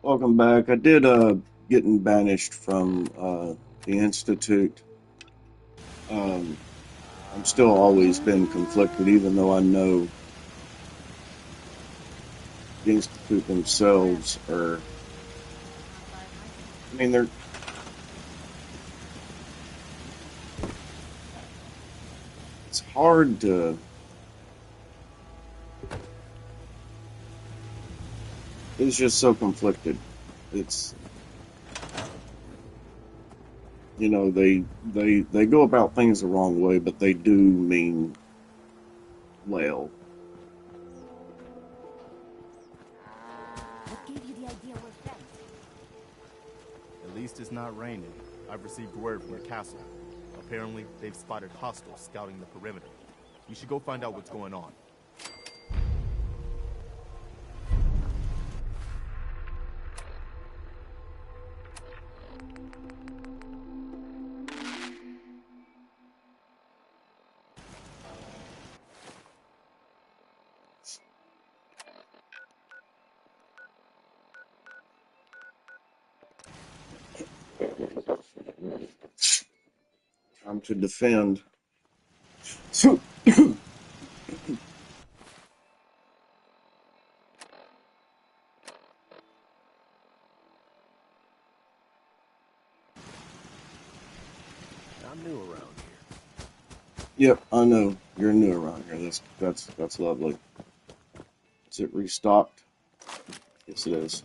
Welcome back. I did getting banished from the institute. Um, I'm still always been conflicted, even though I know the institute themselves are. I mean, they're. It's hard to. It's just so conflicted. It's they go about things the wrong way, but they do mean well. What gave you the idea we're friends? At least it's not raining. I've received word from the castle. Apparently, they've spotted hostiles scouting the perimeter. We should go find out what's going on. Time to defend. I'm new around here. Yep, I know you're new around here. That's lovely. Is it restocked? Yes, it is.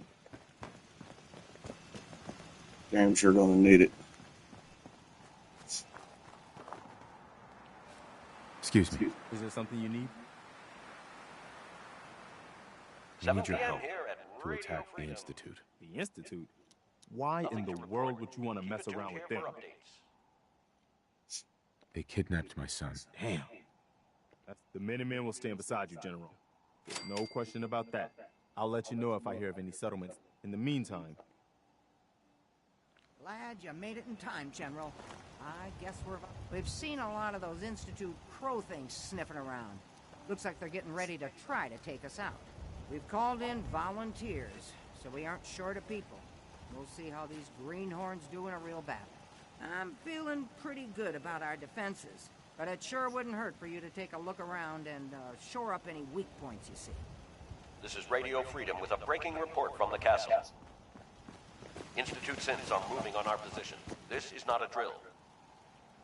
Damn sure gonna need it. Excuse me. Is there something you need? I need your help to attack the Institute. The Institute? Why in the world would you want to mess around with them? They kidnapped my son. Damn. The Minutemen will stand beside you, General. There's no question about that. I'll let you know if I hear of any settlements. In the meantime... Glad you made it in time, General. I guess we've seen a lot of those Institute crow things sniffing around. Looks like they're getting ready to try to take us out. We've called in volunteers, so we aren't short of people. We'll see how these greenhorns do in a real battle. I'm feeling pretty good about our defenses, but it sure wouldn't hurt for you to take a look around and shore up any weak points you see. This is Radio Freedom with a breaking report from the castle. Institute synths are moving on our position. This is not a drill.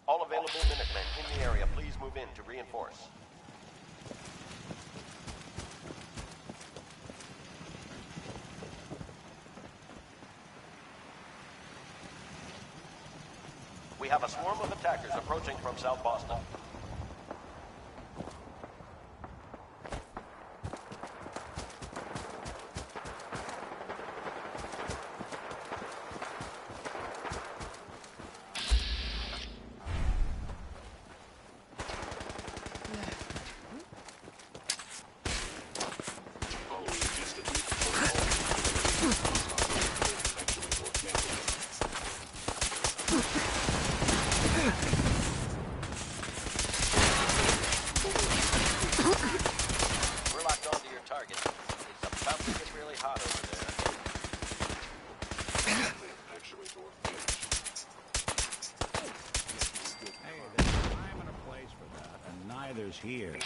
All available Minutemen in the area, please move in to reinforce. We have a swarm of attackers approaching from South Boston. Here.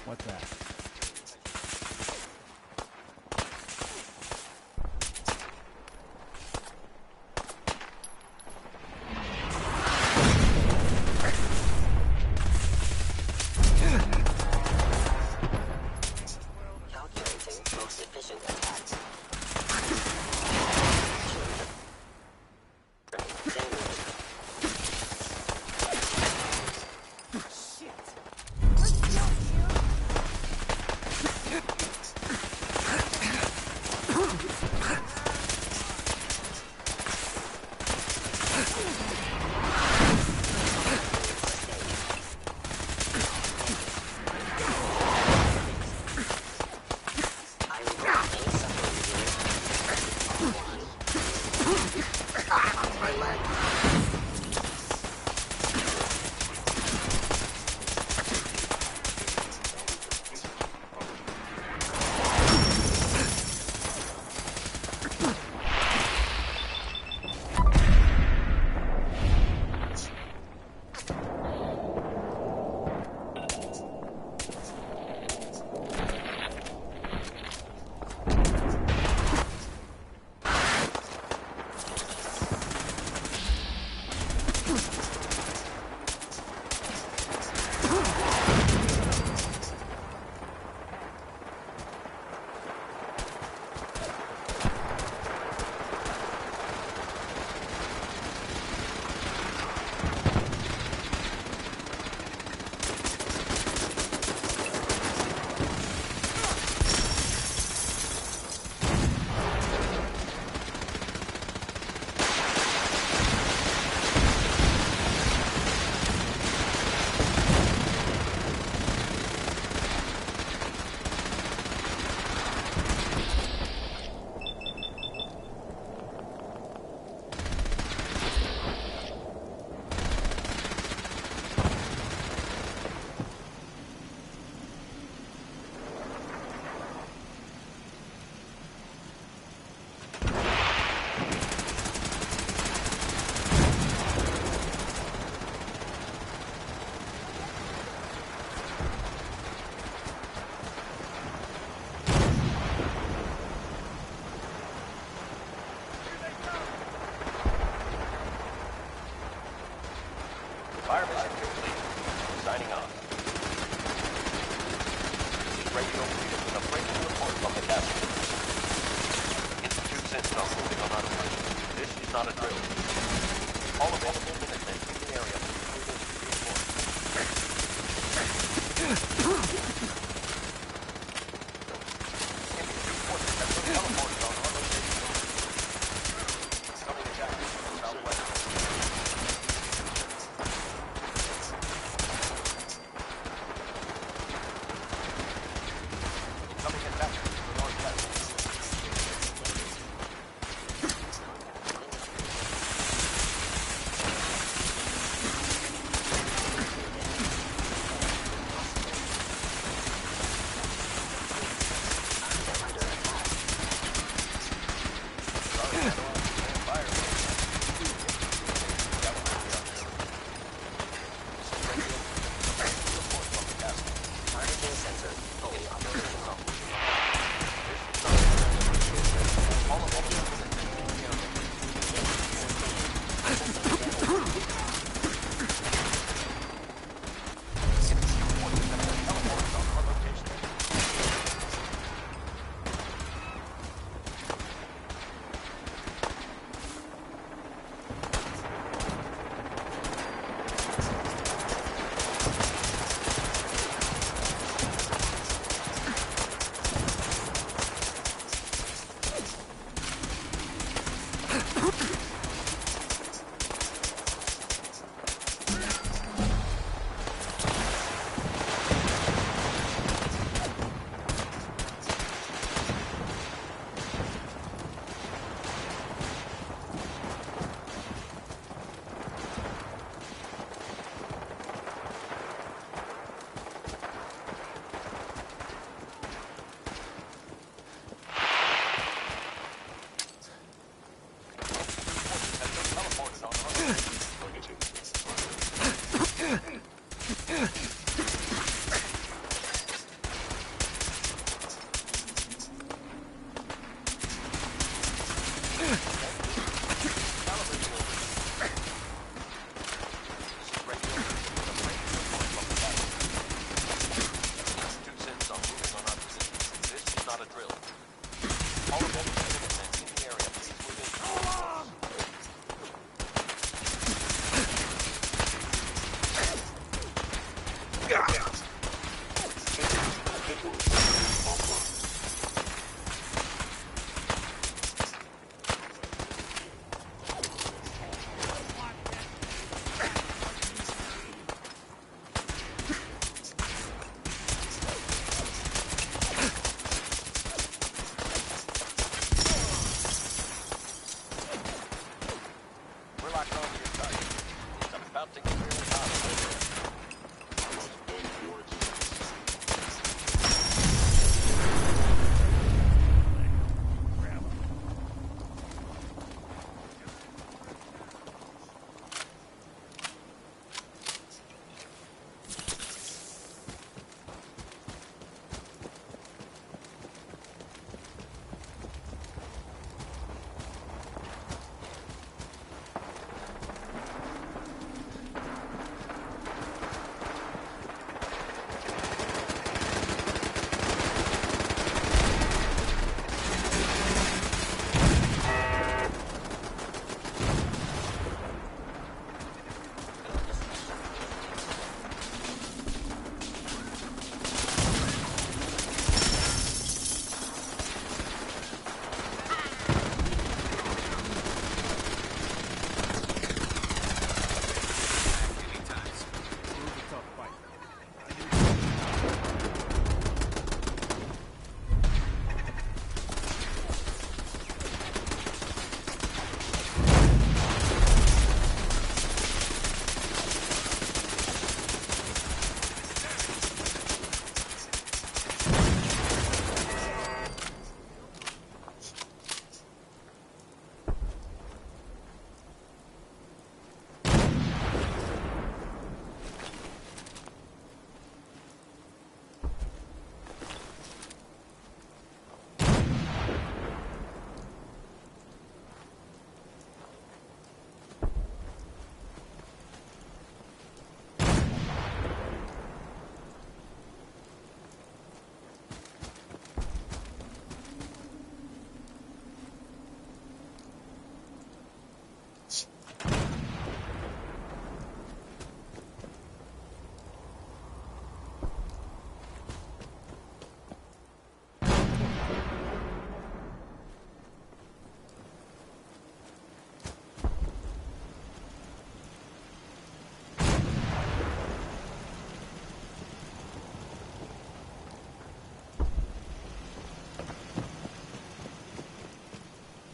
What's that? Fire mission complete. Signing off. This is Radio Freedom with a breaking report from the castle. Institute Sentinel moving on our position. This is not a drill. All available Minutemen in the area, please move in to reinforce. Institute forces have been teleported on our location. Coming attack from the southwest. Coming attack from the northwest.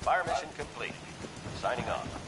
Fire mission complete. Signing off.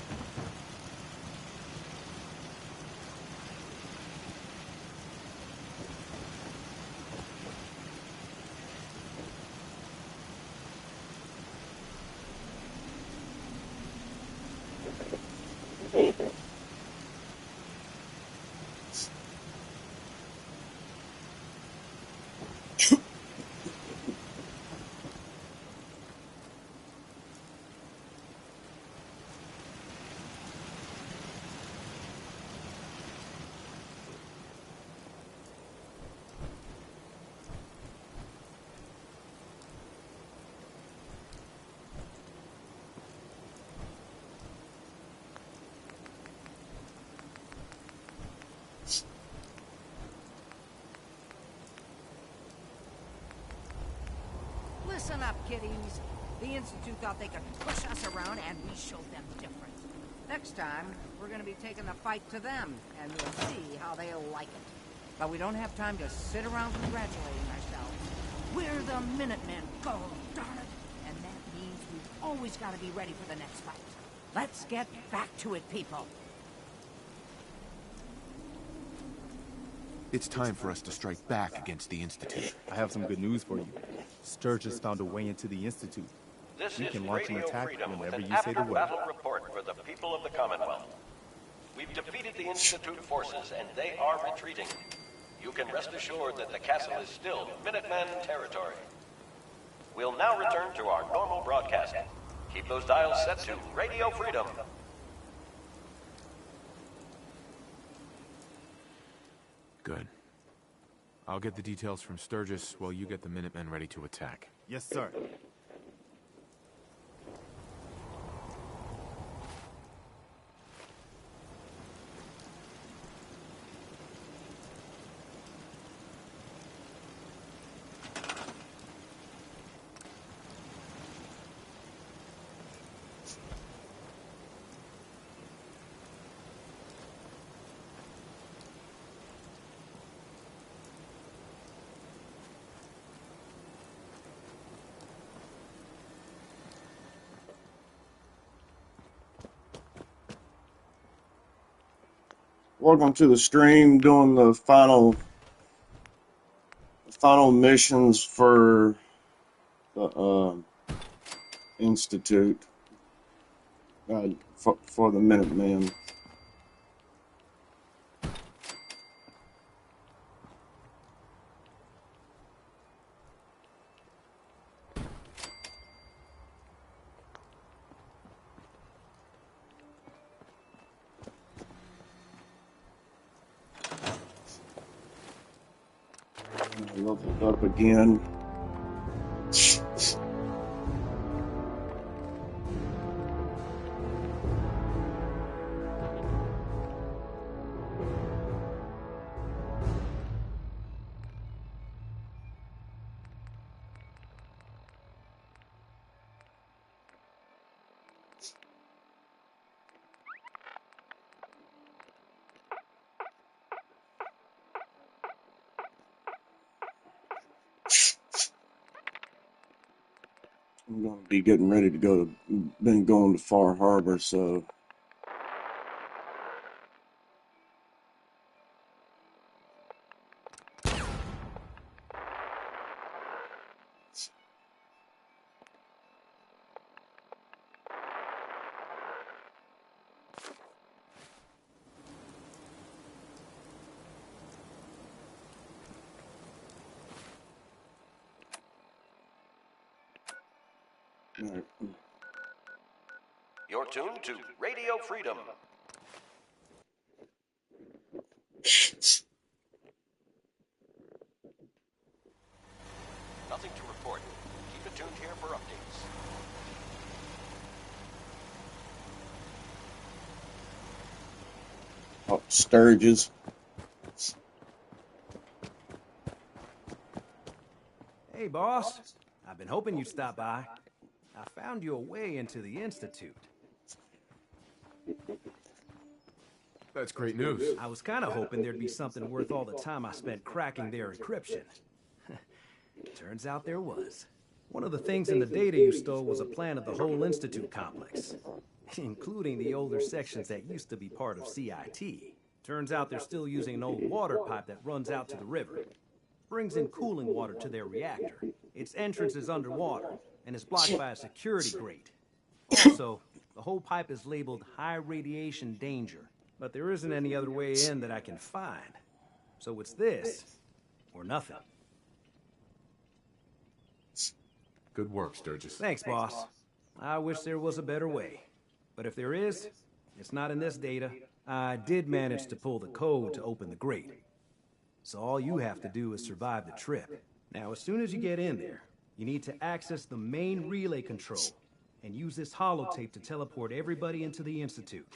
Listen up, kiddies. The Institute thought they could push us around, and we showed them different. Next time, we're going to be taking the fight to them, and we'll see how they'll like it. But we don't have time to sit around congratulating ourselves. We're the Minutemen, go darn it! And that means we've always got to be ready for the next fight. Let's get back to it, people. It's time for us to strike back against the Institute. I have some good news for you. Sturgis found a way into the Institute. This We is can launch an Radio attack Freedom with whenever an you say the word. after-battle report for the people of the Commonwealth. We've defeated the Institute forces, and they are retreating. You can rest assured that the castle is still Minuteman territory. We'll now return to our normal broadcasting. Keep those dials set to Radio Freedom. Good. I'll get the details from Sturgis while you get the Minutemen ready to attack. Yes, sir. Welcome to the stream, doing the final missions for the Institute, for the Minutemen. I leveled up again. I'm going to be getting ready to go to, been going to Far Harbor, so all right. You're tuned to Radio Freedom. Nothing to report. Keep it tuned here for updates. Oh, Sturgis. Hey, boss. I've been hoping you'd stop by. I found you a way into the Institute. That's great news. I was kind of hoping there'd be something worth all the time I spent cracking their encryption. Turns out there was. One of the things in the data you stole was a plan of the whole Institute complex, including the older sections that used to be part of CIT. Turns out they're still using an old water pipe that runs out to the river. Brings in cooling water to their reactor. Its entrance is underwater, and is blocked by a security grate. Also, the whole pipe is labeled high radiation danger, but there isn't any other way in that I can find. So it's this, or nothing. Good work, Sturgis. Thanks, boss. I wish there was a better way. But if there is, it's not in this data. I did manage to pull the code to open the grate. So all you have to do is survive the trip. Now, as soon as you get in there, you need to access the main relay control and use this holotape to teleport everybody into the Institute.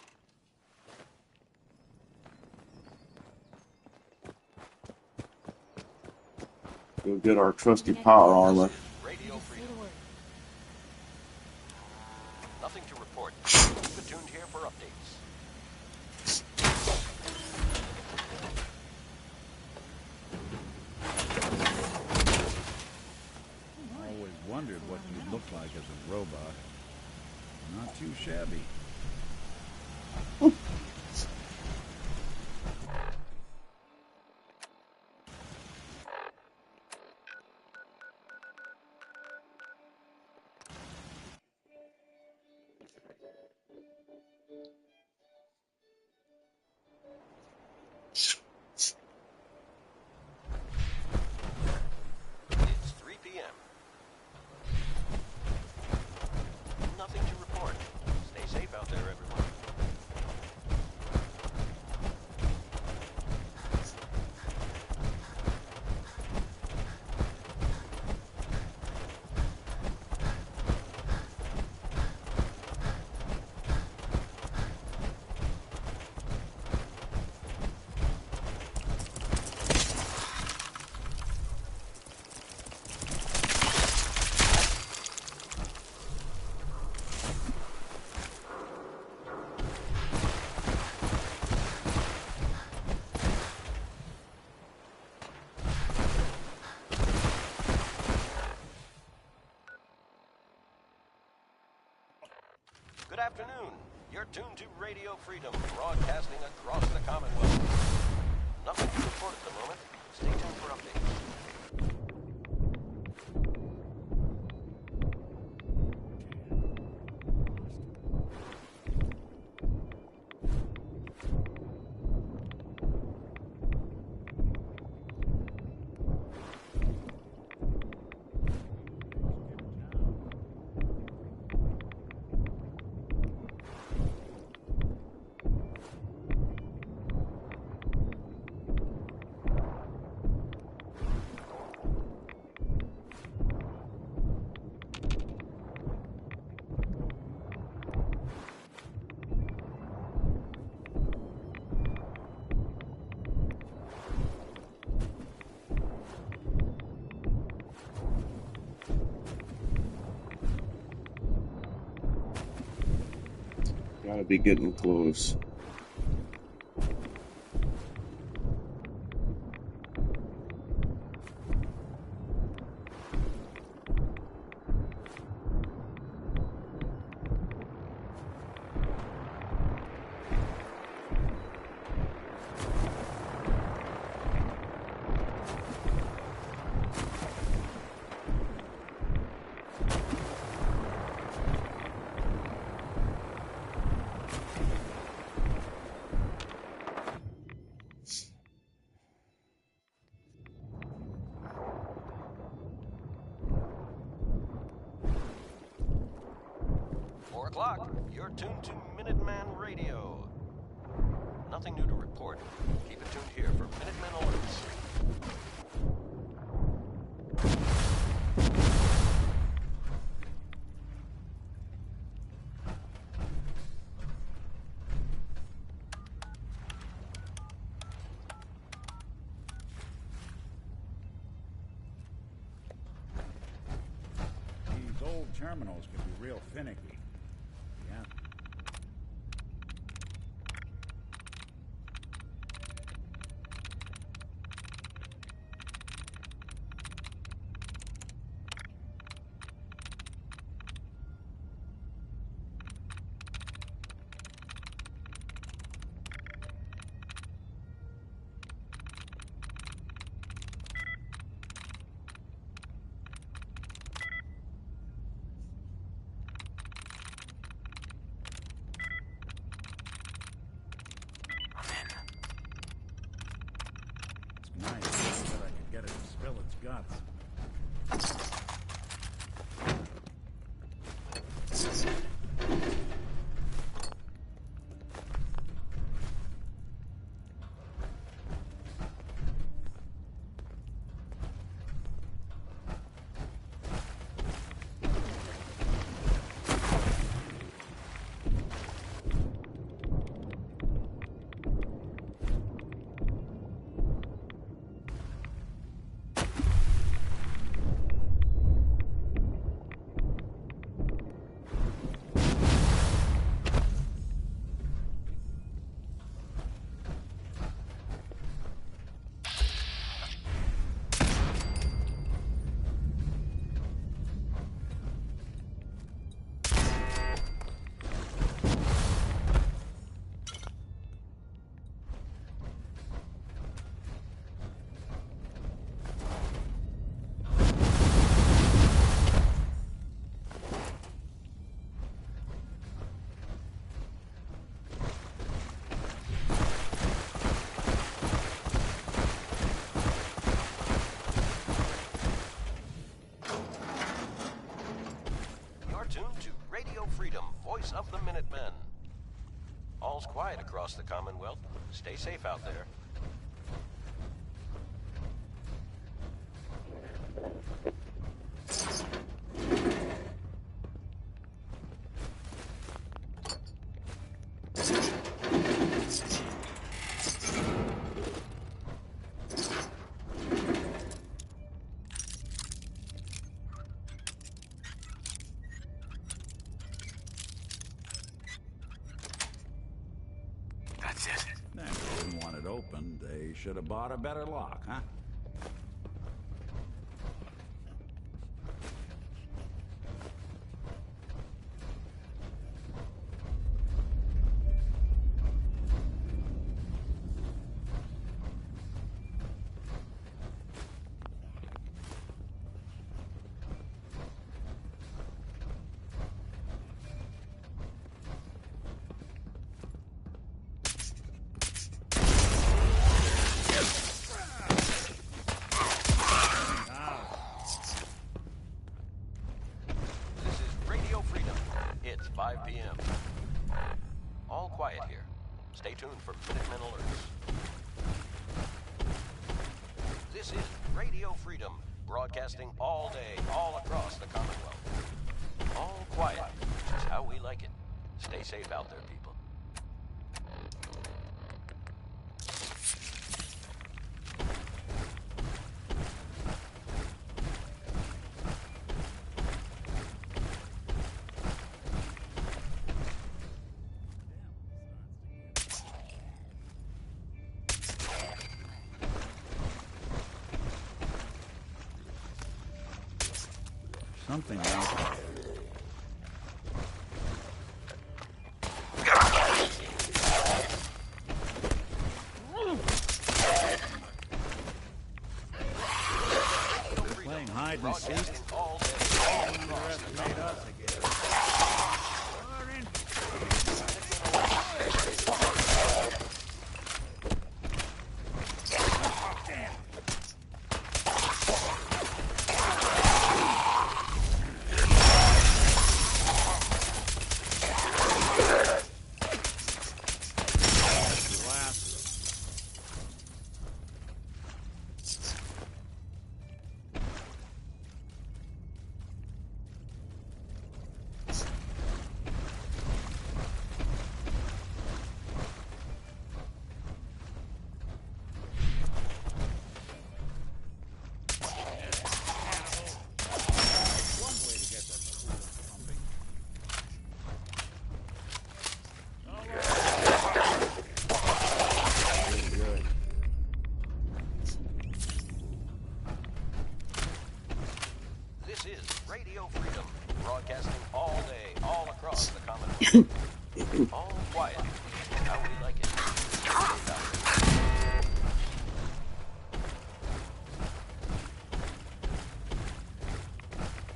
Go get our trusty power armor. Radio Freedom. Nothing to report. Keep tuned here for updates. I always wondered what you'd look like as a robot. Not too shabby. It's 3 p.m. Nothing to report. Stay safe out there, everyone. Good afternoon. You're tuned to Radio Freedom, broadcasting across the Commonwealth. Nothing to report at the moment. Stay tuned for updates. Gotta be getting close. You're tuned to Minuteman Radio. Nothing new to report. Keep it tuned here for Minuteman alerts. These old terminals can be real finicky. Yeah. guts. Voice of the Minutemen. All's quiet across the Commonwealth. Stay safe out there. They should have bought a better lock, huh? It's 5 p.m. All quiet here. Stay tuned for Minutemen alerts. This is Radio Freedom, broadcasting all day, all across the Commonwealth. All quiet, which is how we like it. Stay safe out there, people. Something else. Playing hide and seek. Underestimate us again. Radio Freedom, broadcasting all day, all across the Commonwealth. All quiet, how we like it.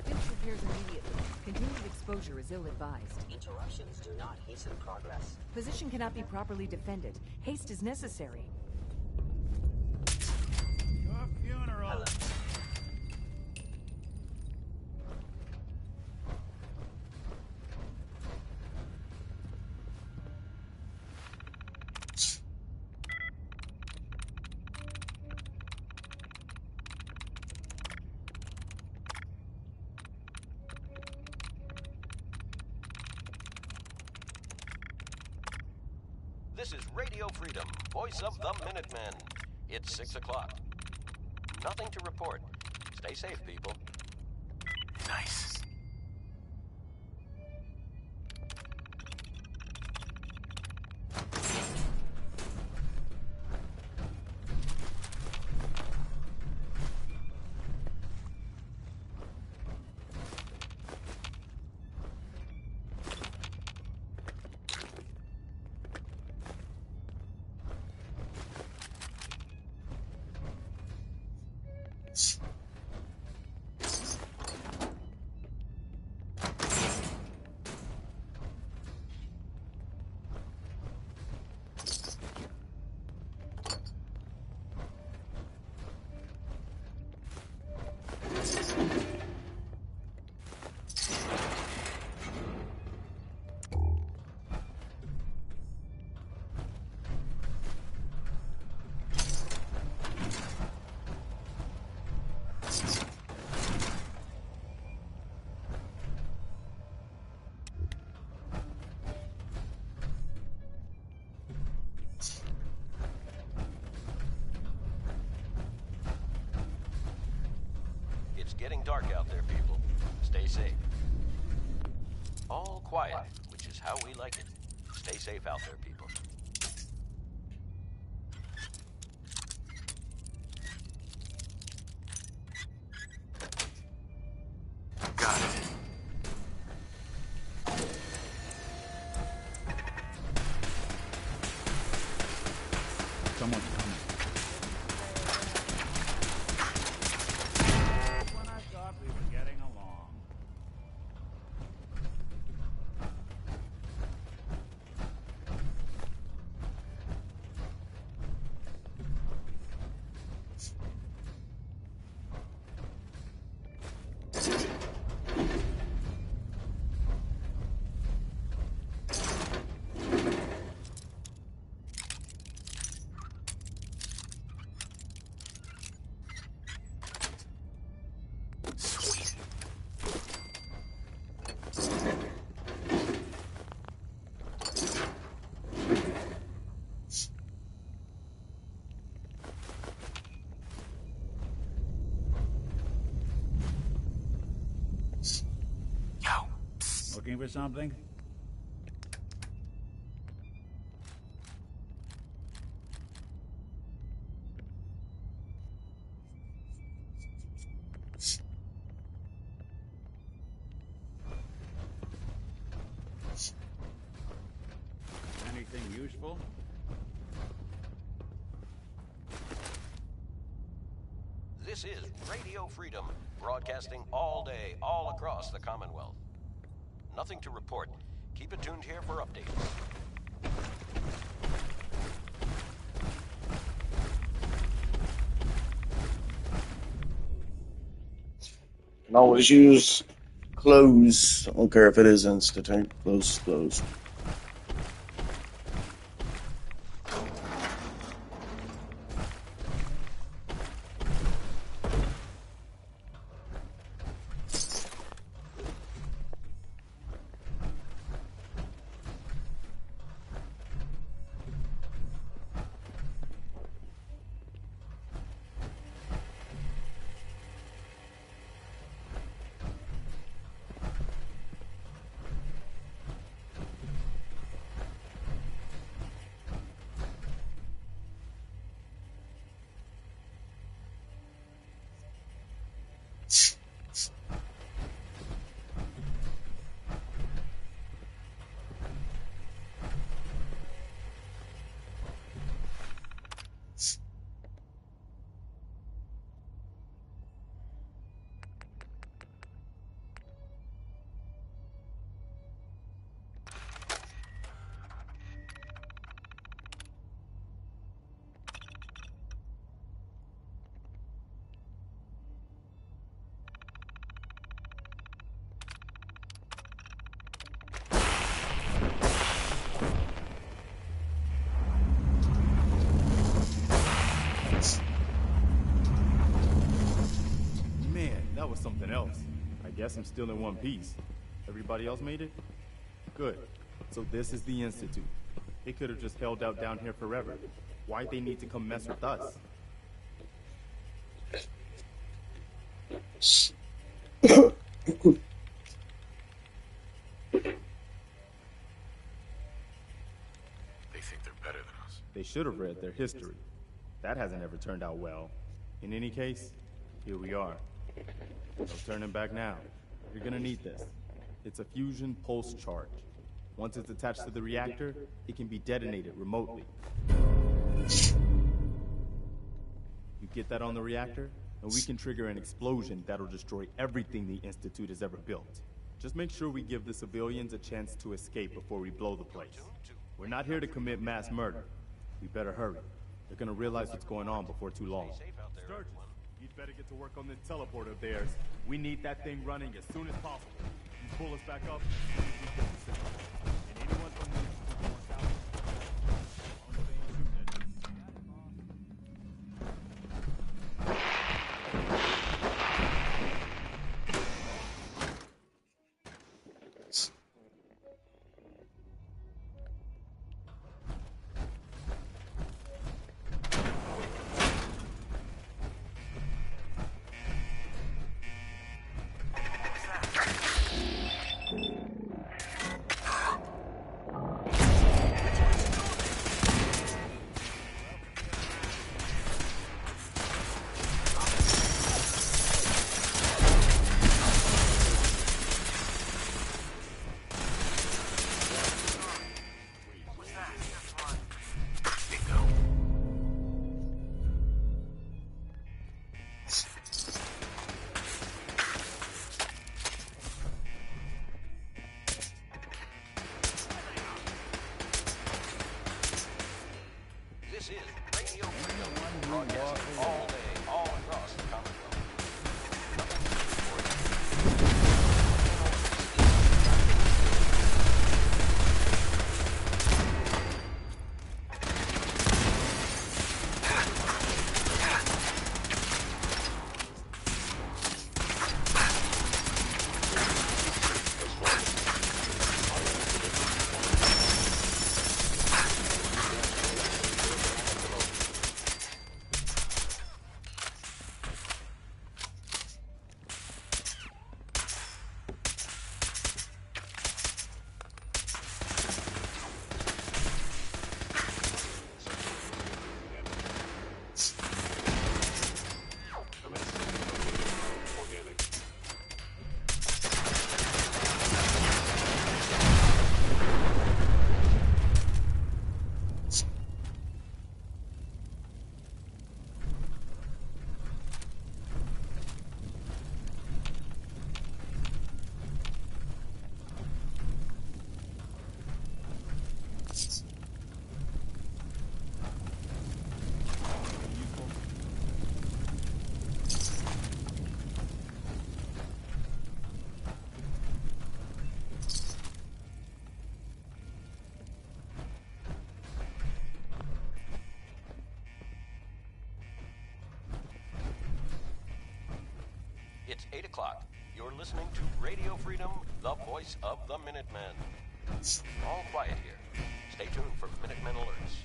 Finish repairs immediately. Continued exposure is ill-advised. Interruptions do not hasten progress. Position cannot be properly defended. Haste is necessary. Your funeral. Hello. This is Radio Freedom, voice of the Minutemen. It's 6 o'clock. Nothing to report. Stay safe, people. Nice. It's getting dark out there, people. Stay safe. All quiet, which is how we like it. Stay safe out there, people. Got it. Someone's coming. When I thought we were getting along. Looking for something? Anything useful? This is Radio Freedom, broadcasting all day, all across the Commonwealth. Nothing to report. Keep it tuned here for updates. Can always use close. I don't care if it is Institute. Close. That was something else. I guess I'm still in one piece. Everybody else made it? Good. So this is the Institute. They could have just held out down here forever. Why'd they need to come mess with us? They think they're better than us. They should have read their history. That hasn't ever turned out well. In any case, here we are. No turning back now. You're gonna need this. It's a fusion pulse charge. Once it's attached to the reactor, it can be detonated remotely. You get that on the reactor, and we can trigger an explosion that'll destroy everything the Institute has ever built. Just make sure we give the civilians a chance to escape before we blow the place. We're not here to commit mass murder. We better hurry. They're gonna realize what's going on before too long. Sturgis, you'd better get to work on this teleporter of theirs. We need that thing running as soon as possible. You pull us back up as soon as we get the signal. And anyone from the Institute wants out. This is Radio Freedom, broadcasting all day, all across the Commonwealth. Nothing to report. It's 8 o'clock. You're listening to Radio Freedom, the voice of the Minutemen. All quiet here. Stay tuned for Minutemen alerts.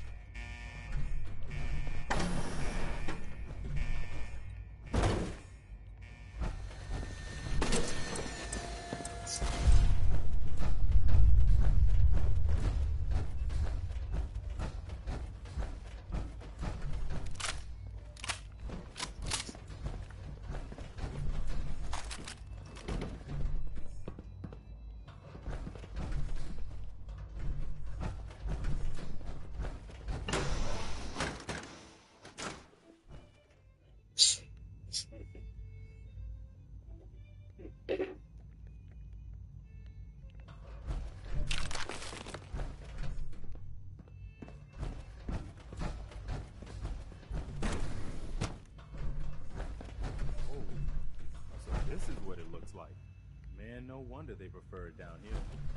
No wonder they prefer it down here.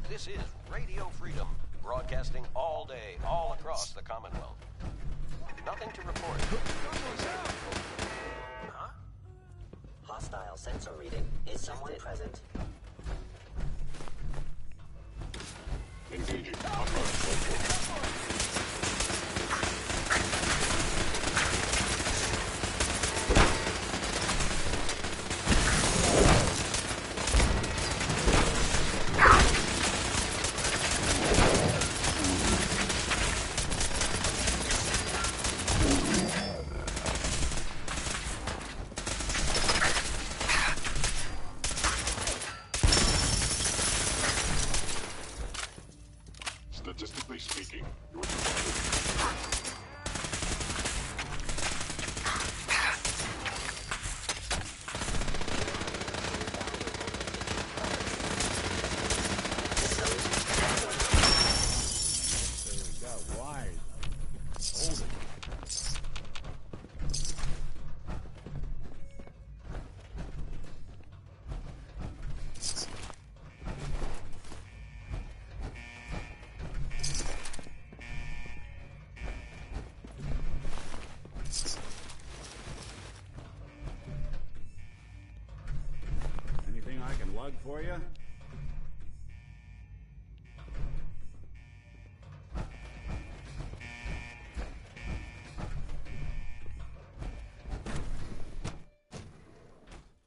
This is Radio Freedom, broadcasting all day, all across the Commonwealth. Nothing to report. Huh? Hostile sensor reading. Is someone present? Engaging. Seriously speaking, you're departed. Got wide. Hold it. Anything I can lug for you?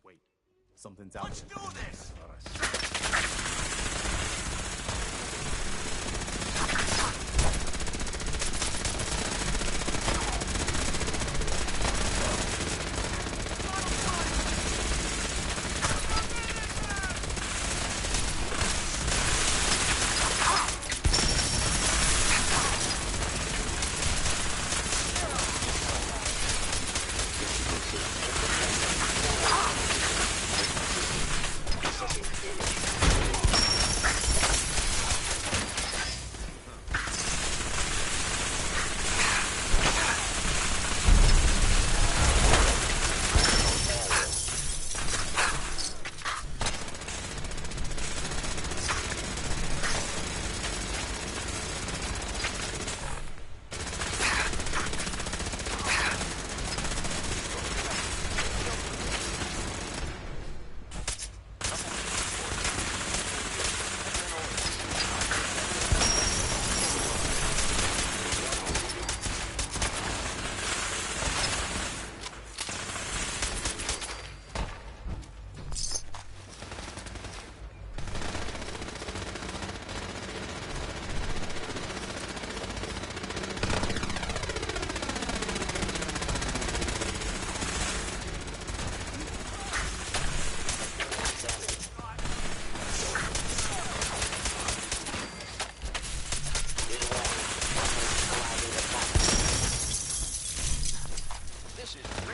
Wait, something's out Let's there. do this!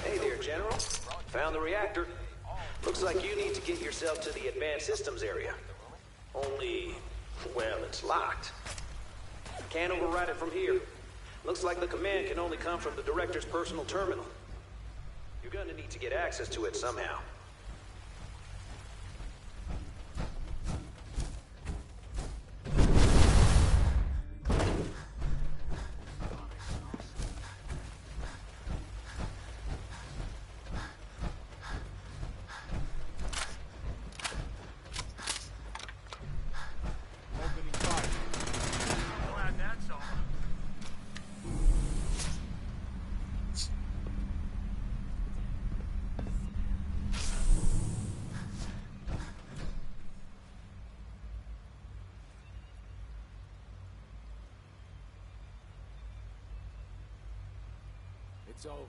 Hey there, General. Found the reactor. Looks like you need to get yourself to the advanced systems area. Only, well, it's locked. Can't override it from here. Looks like the command can only come from the director's personal terminal. You're gonna need to get access to it somehow. It's over.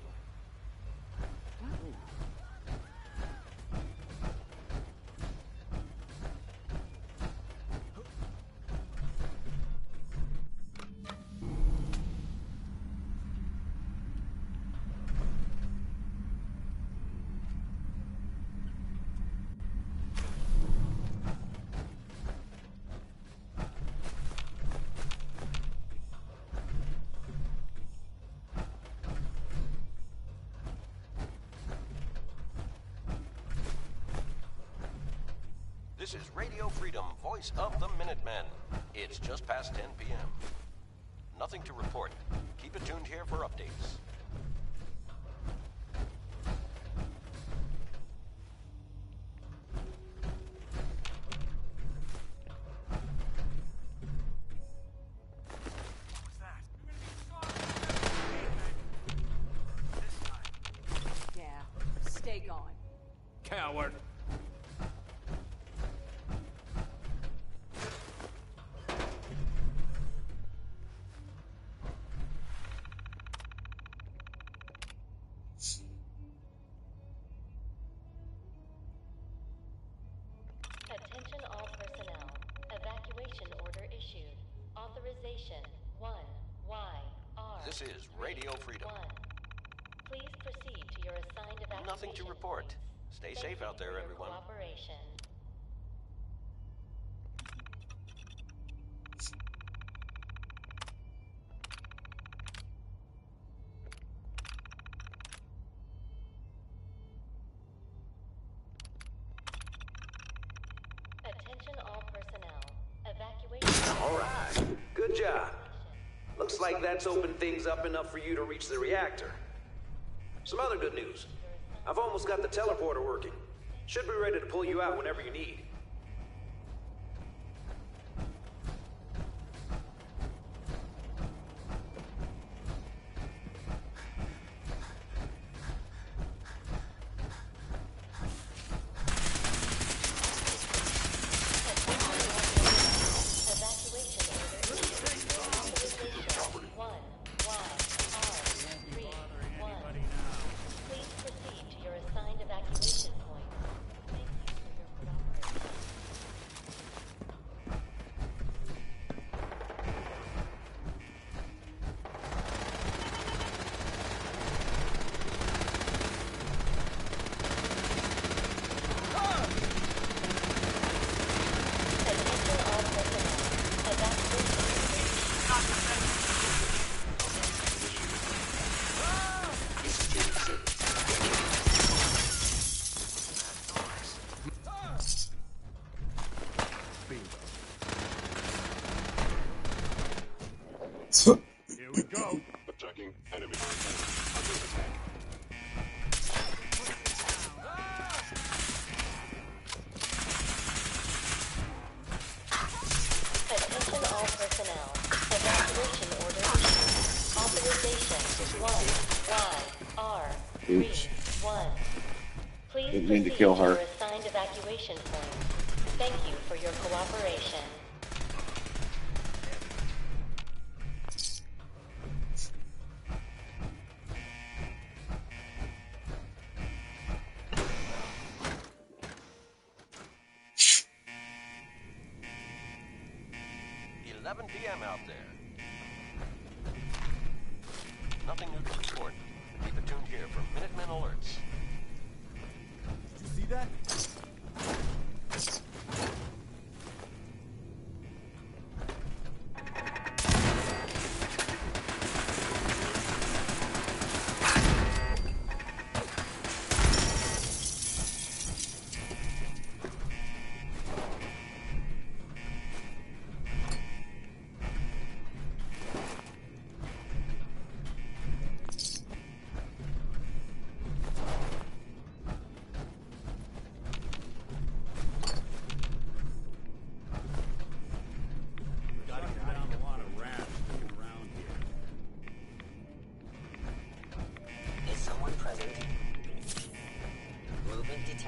This is Radio Freedom, voice of the Minutemen. It's just past 10 p.m. Nothing to report. Keep it tuned here for updates. Yeah, stay gone. Coward. Attention all personnel. Evacuation order issued. Authorization This is Radio Freedom. Please proceed to your assigned evacuation. Nothing to report. Stay safe out there, everyone. Cooperation. Attention all personnel. Evacuation. All right. Good job. Looks like that's opened things up enough for you to reach the reactor. Some other good news. I've almost got the teleporter working. Should be ready to pull you out whenever you need. Here we go. Attacking enemy. Attention all personnel. Evacuation order issued. Authorization 1YR31. Please Didn't mean proceed to kill her. your assigned evacuation point. Thank you for your cooperation. PM out there. Nothing new to report. Keep it tuned here for Minutemen alerts. Did you see that?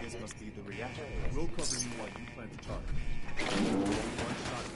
This must be the reactor. We'll cover you while you plant the charge. One shot.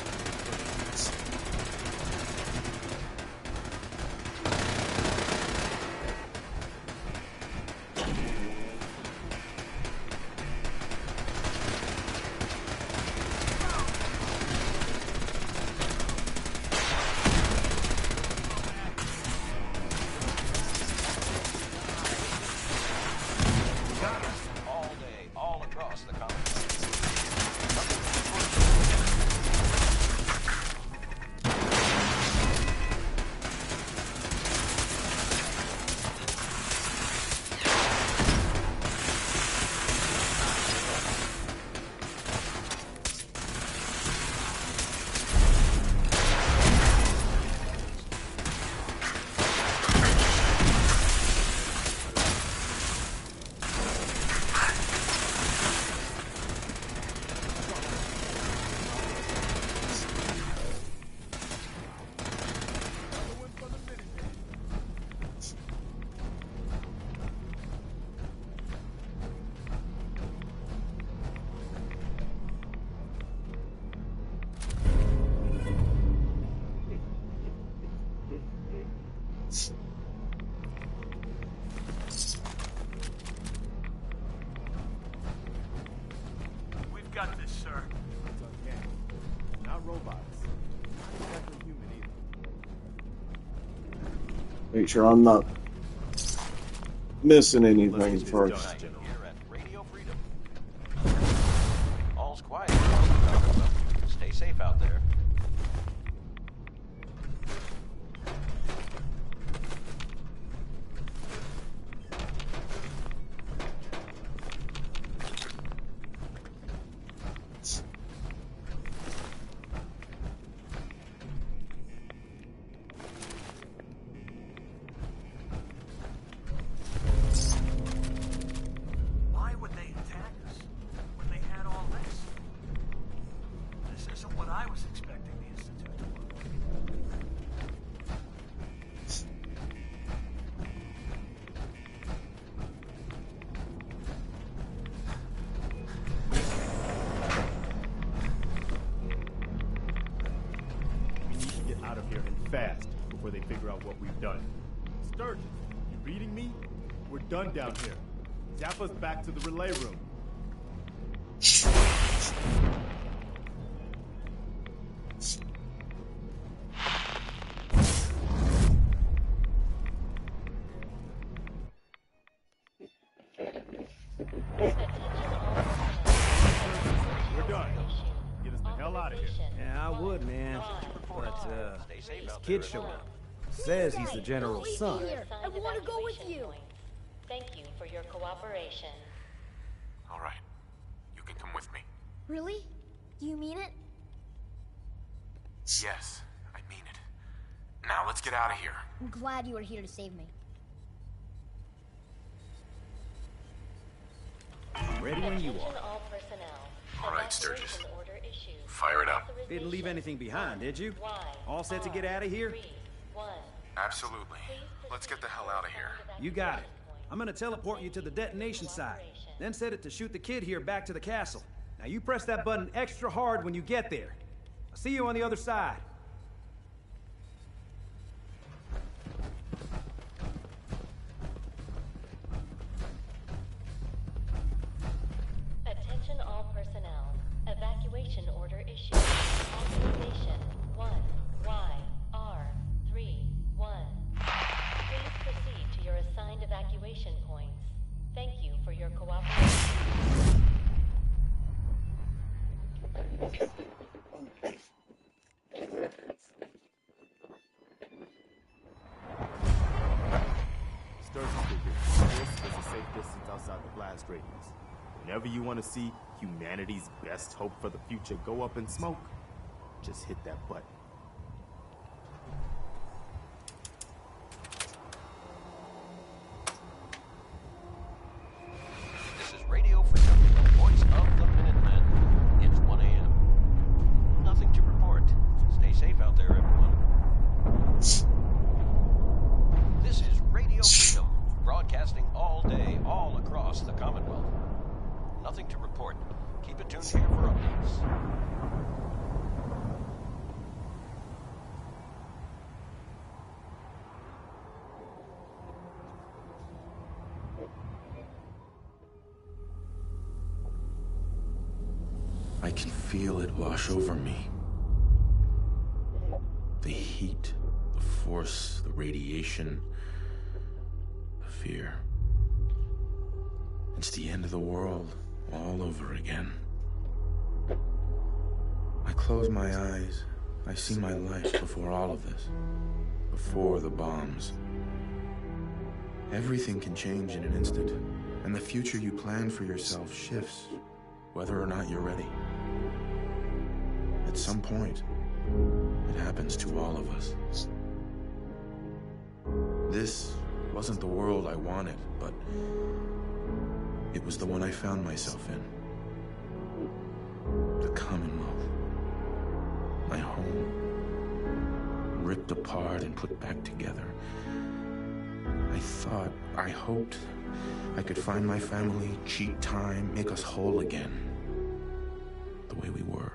We've got this, sir. It's uncanny. Not robots. Not exactly human either. Make sure I'm not missing Let's anything get this first. done, General. Here at Radio Freedom. All's quiet. Stay safe out there. Why would they attack us when they had all this? This isn't what I was expecting the Institute to look like. We need to get out of here and fast before they figure out what we've done. Sturgis, you reading me? We're done down here. Zap us back to the relay room. We're done. Get us the hell out of here. Yeah, I would, man. But, Stay safe this out kid there. showed up. Says he's the general's son. I want to go with you. Thank you for your cooperation. All right. You can come with me. Really? Do you mean it? Yes, I mean it. Now let's get out of here. I'm glad you are here to save me. Ready when you Attention are. all personnel. All right, Sturgis. Evacuation order issued. Fire it up. Didn't leave anything behind, did you? Y, All set to get out of here? 3, 1. Absolutely. Let's get the hell out of here. You got it. I'm gonna teleport you to the detonation site, then set it to shoot the kid here back to the castle. Now you press that button extra hard when you get there. I'll see you on the other side. Attention all personnel. Evacuation order issued. Authorization 1YR31. Please proceed to your assigned evacuation points. Thank you for your cooperation. Sturgis figures this is a safe distance outside the blast radius. Whenever you want to see humanity's best hope for the future go up in smoke, just hit that button. This is Radio Freedom, the voice of the Minutemen. It's 1 a.m. Nothing to report. Stay safe out there, everyone. This is Radio Freedom, broadcasting all day, all across the Commonwealth. Nothing to report. Keep it tuned here for updates. I can feel it wash over me. The heat, the force, the radiation, the fear. It's the end of the world all over again. I close my eyes. I see my life before all of this. Before the bombs. Everything can change in an instant, and the future you plan for yourself shifts, whether or not you're ready. At some point, it happens to all of us. This wasn't the world I wanted, but it was the one I found myself in. The Commonwealth. My home. Ripped apart and put back together. I hoped I could find my family, cheat time, make us whole again. The way we were.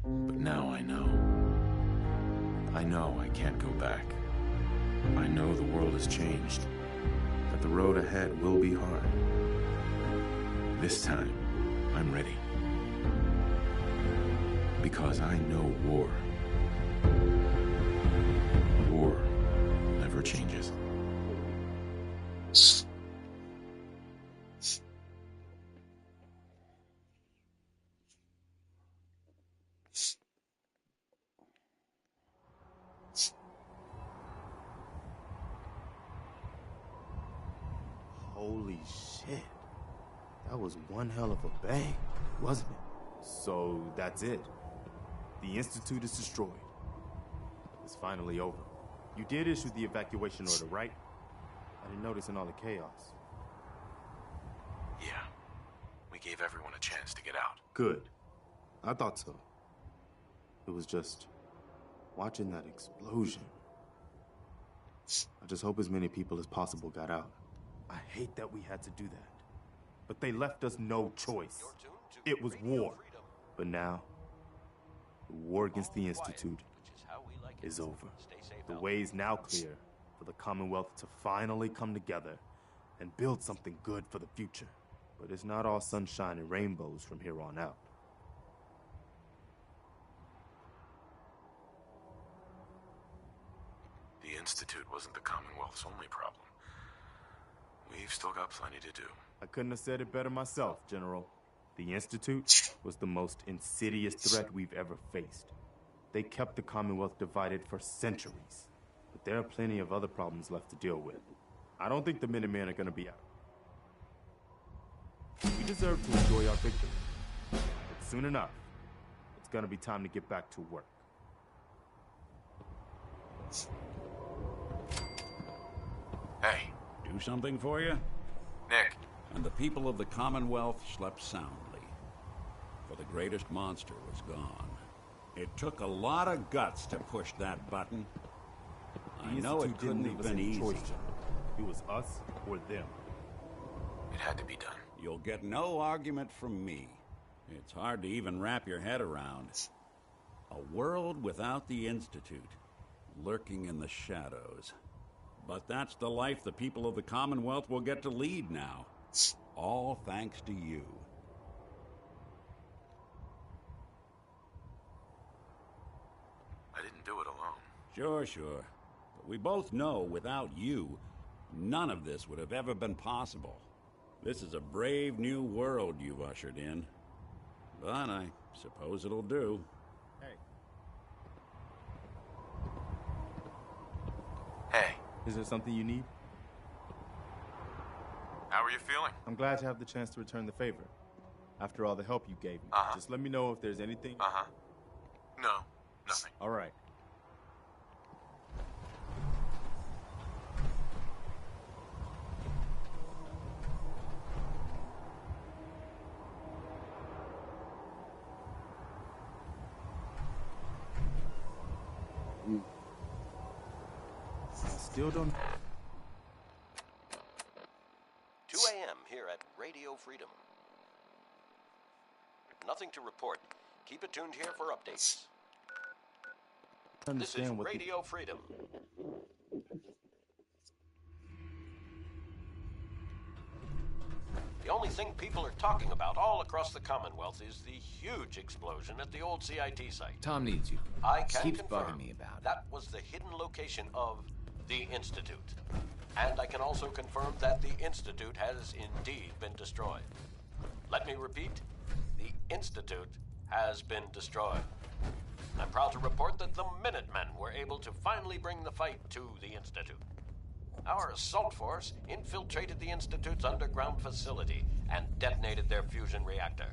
But now I know. I know I can't go back. I know the world has changed. That the road ahead will be hard. This time, I'm ready. Because I know war. Holy shit. That was one hell of a bang, wasn't it? So that's it. The Institute is destroyed. It's finally over. You did issue the evacuation order, right? I didn't notice in all the chaos. Yeah. We gave everyone a chance to get out. Good. I thought so. It was just watching that explosion. I just hope as many people as possible got out. I hate that we had to do that. But they left us no choice. It was war. But now, the war against the Institute is over. The way is now clear for the Commonwealth to finally come together and build something good for the future. But it's not all sunshine and rainbows from here on out. The Institute wasn't the Commonwealth's only problem. We've still got plenty to do. I couldn't have said it better myself, General. The Institute was the most insidious threat we've ever faced. They kept the Commonwealth divided for centuries. But there are plenty of other problems left to deal with. I don't think the Minutemen are gonna be out. We deserve to enjoy our victory. But soon enough, it's gonna be time to get back to work. Hey. Do something for you? Nick. And the people of the Commonwealth slept soundly. For the greatest monster was gone. It took a lot of guts to push that button. I know it couldn't have been easy. It was us or them. It had to be done. You'll get no argument from me. It's hard to even wrap your head around. A world without the Institute, lurking in the shadows. But that's the life the people of the Commonwealth will get to lead now. All thanks to you. I didn't do it alone. Sure. But we both know without you, none of this would have ever been possible. This is a brave new world you've ushered in. But I suppose it'll do. Hey. Is there something you need? How are you feeling? I'm glad to have the chance to return the favor. After all the help you gave me. Just let me know if there's anything... No, nothing. All right. Still don't... 2 a.m. here at Radio Freedom. Nothing to report. Keep it tuned here for updates. This is Radio Freedom. The only thing people are talking about all across the Commonwealth is the huge explosion at the old CIT site. Tom needs you. I can Keeps confirm bugging me about it. that was the hidden location of the Institute. And I can also confirm that the Institute has indeed been destroyed. Let me repeat, the Institute has been destroyed. I'm proud to report that the Minutemen were able to finally bring the fight to the Institute. Our assault force infiltrated the Institute's underground facility and detonated their fusion reactor.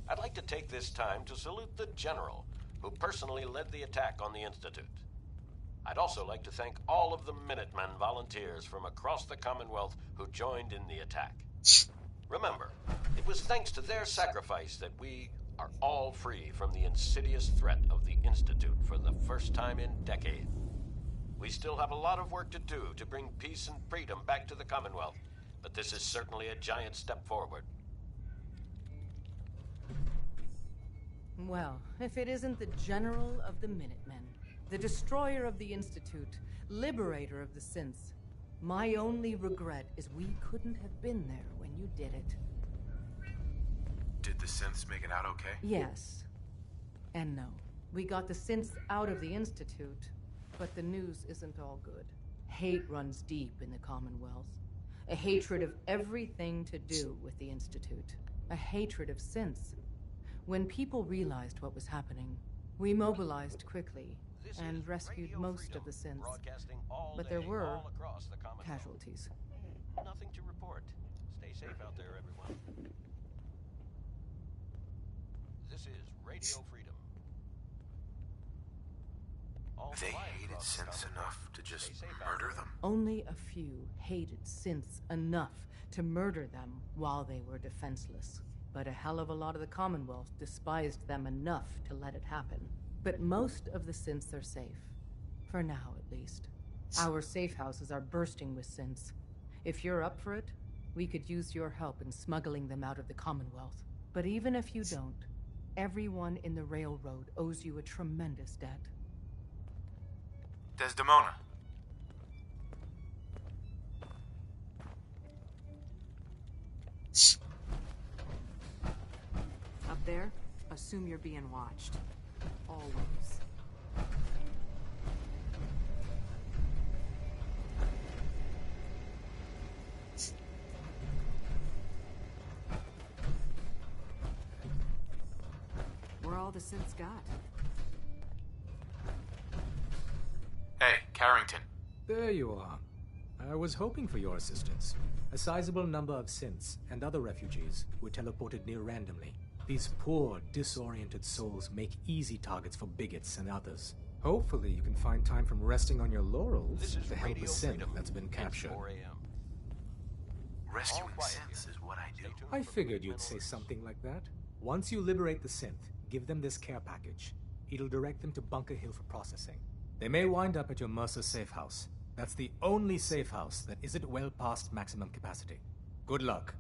I'd like to take this time to salute the General, who personally led the attack on the Institute. I'd also like to thank all of the Minutemen volunteers from across the Commonwealth who joined in the attack. Remember, it was thanks to their sacrifice that we are all free from the insidious threat of the Institute for the first time in decades. We still have a lot of work to do to bring peace and freedom back to the Commonwealth, but this is certainly a giant step forward. Well, if it isn't the General of the Minutemen, the destroyer of the Institute, liberator of the synths, my only regret is we couldn't have been there when you did it. Did the synths make it out okay? Yes. And no. We got the synths out of the Institute, but the news isn't all good. Hate runs deep in the Commonwealth. A hatred of everything to do with the Institute. A hatred of synths. When people realized what was happening, we mobilized quickly and rescued most of the synths. But there were casualties. Nothing to report. Stay safe out there, everyone. This is Radio Freedom. They hated synths enough to just murder them? Only a few hated synths enough to murder them while they were defenseless. But a hell of a lot of the Commonwealth despised them enough to let it happen. But most of the synths are safe. For now, at least. Our safe houses are bursting with synths. If you're up for it, we could use your help in smuggling them out of the Commonwealth. But even if you don't, everyone in the railroad owes you a tremendous debt. Desdemona. Up there, assume you're being watched. Always. We're all the synths got. Hey, Carrington. There you are. I was hoping for your assistance. A sizable number of synths and other refugees were teleported near randomly. These poor, disoriented souls make easy targets for bigots and others. Hopefully you can find time from resting on your laurels to help a synth that's been captured. Rescuing synths is what I do. I figured you'd say something like that. Once you liberate the synth, give them this care package. It'll direct them to Bunker Hill for processing. They may wind up at your Mercer safe house. That's the only safe house that isn't well past maximum capacity. Good luck.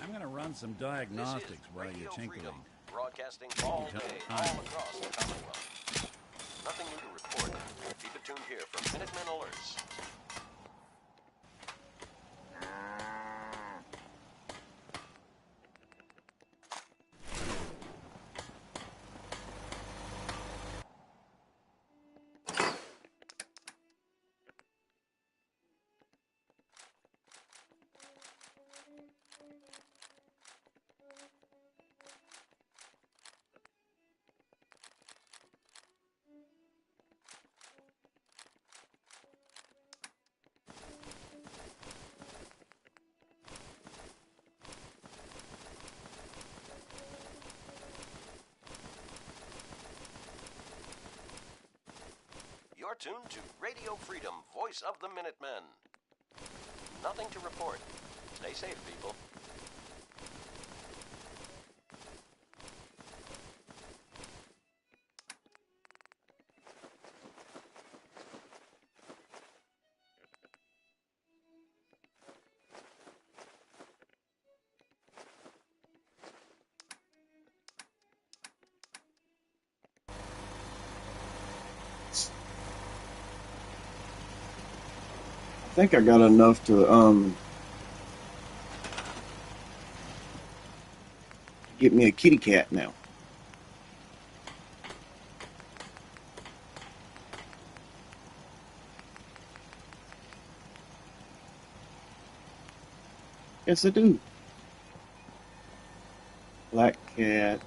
I'm gonna run some diagnostics while you're tinkering. Broadcasting all day, all across the Commonwealth. Nothing new to report. Keep it tuned here for Minutemen alerts. You're tuned to Radio Freedom, voice of the Minutemen. Nothing to report. Stay safe, people. I think I got enough to get me a kitty cat now. Yes, I do. Black cat.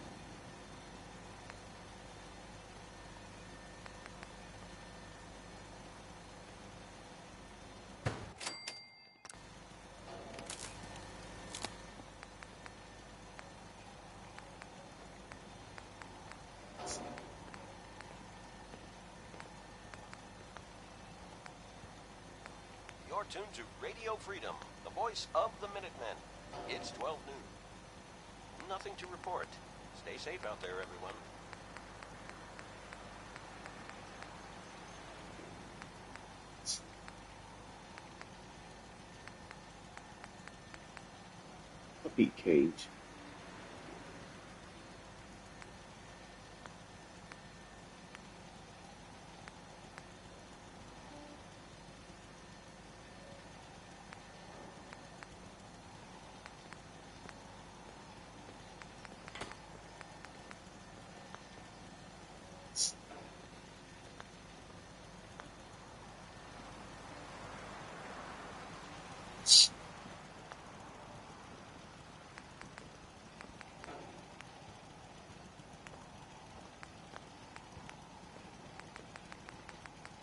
You're tuned to Radio Freedom, the voice of the Minutemen. It's 12 noon. Nothing to report. Stay safe out there, everyone. Pete Cage.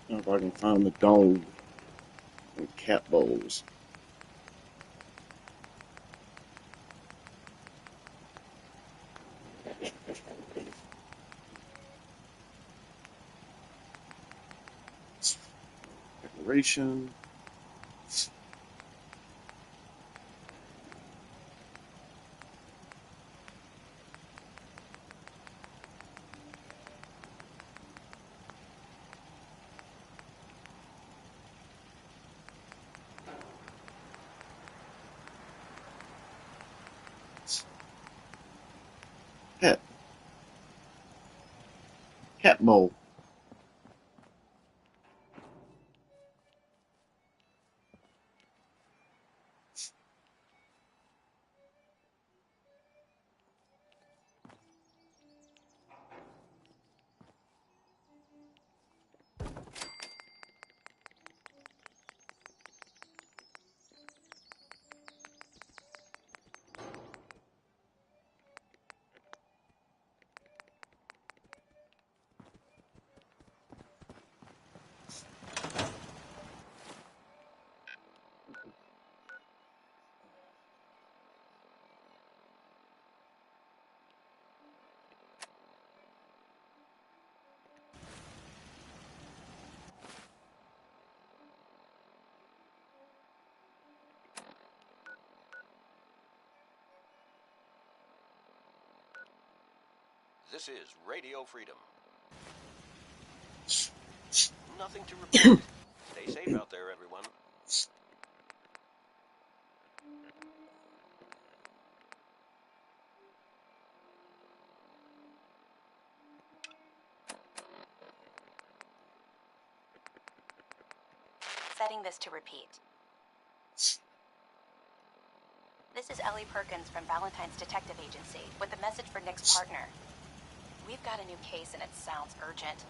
If I can find the dog and cat bowls. Decoration. Cat bowl. This is Radio Freedom. Nothing to report. Stay safe out there, everyone. Setting this to repeat. This is Ellie Perkins from Valentine's Detective Agency with a message for Nick's partner. We've got a new case and it sounds urgent.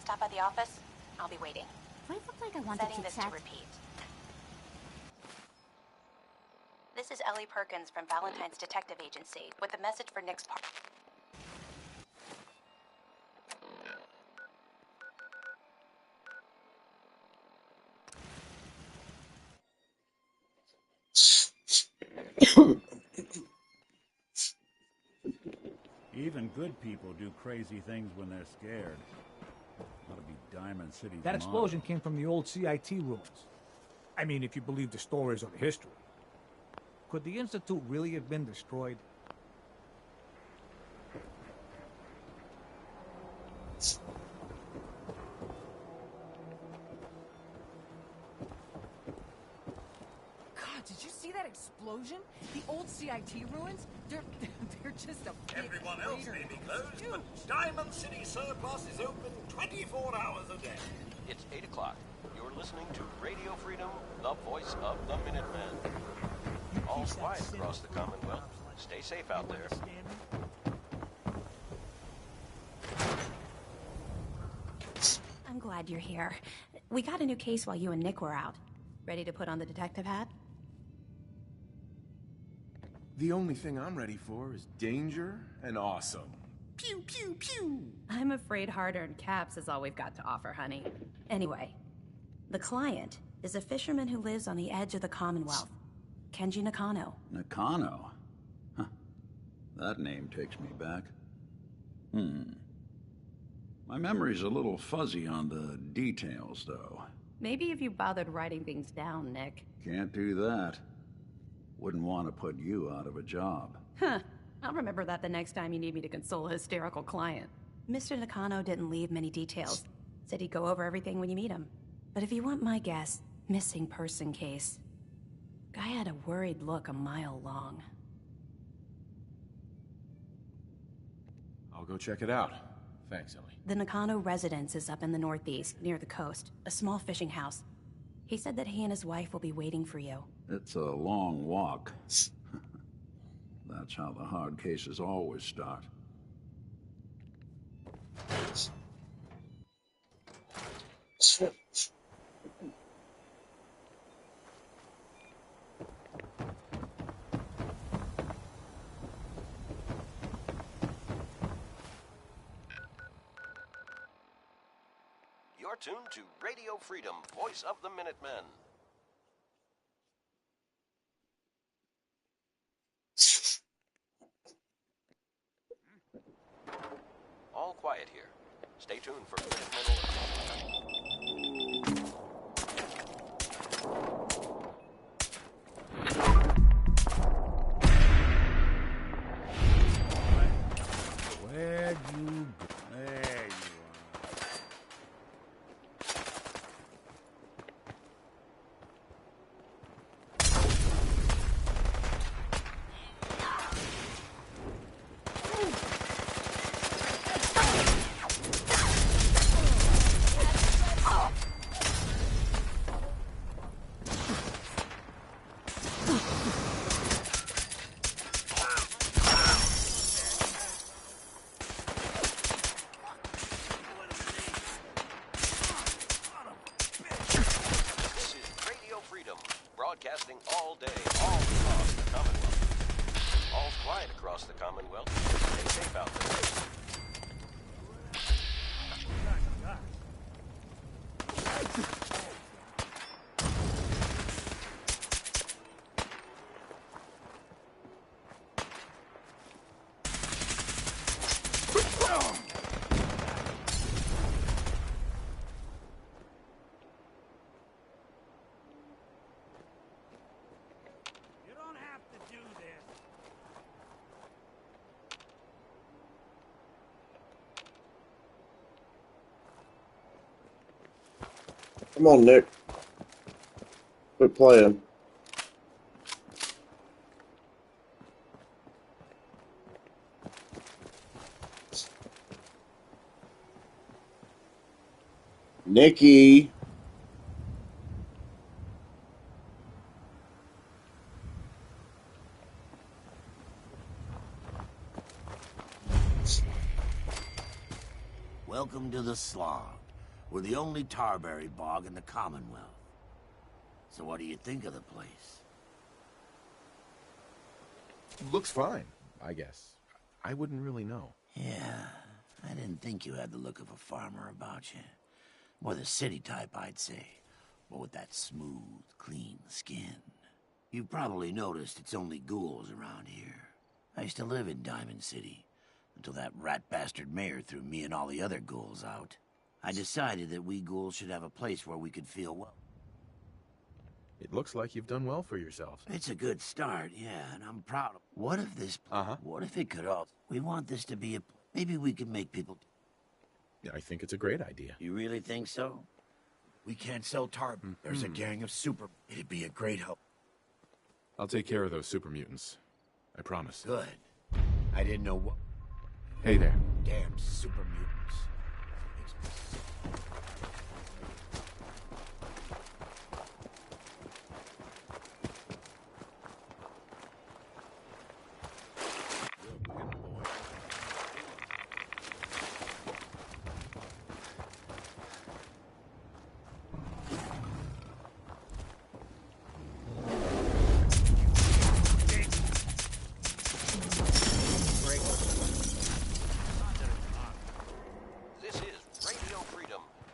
Stop by the office. I'll be waiting. Do I look like I want Setting to this chat? to repeat. This is Ellie Perkins from Valentine's Detective Agency with a message for Nick's partner. Even good people do crazy things when they're scared. Ought to be Diamond City's That motto. explosion came from the old CIT ruins. I mean, if you believe the stories of history. Could the Institute really have been destroyed? God, did you see that explosion? The old CIT ruins? They're just a big Everyone else crater. may be closed, but Diamond City Surplus is open 24 hours a day. It's 8 o'clock. You're listening to Radio Freedom, the voice of the Minutemen. All's quiet across the Commonwealth. Stay safe out there. I'm glad you're here. We got a new case while you and Nick were out. Ready to put on the detective hat? The only thing I'm ready for is danger and awesome. Pew, pew, pew. I'm afraid hard-earned caps is all we've got to offer, honey. Anyway, the client is a fisherman who lives on the edge of the Commonwealth. Kenji Nakano. Nakano? Huh. That name takes me back. My memory's a little fuzzy on the details, though. Maybe if you bothered writing things down, Nick. Can't do that. Wouldn't want to put you out of a job. Huh. I'll remember that the next time you need me to console a hysterical client. Mr. Nakano didn't leave many details. Said he'd go over everything when you meet him. But if you want my guess, missing person case. Guy had a worried look a mile long. go check it out. Thanks, Ellie. The Nakano residence is up in the northeast, near the coast. A small fishing house. He said that he and his wife will be waiting for you. It's a long walk. That's how the hard cases always start. You're tuned to Radio Freedom, voice of the Minutemen. All quiet here. Stay tuned for Minutemen alert. Where'd you go? There you broadcasting all day, all across the Commonwealth. All's quiet across the Commonwealth. Stay safe out there. Come on, Nick. Quit playing. Nikki. Welcome to the Slog. We're the only tarberry bog in the Commonwealth. So what do you think of the place? Looks fine, I guess. I wouldn't really know. Yeah, I didn't think you had the look of a farmer about you. More the city type, I'd say. But with that smooth, clean skin. You've probably noticed it's only ghouls around here. I used to live in Diamond City, until that rat bastard mayor threw me and all the other ghouls out. I decided that we ghouls should have a place where we could feel well. It looks like you've done well for yourselves. It's a good start, yeah, and I'm proud of. What if this... What if it could all... We want this to be a... Maybe we could make people... Yeah, I think it's a great idea. You really think so? We can't sell tar... There's a gang of super... It'd be a great help. I'll take care of those super mutants. I promise. Good. I didn't know what... Hey there. Damn super mutants.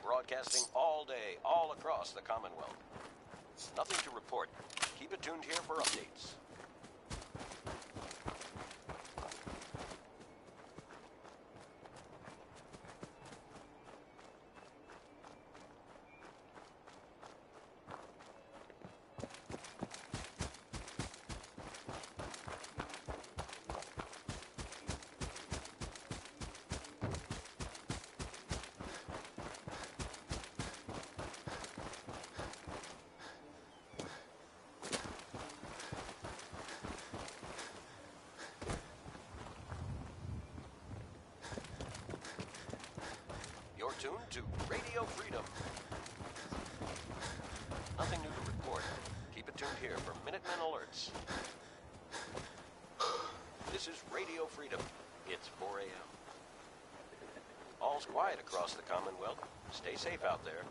Broadcasting all day, all across the Commonwealth. Nothing to report. Keep it tuned here for updates. tuned to Radio Freedom. Nothing new to report. Keep it tuned here for Minutemen alerts. This is Radio Freedom. It's 4 a.m. All's quiet across the Commonwealth. Stay safe out there.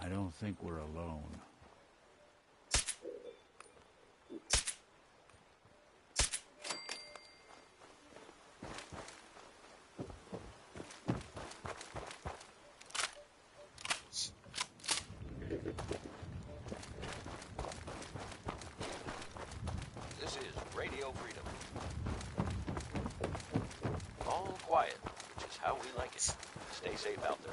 I don't think we're alone. This is Radio Freedom. All quiet, which is how we like it. Stay safe out there.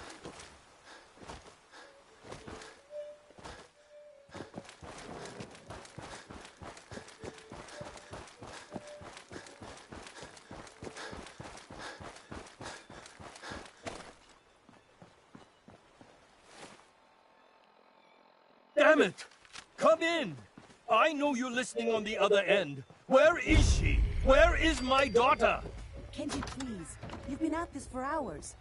Damn it! Come in! I know you're listening on the other end. Where is she? Where is my daughter? Kenji, please. You've been at this for hours.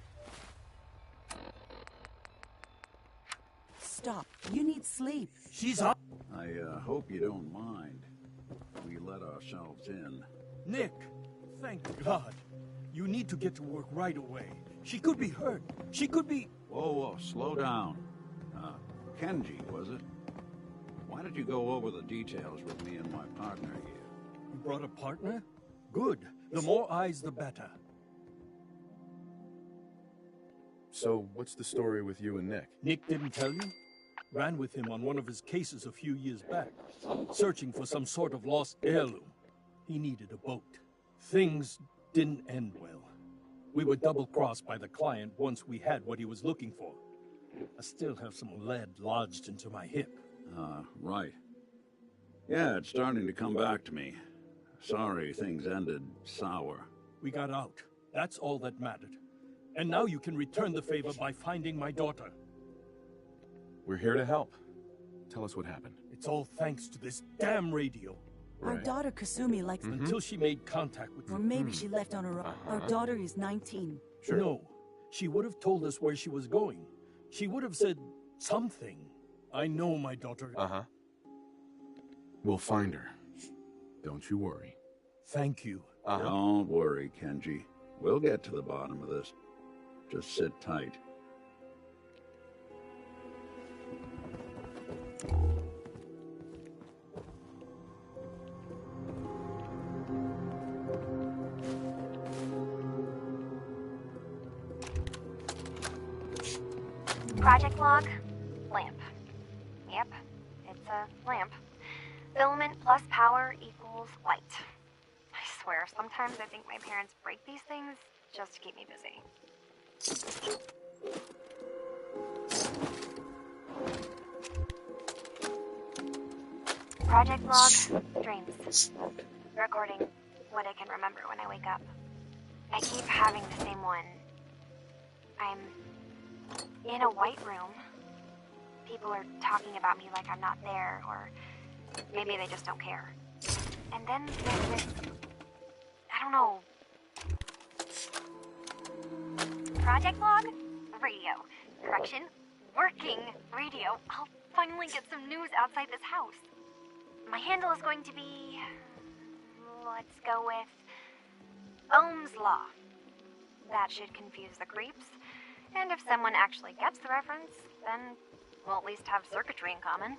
Stop. You need sleep. She's up. I hope you don't mind. We let ourselves in. Nick, thank God. You need to get to work right away. She could be hurt. She could be... Whoa, slow down. Kenji, was it? Why did you go over the details with me and my partner here? You brought a partner? Good. The more eyes, the better. So, what's the story with you and Nick? Nick didn't tell you? Ran with him on one of his cases a few years back, searching for some sort of lost heirloom. He needed a boat. Things didn't end well. We were double-crossed by the client once we had what he was looking for. I still have some lead lodged into my hip. Right. Yeah, it's starting to come back to me. Sorry things ended sour. We got out. That's all that mattered. And now you can return the favor by finding my daughter. We're here to help. Tell us what happened. It's all thanks to this damn radio. Our daughter Kasumi likes... Until she made contact with Or maybe she left on her own. Our daughter is 19. Sure. No. She would have told us where she was going. She would have said something. I know my daughter. We'll find her. Don't you worry. Thank you. Don't worry, Kenji. We'll get to the bottom of this. Just sit tight. Project log, lamp. Yep, it's a lamp. Filament plus power equals light. I swear, sometimes I think my parents break these things just to keep me busy. Project log, dreams. Recording what I can remember when I wake up. I keep having the same one. I'm in a white room. People are talking about me like I'm not there, or maybe they just don't care. And then there's this, I don't know. Project log? Radio. Correction, working radio. I'll finally get some news outside this house. My handle is going to be, let's go with Ohm's Law. That should confuse the creeps. And if someone actually gets the reference, then we'll at least have circuitry in common.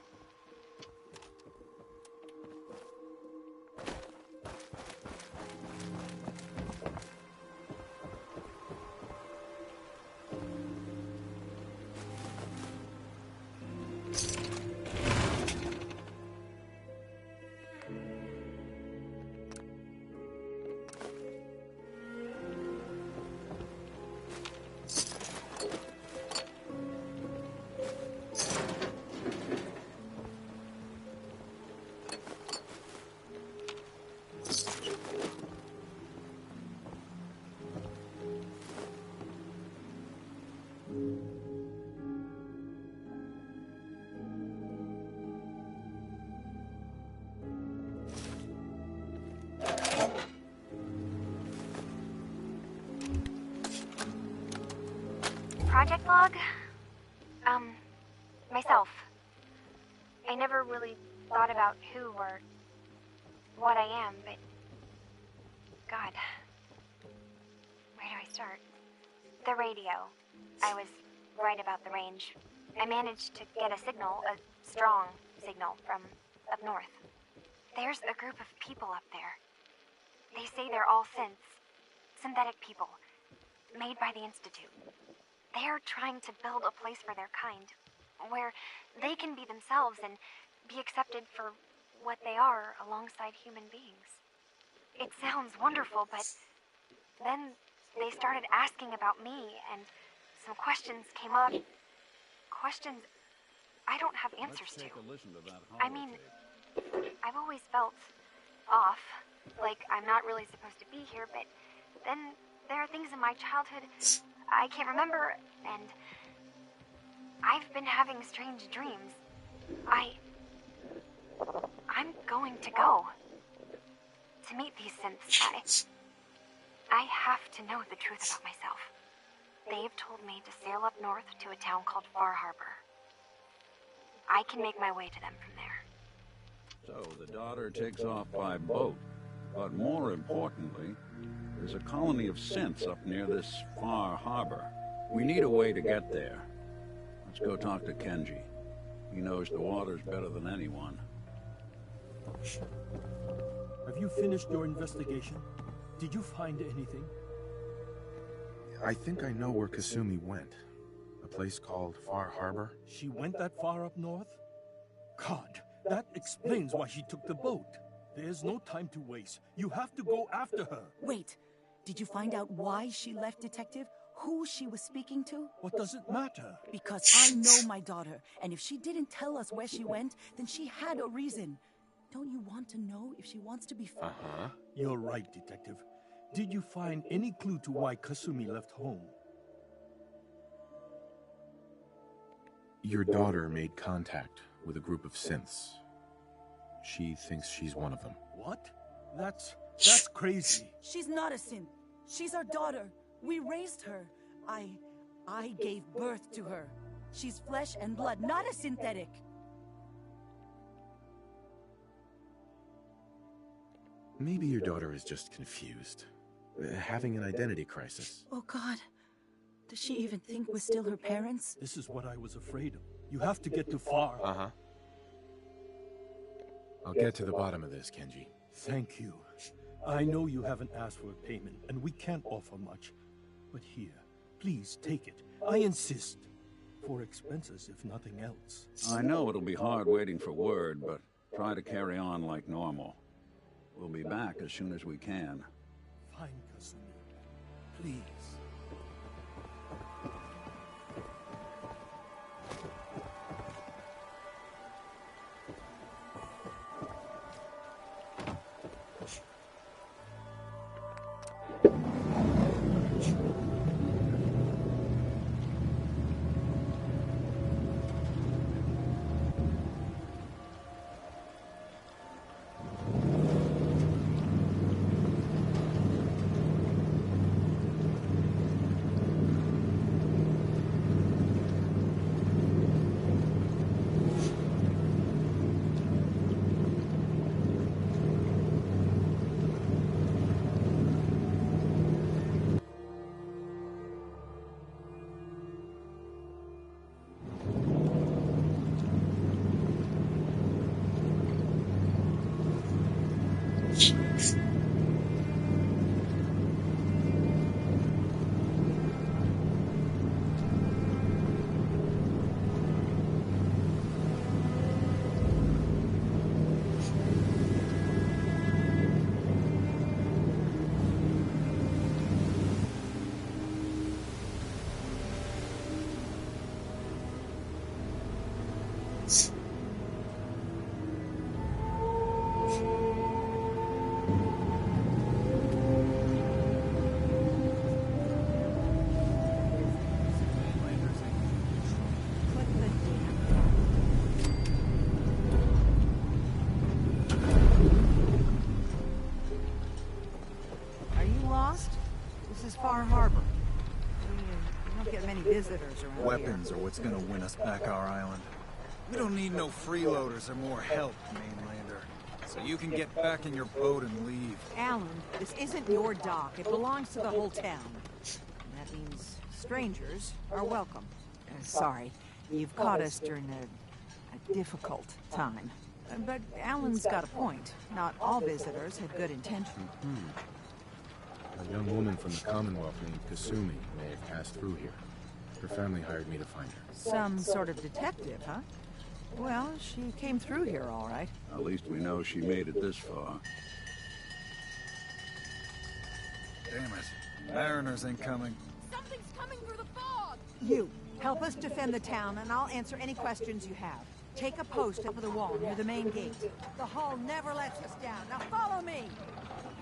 Project log? Myself. I never really thought about who or what I am, but... God. Where do I start? The radio. I was right about the range. I managed to get a signal, a strong signal, from up north. There's a group of people up there. They say they're all synths. Synthetic people. Made by the Institute. They're trying to build a place for their kind, where they can be themselves and be accepted for what they are alongside human beings. It sounds wonderful, but then they started asking about me, and some questions came up. Questions I don't have answers to. I mean, I've always felt off, like I'm not really supposed to be here, but then there are things in my childhood I can't remember, and I've been having strange dreams. I'm going to go to meet these synths. I have to know the truth about myself. They've told me to sail up north to a town called Far Harbor. I can make my way to them from there. So the daughter takes off by boat. But more importantly, there's a colony of synths up near this Far Harbor. We need a way to get there. Let's go talk to Kenji. He knows the waters better than anyone. Have you finished your investigation? Did you find anything? I think I know where Kasumi went. A place called Far Harbor. She went that far up north? God, that explains why she took the boat. There's no time to waste. You have to go after her. Wait, did you find out why she left, Detective? Who she was speaking to? What does it matter? Because I know my daughter, and if she didn't tell us where she went, then she had a reason. Don't you want to know if she wants to be free? Uh-huh. You're right, Detective. Did you find any clue to why Kasumi left home? Your daughter made contact with a group of synths. She thinks she's one of them. What? That's crazy. She's not a synth. She's our daughter. We raised her. I gave birth to her. She's flesh and blood, not a synthetic. Maybe your daughter is just confused. Having an identity crisis. Oh, God. Does she even think we're still her parents? This is what I was afraid of. You have to get to Far. Uh-huh. I'll get to the bottom of this, Kenji. Thank you. I know you haven't asked for a payment, and we can't offer much. But here, please take it. I insist. For expenses, if nothing else. I know it'll be hard waiting for word, but try to carry on like normal. We'll be back as soon as we can. Fine, Kasumi. Please. visitors around Weapons are what's gonna win us back our island. We don't need no freeloaders or more help, mainlander. So you can get back in your boat and leave. Alan, this isn't your dock. It belongs to the whole town. And that means strangers are welcome. Sorry, you've caught us during a difficult time. But Alan's got a point. Not all visitors have good intention. A young woman from the Commonwealth named Kasumi may have passed through here. Her family hired me to find her. Some sort of detective, huh? Well, she came through here all right. At least we know she made it this far. Damn it. Mariners ain't coming. Something's coming through the fog! You, help us defend the town, and I'll answer any questions you have. Take a post up at the wall near the main gate. The hall never lets us down. Now follow me!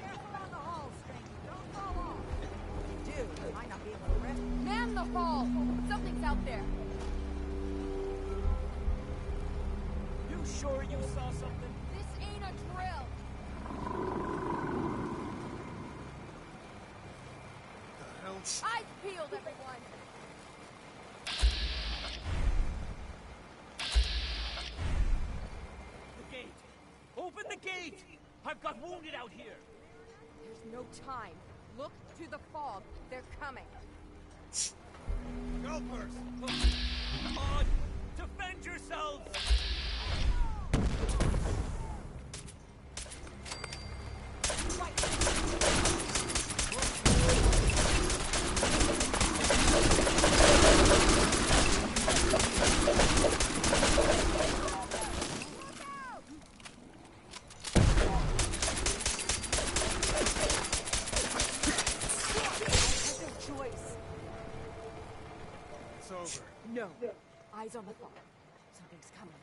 Careful on the hall, stranger. Don't fall off. If you do, you might not be able to rest. Man the hall! Something's out there. You sure you saw something? This ain't a drill. The hell? Eyes peeled, everyone. The gate! Open the gate! I've got wounded out here! There's no time. Look to the fog. They're coming. Helpers! Come on! Defend yourselves! It's over. No. Eyes on the fog. Something's coming.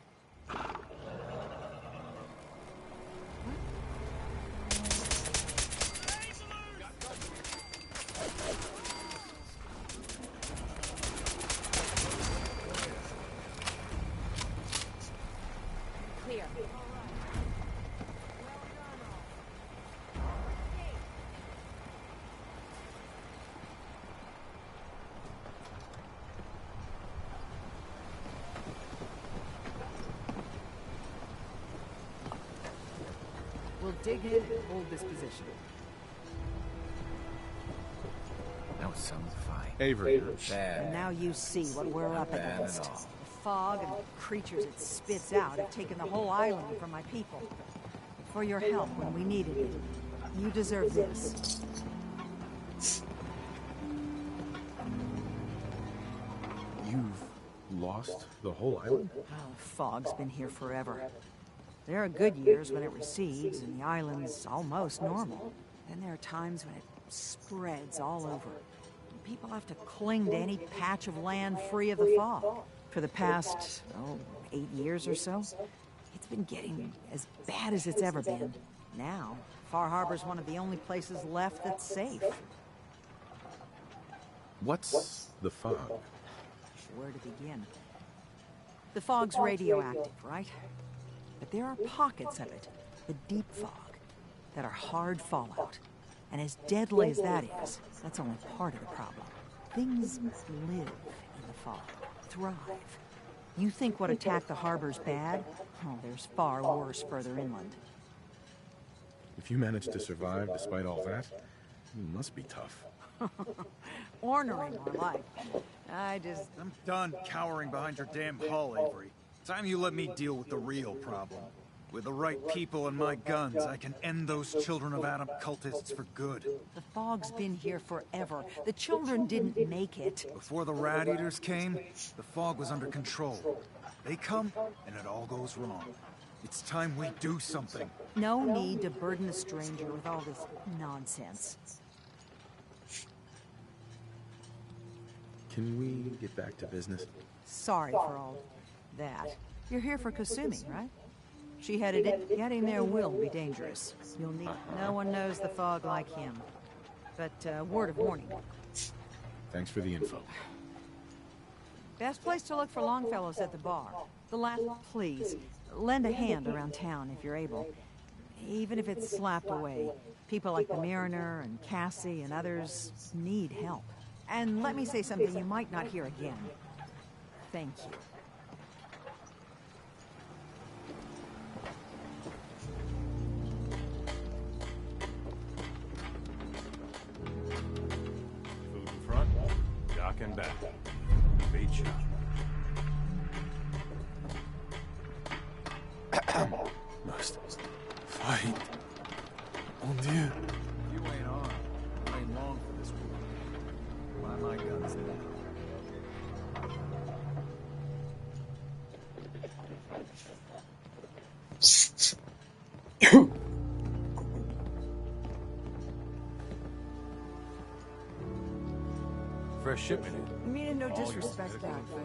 Clear. We'll dig in and hold this position. That was some fight. Avery, And now you see what we're up against. The fog and the creatures it spits out have taken the whole island from my people. For your help when we needed it, you deserve this. you've lost the whole island? Oh, fog's been here forever. There are good years when it recedes and the island's almost normal. Then there are times when it spreads all over. And people have to cling to any patch of land free of the fog. For the past, 8 years or so, it's been getting as bad as it's ever been. Now, Far Harbor's one of the only places left that's safe. What's the fog? Where to begin? The fog's radioactive, right? But there are pockets of it, the deep fog, that are hard fallout. And as deadly as that is, that's only part of the problem. Things live in the fog, thrive. You think what attacked the harbor's bad? Oh, there's far worse further inland. If you managed to survive despite all that, it must be tough. Ornery, more like. I'm done cowering behind your damn hull, Avery. Time you let me deal with the real problem. With the right people and my guns, I can end those Children of Adam cultists for good. The fog's been here forever. The children didn't make it. Before the Rat Eaters came, the fog was under control. They come, and it all goes wrong. It's time we do something. No need to burden the stranger with all this nonsense. Can we get back to business? Sorry for all that. You're here for Kasumi, right? She headed it. Getting there will be dangerous. You'll need... No one knows the fog like him. But, word of warning. Thanks for the info. Best place to look for Longfellow's at the bar. The last... Please, lend a hand around town if you're able. Even if it's slapped away. People like the Mariner and Cassie and others need help. And let me say something you might not hear again. Thank you. Food in front, dock in back. Bait shop. Must fight. Mon Dieu. You ain't armed. You ain't long for this war. Why my guns down? Fresh shipment in. Meaning no disrespect, Doc, but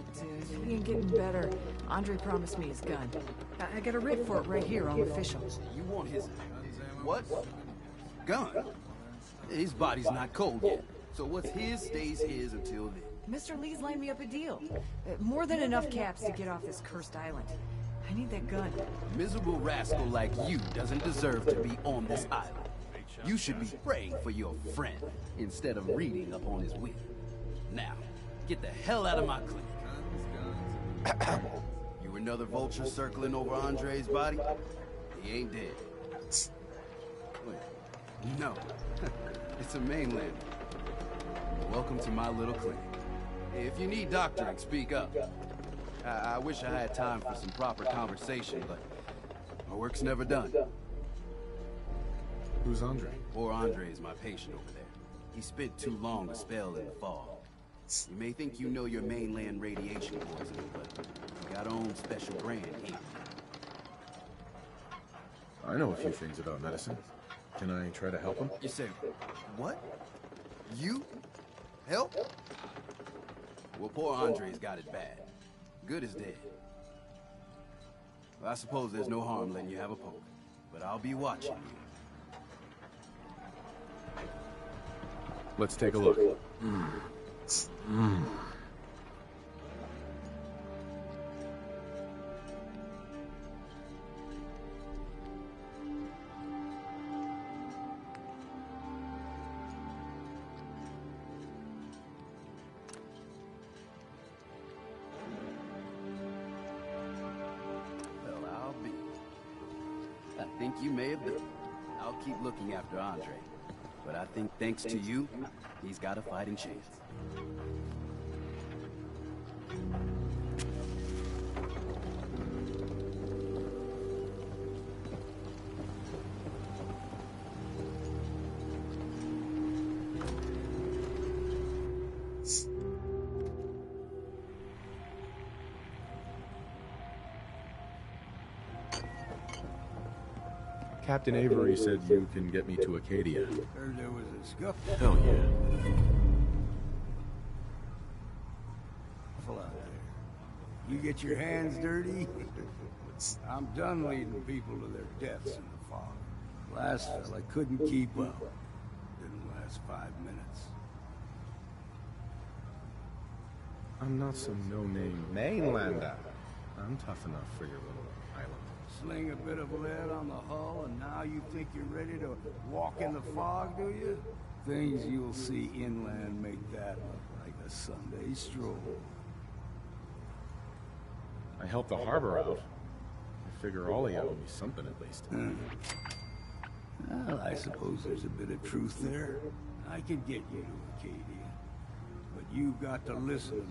he ain't getting better. Andre promised me his gun. I got a writ for it right here on official. You want his... what? Gun? His body's not cold yet. So what's his stays his until then. Mr. Lee's lined me up a deal. More than enough caps to get off this cursed island. I need that gun. Miserable rascal like you doesn't deserve to be on this island. You should be praying for your friend instead of reading up on his will. Now, get the hell out of my clinic. You another vulture circling over Andre's body? He ain't dead. Wait, no. It's a mainlander. Welcome to my little clinic. If you need doctoring, speak up. I wish I had time for some proper conversation, but my work's never done. Who's Andre? Poor Andre is my patient over there. He spent too long a spell in the fog. You may think you know your mainland radiation poisoning, but you got own special brand here. I know a few things about medicine. Can I try to help him? You say, what? You? Help? Well, poor Andre's got it bad. Good as dead. Well, I suppose there's no harm letting you have a poke, but I'll be watching you. Let's take a look. Well, I'll be. I think you may have been. I'll keep looking after Andre. But I think thanks to you, he's got a fighting chance. Captain Avery said you can get me to Acadia. Heard there was a scuffle. Hell yeah. Out there. You get your hands dirty? I'm done leading people to their deaths in the fog. Last fella couldn't keep up. Didn't last 5 minutes. I'm not some no-name mainlander. I'm tough enough for your little island. Sling a bit of lead on the hull, and now you think you're ready to walk in the fog, do you? Things you'll see inland make that look like a Sunday stroll. I helped the harbor out. I figure all of you owe me something at least. Well, I suppose there's a bit of truth there. I could get you to Acadia. But you've got to listen to me.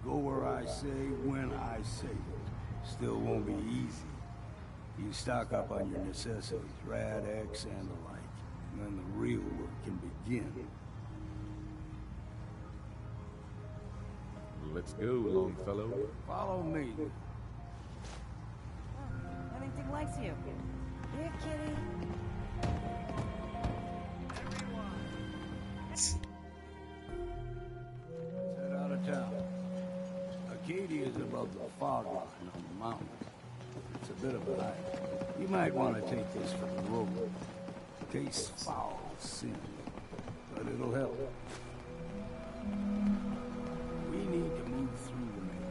Go where I say, when I say it. Still won't be easy. You stock up on your necessities, Rad-X and the like. And then the real work can begin. Let's go, Longfellow. Follow me. Anything likes you. Here, kitty. Let's head out of town. Acadia is above the fog line on the mountain. It's a bit of a hike. You might want to take this for the road. Tastes foul, sin, but it'll help. We need to move through the main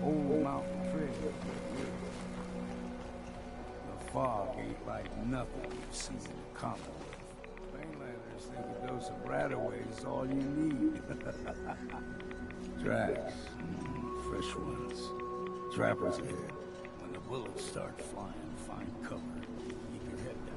old mountain trail. The fog ain't like nothing you've seen in the Commonwealth. Mainlanders Just think a dose of Bradaway is all you need. Tracks. Fresh ones. Trappers ahead. When the bullets start flying, find cover. Keep your head down.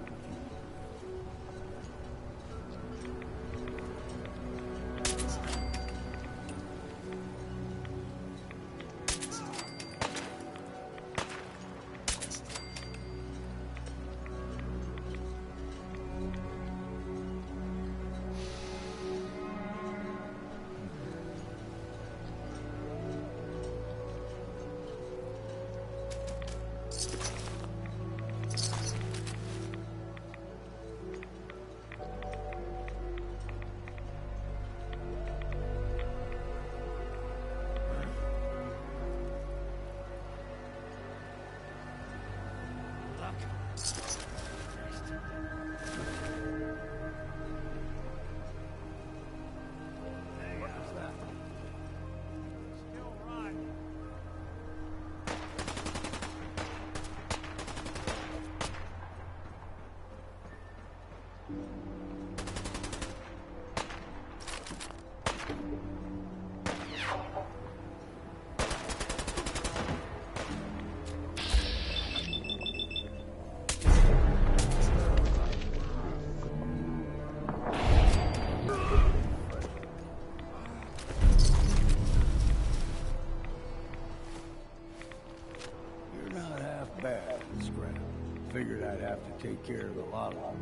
Figured I'd have to take care of a lot of them.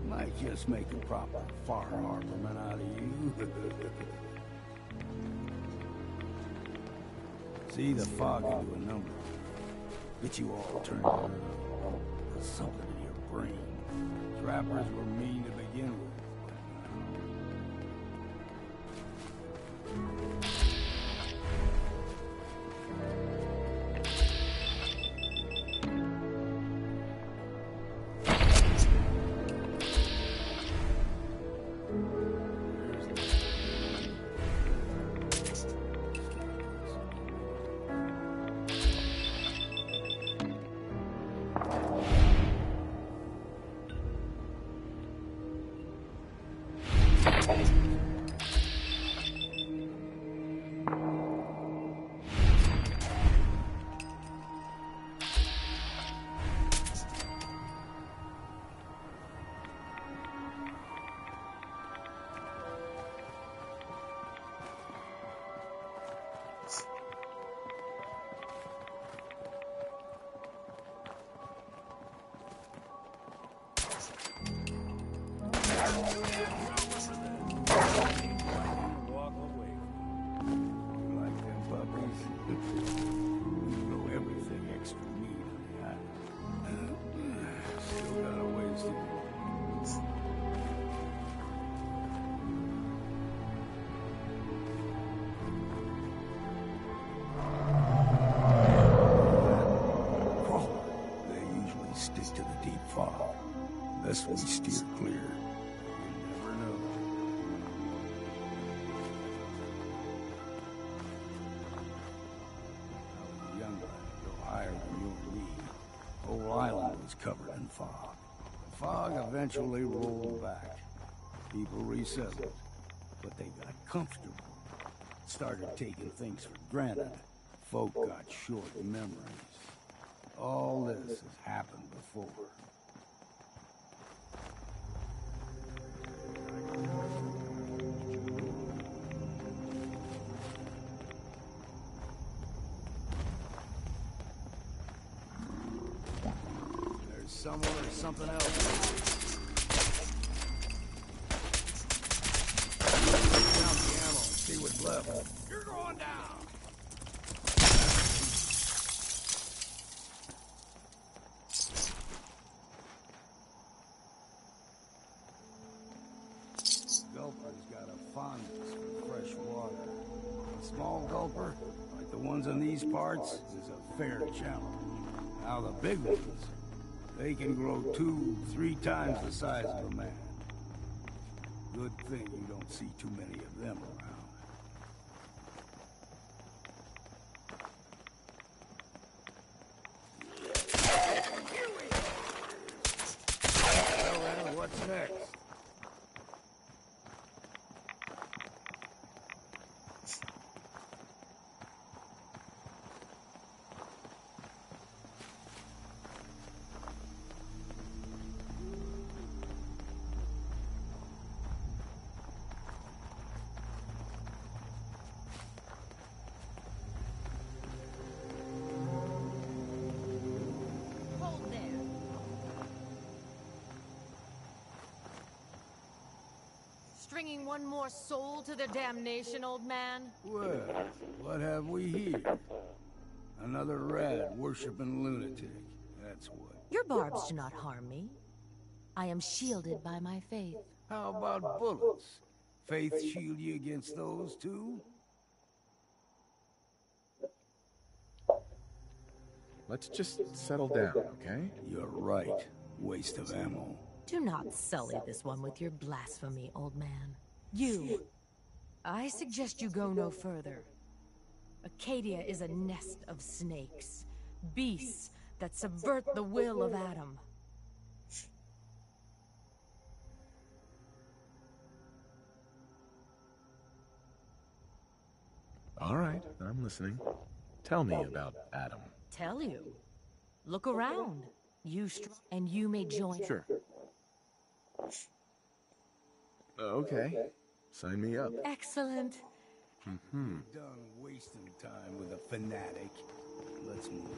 Might just make a proper Far Harborman out of you. See, the fog can do a number. Get you all turned around. Put something in your brain. Trappers were mean to begin with. Walk away. You like them puppies? You throw everything extra meat on the island. Still got a ways to go. They usually stick to the deep fog. Unless we steer clear. You never know. Young lad, go higher than you'll lead. Whole island was covered in fog. The fog eventually rolled back. People resettled, but they got comfortable. Started taking things for granted. Folk got short memories. All this has happened before. There's someone or something else. Count the ammo and see what's left. You're going down. Gulper's got a fondness for fresh water. A small gulper, like the ones in these parts, is a fair challenge. Now the big ones, they can grow 2-3 times the size of a man. Good thing you don't see too many of them around. Well, what's next? bringing one more soul to their damnation, old man? Well, what have we here? Another rad-worshipping lunatic. That's what. Your barbs do not harm me. I am shielded by my faith. How about bullets? Faith shield you against those, too? Let's just settle down, okay? You're right. Waste of ammo. Do not sully this one with your blasphemy, old man. You! I suggest you go no further. Acadia is a nest of snakes. Beasts that subvert the will of Adam. All right, I'm listening. Tell me about Adam. Tell you. Look around. And you may join. Sure. Okay. Sign me up. Excellent. Mm-hmm. Done wasting time with a fanatic. Let's move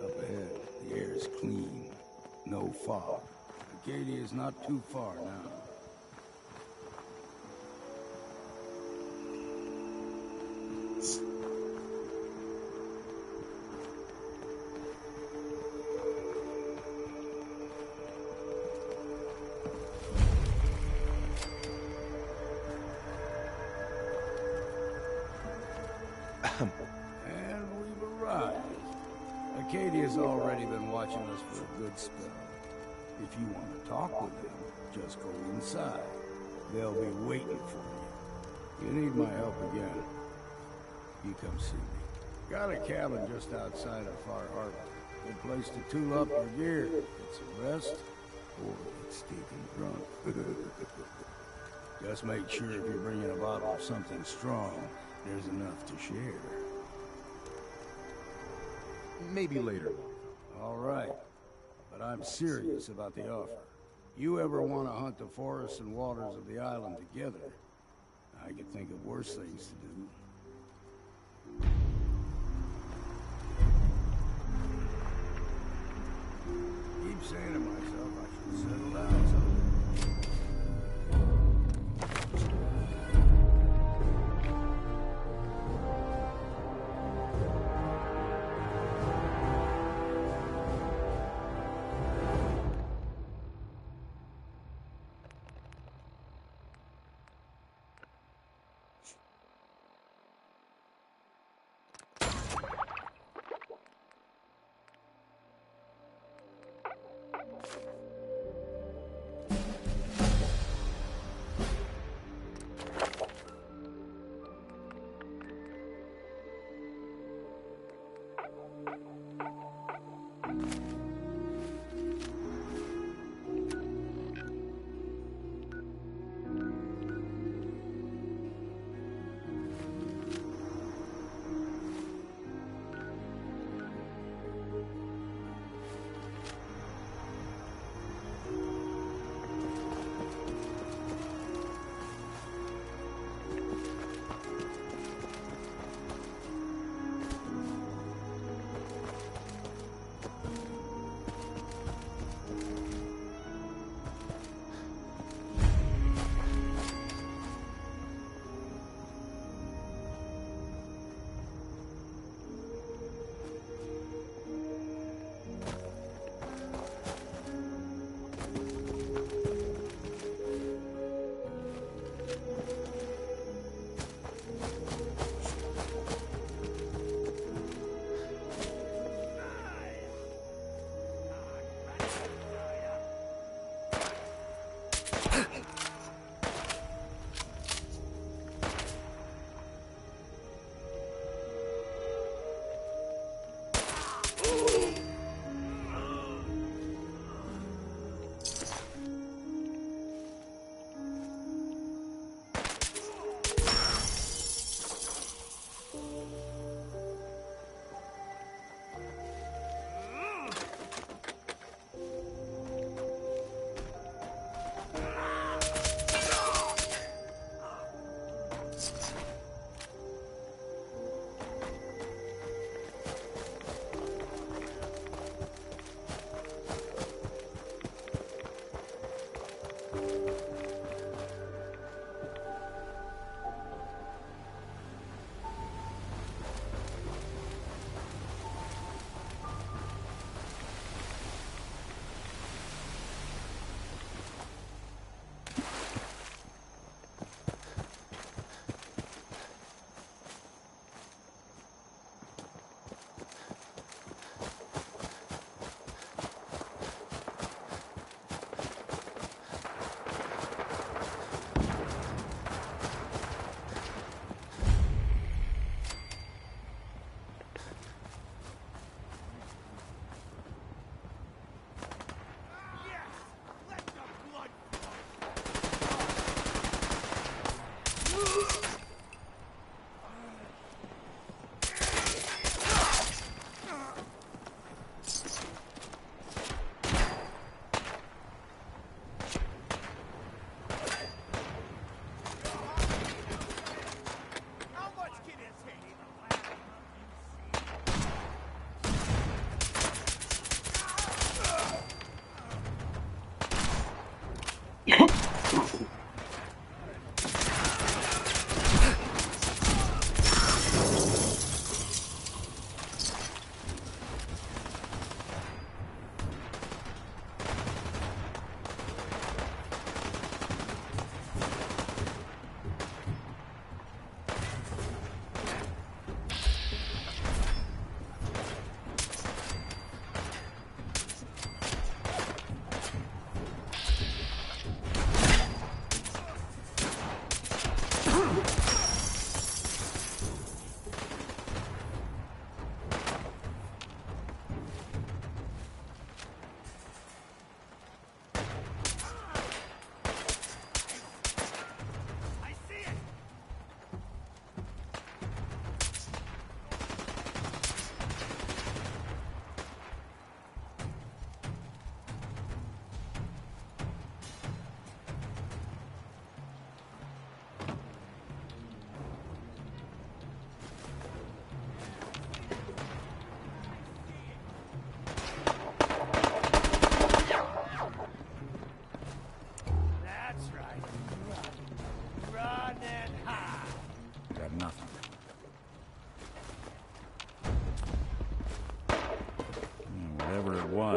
on. Up ahead, the air's clean. No fog. Acadia's not too far now. And we've arrived. Acadia's already been watching us for a good spell. If you want to talk with them, just go inside. They'll be waiting for you. You need my help again, you come see me. Got a cabin just outside of Far Harbor. Good place to tool up your gear, get some rest, or get stinking drunk. Just make sure if you're bringing a bottle of something strong, there's enough to share. Maybe later. All right. But I'm serious about the offer. You ever want to hunt the forests and waters of the island together, I could think of worse things to do. Keep saying to myself I should settle down someday.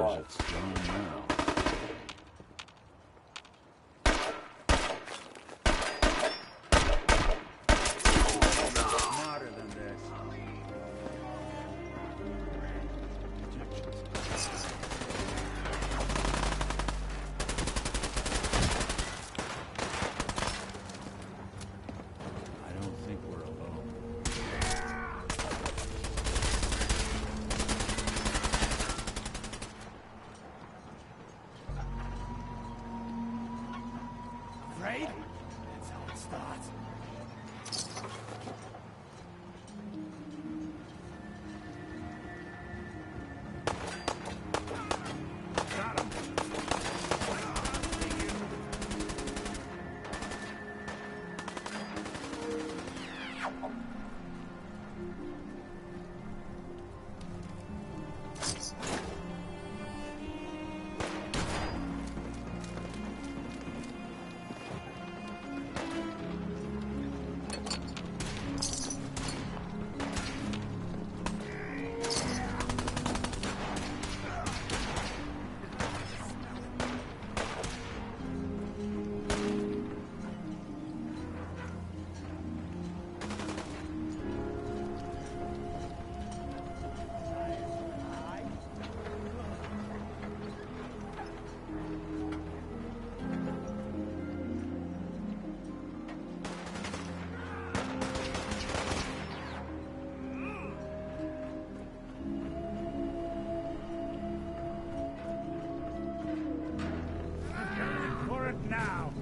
guess it's gone now. Smarter than this. I don't think we're alone. Afraid? That's how it starts. Got him. For it now.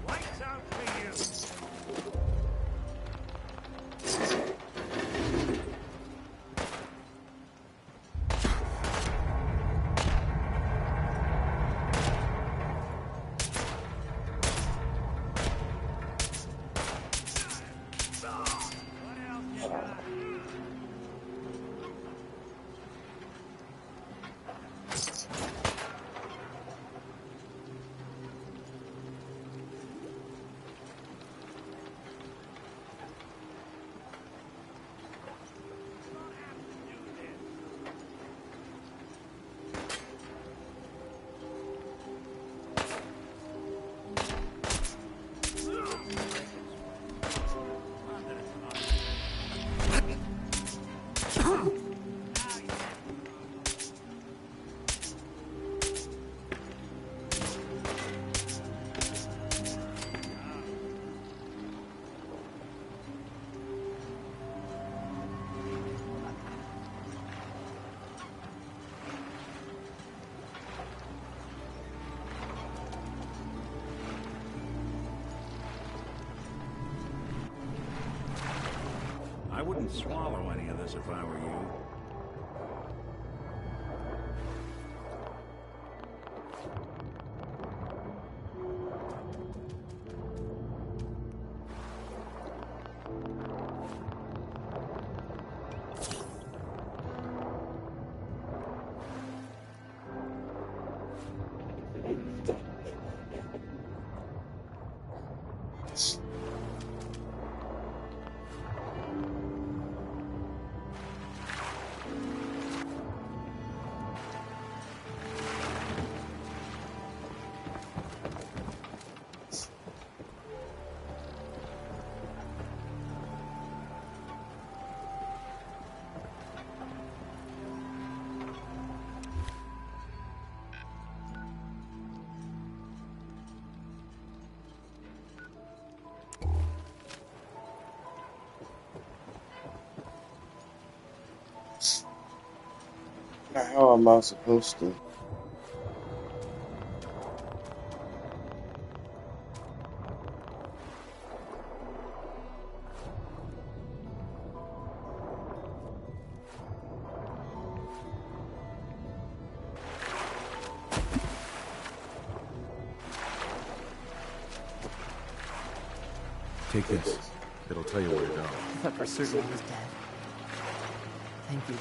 Lights out for you. I wouldn't swallow any of this if I were you. How am I supposed to? Take this. It'll tell you where to go. I thought for certain I was dead. Thank you.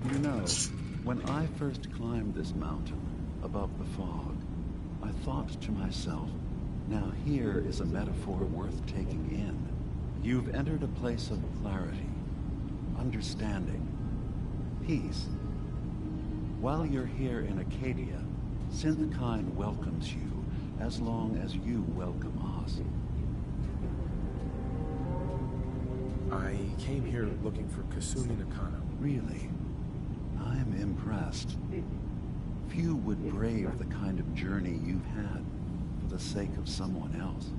You know, when I first climbed this mountain above the fog, I thought to myself, now here is a metaphor worth taking in. You've entered a place of clarity, understanding, peace. While you're here in Acadia, Synthkind welcomes you as long as you welcome us. I came here looking for Kasumi Nakano. Really? I'm impressed. Few would brave the kind of journey you've had for the sake of someone else.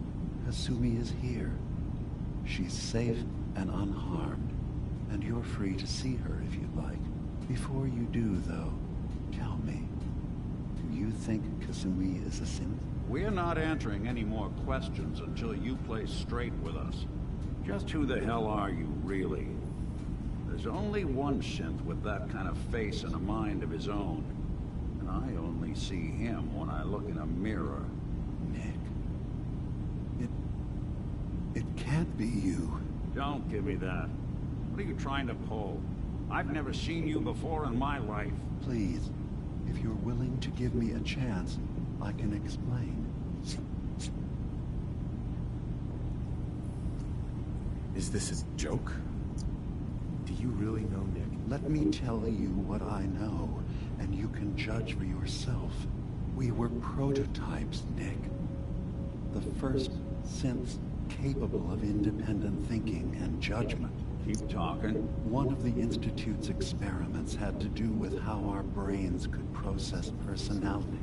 Kasumi is here. She's safe and unharmed, and you're free to see her if you'd like. Before you do, though, tell me, do you think Kasumi is a synth? We're not answering any more questions until you play straight with us. Just who the hell are you, really? There's only one synth with that kind of face and a mind of his own. And I only see him when I look in a mirror. Nick. It can't be you. Don't give me that. What are you trying to pull? I've never seen you before in my life. Please, if you're willing to give me a chance, I can explain. Is this a joke? Do you really know Nick? Let me tell you what I know, and you can judge for yourself. We were prototypes, Nick. The first synths capable of independent thinking and judgment. Keep talking. One of the Institute's experiments had to do with how our brains could process personality.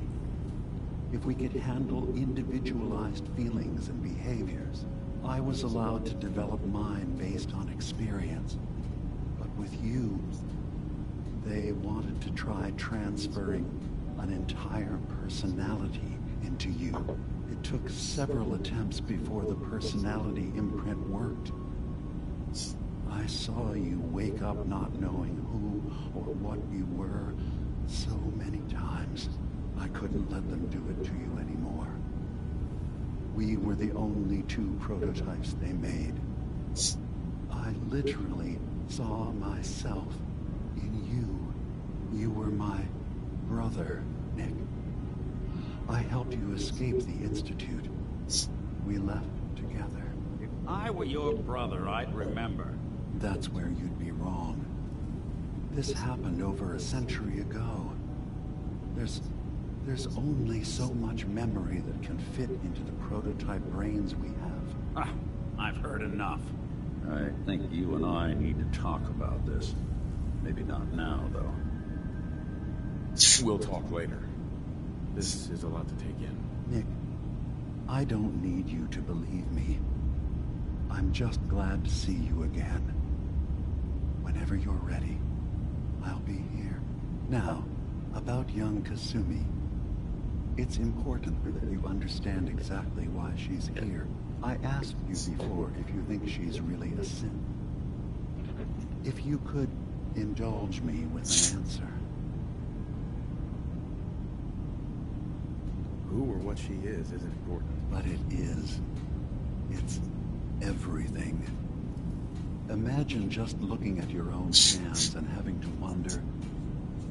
If we could handle individualized feelings and behaviors, I was allowed to develop mine based on experience. But with you, They wanted to try transferring an entire personality into you. It took several attempts before the personality imprint worked. I saw you wake up not knowing who or what you were so many times. I couldn't let them do it to you anymore. We were the only two prototypes they made. I literally saw myself in you. You were my brother, Nick. I helped you escape the Institute. We left together. If I were your brother, I'd remember. That's where you'd be wrong. This happened over a century ago. There's only so much memory that can fit into the prototype brains we have. I've heard enough. I think you and I need to talk about this. Maybe not now, though. We'll talk later. This is a lot to take in. Nick, I don't need you to believe me. I'm just glad to see you again. Whenever you're ready, I'll be here. Now, about young Kasumi. It's important that you understand exactly why she's here. I asked you before if you think she's really a synth. If you could indulge me with an answer. Who or what she is isn't important. But it is. It's everything. Imagine just looking at your own hands and having to wonder,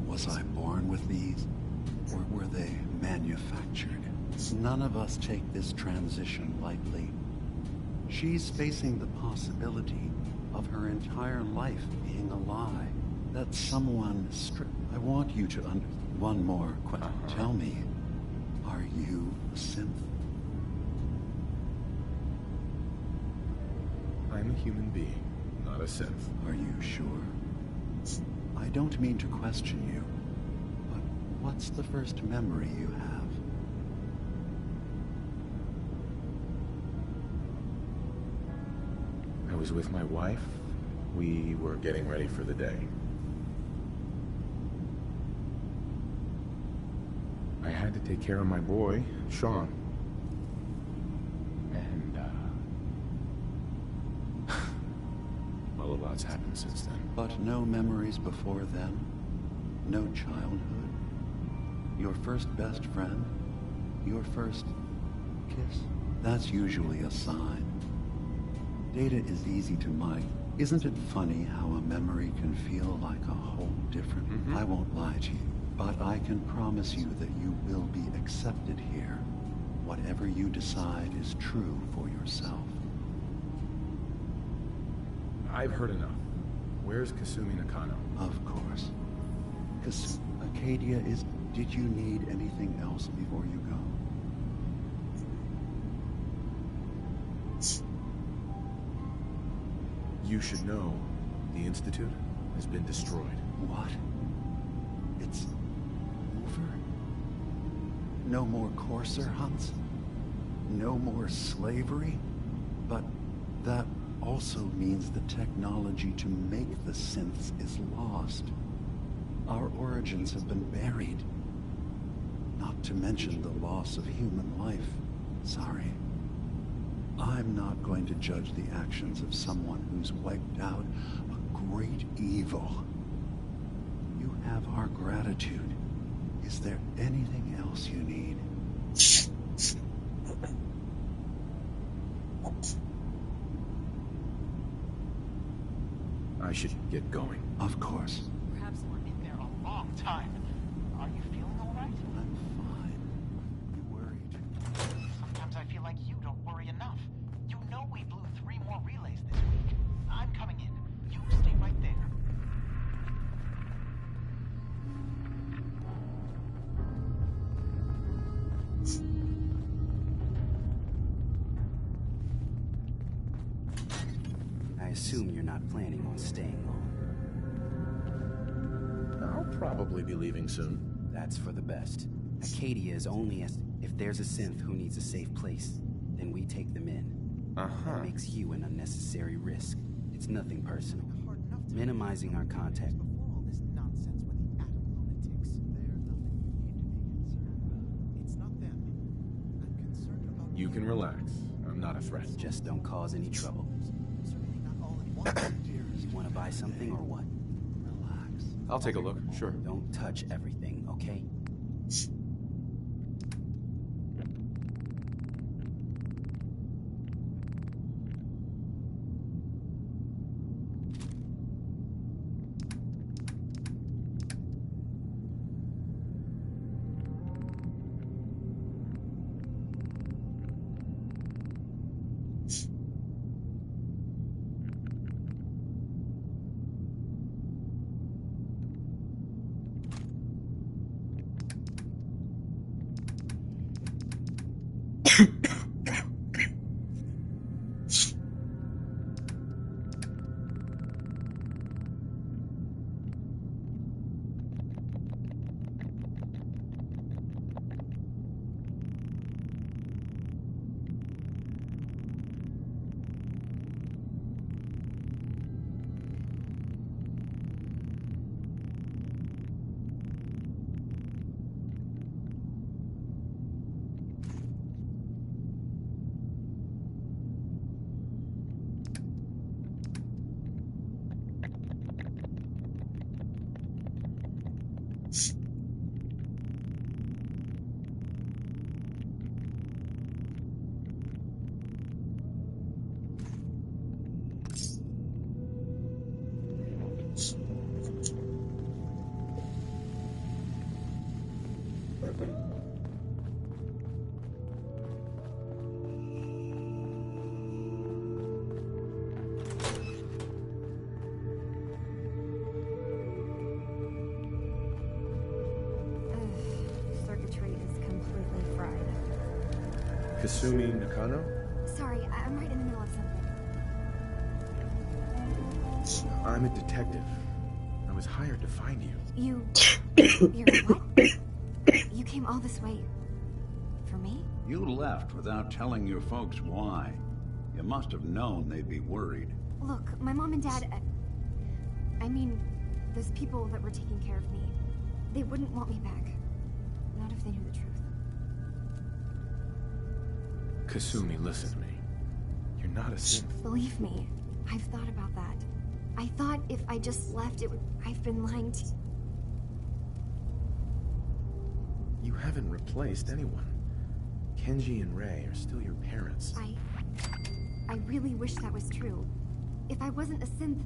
was I born with these? Or were they manufactured? None of us take this transition lightly. She's facing the possibility of her entire life being a lie. That someone stripped. I want you to one more question. Tell me, are you a synth? I'm a human being, not a synth. Are you sure? I don't mean to question you, but what's the first memory you have? I was with my wife. We were getting ready for the day. I had to take care of my boy, Sean. And, well, a lot's happened since then. But no memories before then? No childhood? Your first best friend? Your first kiss? That's usually a sign. Data is easy to mine. Isn't it funny how a memory can feel like a whole different... I won't lie to you, but I can promise you that you will be accepted here. Whatever you decide is true for yourself. I've heard enough. Where's Kasumi Nakano? Of course. Acadia is... Did you need anything else before you go? You should know, the Institute has been destroyed. What? It's over? No more courser hunts? No more slavery? But that also means the technology to make the synths is lost. Our origins have been buried. Not to mention the loss of human life. Sorry. I'm not going to judge the actions of someone who's wiped out a great evil. You have our gratitude. Is there anything else you need? I should get going. Of course. Perhaps we're in there a long time. Are you feeling all right? I'm fine. You worried? Sometimes I feel like you don't worry enough. You know we blew 3 more relays this week. I'm coming in. You stay right there. I assume you're not planning on staying long. I'll probably be leaving soon. That's for the best. Acadia is only as... If there's a synth who needs a safe place, then we take them in. That makes you an unnecessary risk. It's nothing personal. Minimizing our contact. Before all this nonsense You can relax. I'm not a threat. Just don't cause any trouble. You want to buy something or what? Relax. I'll take a look, sure. Don't touch everything, okay? Kasumi Nakano? Sorry, I'm right in the middle of something. I'm a detective. I was hired to find you. You're what? You came all this way for me? You left without telling your folks why. You must have known they'd be worried. Look, my mom and dad... I mean, those people that were taking care of me, they wouldn't want me back. Not if they knew the truth. Kasumi, listen to me. You're not a synth. Believe me, I've thought about that. I thought if I just left, it would... I've been lying to... You haven't replaced anyone. Kenji and Rei are still your parents. I really wish that was true. If I wasn't a synth,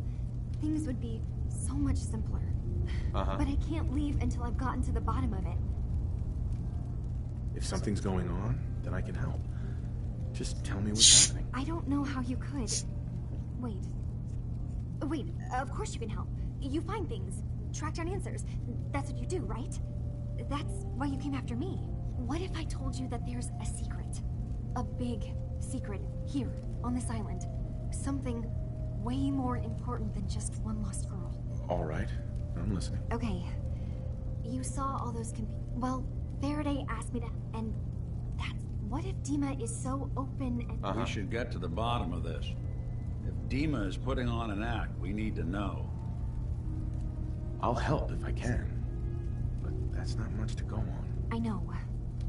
things would be so much simpler. But I can't leave until I've gotten to the bottom of it. If something's going on, then I can help. Just tell me what's happening. I don't know how you could. Wait, of course you can help. You find things, track down answers. That's what you do, right? That's why you came after me. What if I told you that there's a secret? A big secret here, on this island. Something way more important than just one lost girl. All right, I'm listening. Okay, you saw all those well, Faraday asked me to, and that's... What if Dima is so open and... We should get to the bottom of this. If Dima is putting on an act, we need to know. I'll help if I can. But that's not much to go on. I know.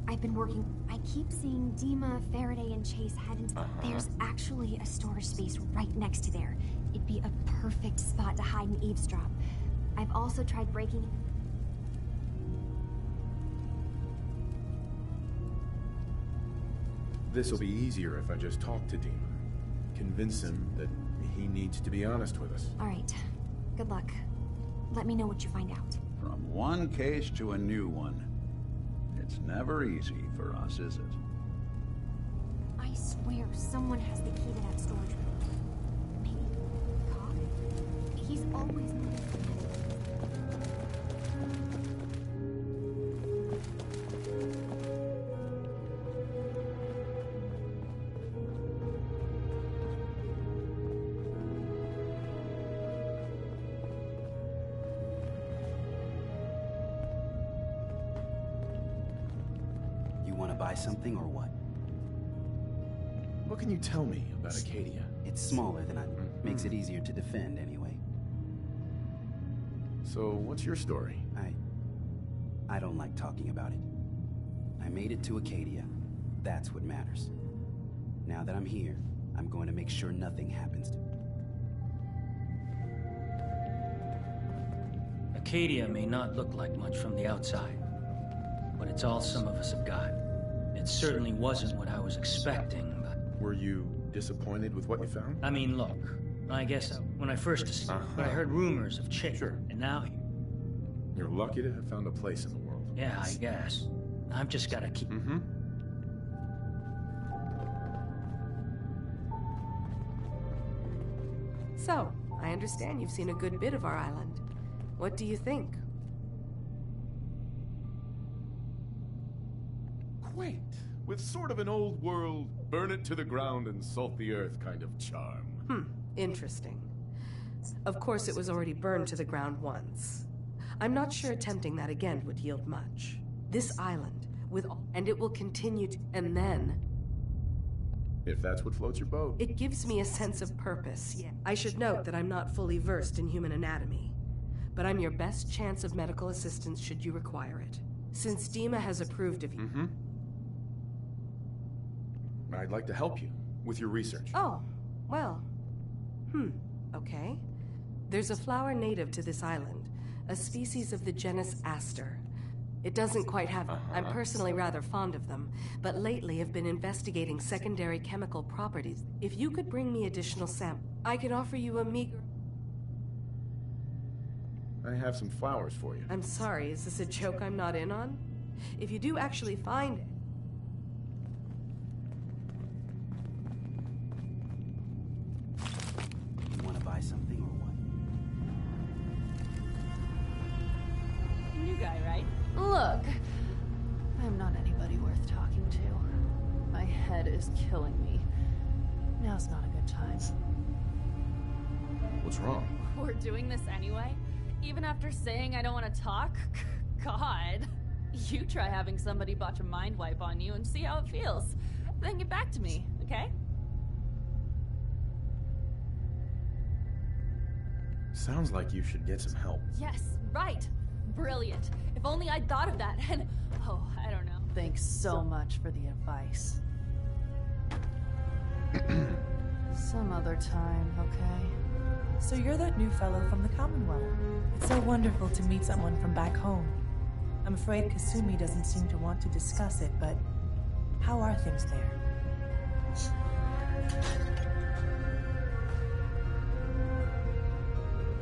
I've been working... I keep seeing Dima, Faraday, and Chase head into... There's actually a storage space right next to there. It'd be a perfect spot to hide and eavesdrop. I've also tried breaking... This'll be easier if I just talk to Dima. Convince him that he needs to be honest with us. All right. Good luck. Let me know what you find out. From one case to a new one. It's never easy for us, is it? I swear someone has the key to that storage room. Maybe Cobb? He's always... Buy something or what? What can you tell me about Acadia? It's smaller than I... Makes it easier to defend anyway. So, what's your story? I don't like talking about it. I made it to Acadia. That's what matters. Now that I'm here, I'm going to make sure nothing happens to me. Acadia may not look like much from the outside, but it's all some of us have got. It certainly wasn't what I was expecting, but... Were you disappointed with what you found? I mean, look, I guess when I first... But I heard rumors of Chick, and now... You're lucky to have found a place in the world. Yeah, I guess. I've just gotta keep... So, I understand you've seen a good bit of our island. What do you think? Quaint, with sort of an old world, burn it to the ground and salt the earth kind of charm. Interesting. Of course, it was already burned to the ground once. I'm not sure attempting that again would yield much. This island, and it will continue to, and then... If that's what floats your boat. It gives me a sense of purpose. I should note that I'm not fully versed in human anatomy, but I'm your best chance of medical assistance should you require it. Since Dima has approved of you... I'd like to help you with your research. Oh, well. Okay. There's a flower native to this island, a species of the genus Aster. It doesn't quite have... I'm personally rather fond of them, but lately have been investigating secondary chemical properties. If you could bring me additional samples, I could offer you a meager... I have some flowers for you. I'm sorry, is this a joke I'm not in on? If you do actually find... You want to buy something or what? New guy, right? Look, I'm not anybody worth talking to. My head is killing me. Now's not a good time. What's wrong? We're doing this anyway? Even after saying I don't want to talk? God. You try having somebody botch a mind wipe on you and see how it feels. Then get back to me, okay? Sounds like you should get some help. Yes, right. Brilliant. If only I'd thought of that, and... Oh, I don't know. Thanks so much for the advice. Some other time, okay? So you're that new fellow from the Commonwealth. It's so wonderful to meet someone from back home. I'm afraid Kasumi doesn't seem to want to discuss it, but how are things there?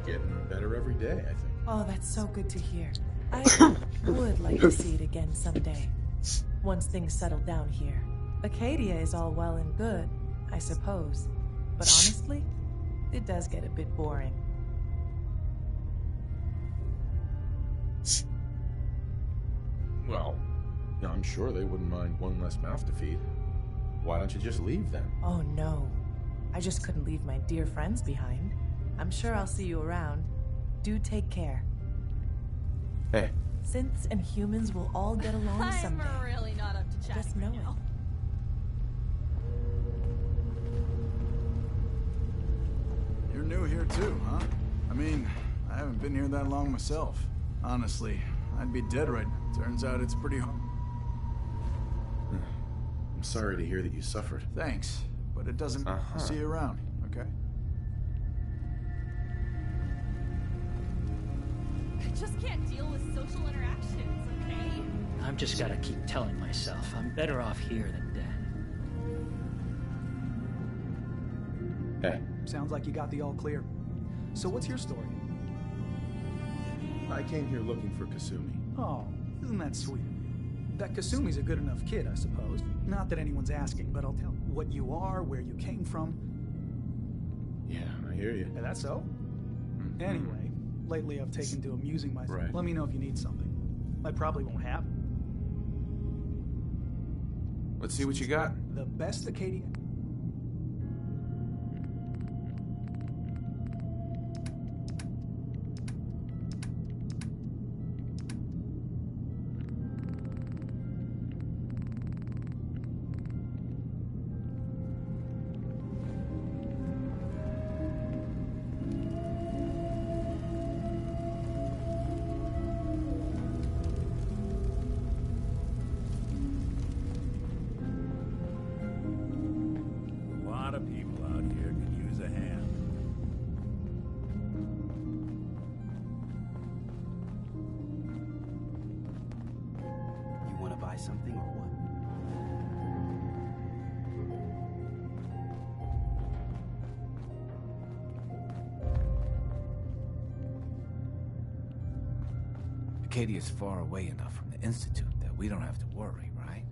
Getting better every day, I think. Oh, that's so good to hear. I would like to see it again someday, once things settle down here. Acadia is all well and good, I suppose, but honestly, it does get a bit boring. Well, I'm sure they wouldn't mind one less mouth to feed. Why don't you just leave then? Oh no, I just couldn't leave my dear friends behind. I'm sure I'll see you around. Do take care. Hey. Synths and humans will all get along someday. I'm really not up to chatting Just know right now. You're new here too, huh? I mean, I haven't been here that long myself. Honestly, I'd be dead right now. Turns out it's pretty hard. I'm sorry to hear that you suffered. Thanks, but it doesn't... See you around, okay? I just can't deal with social interactions, okay? I've just gotta keep telling myself I'm better off here than dead. Hey. Sounds like you got the all clear. So what's your story? I came here looking for Kasumi. Oh, isn't that sweet of you? That Kasumi's a good enough kid, I suppose. Not that anyone's asking, but I'll tell what you are, where you came from. Yeah, I hear you. That's so? Anyway, lately I've taken to amusing myself. Right. Let me know if you need something. I probably won't have it. Let's see what you got. The best Acadia... lot of people out here could use a hand. You want to buy something or what? Acadia's far away enough from the Institute that we don't have to worry, right?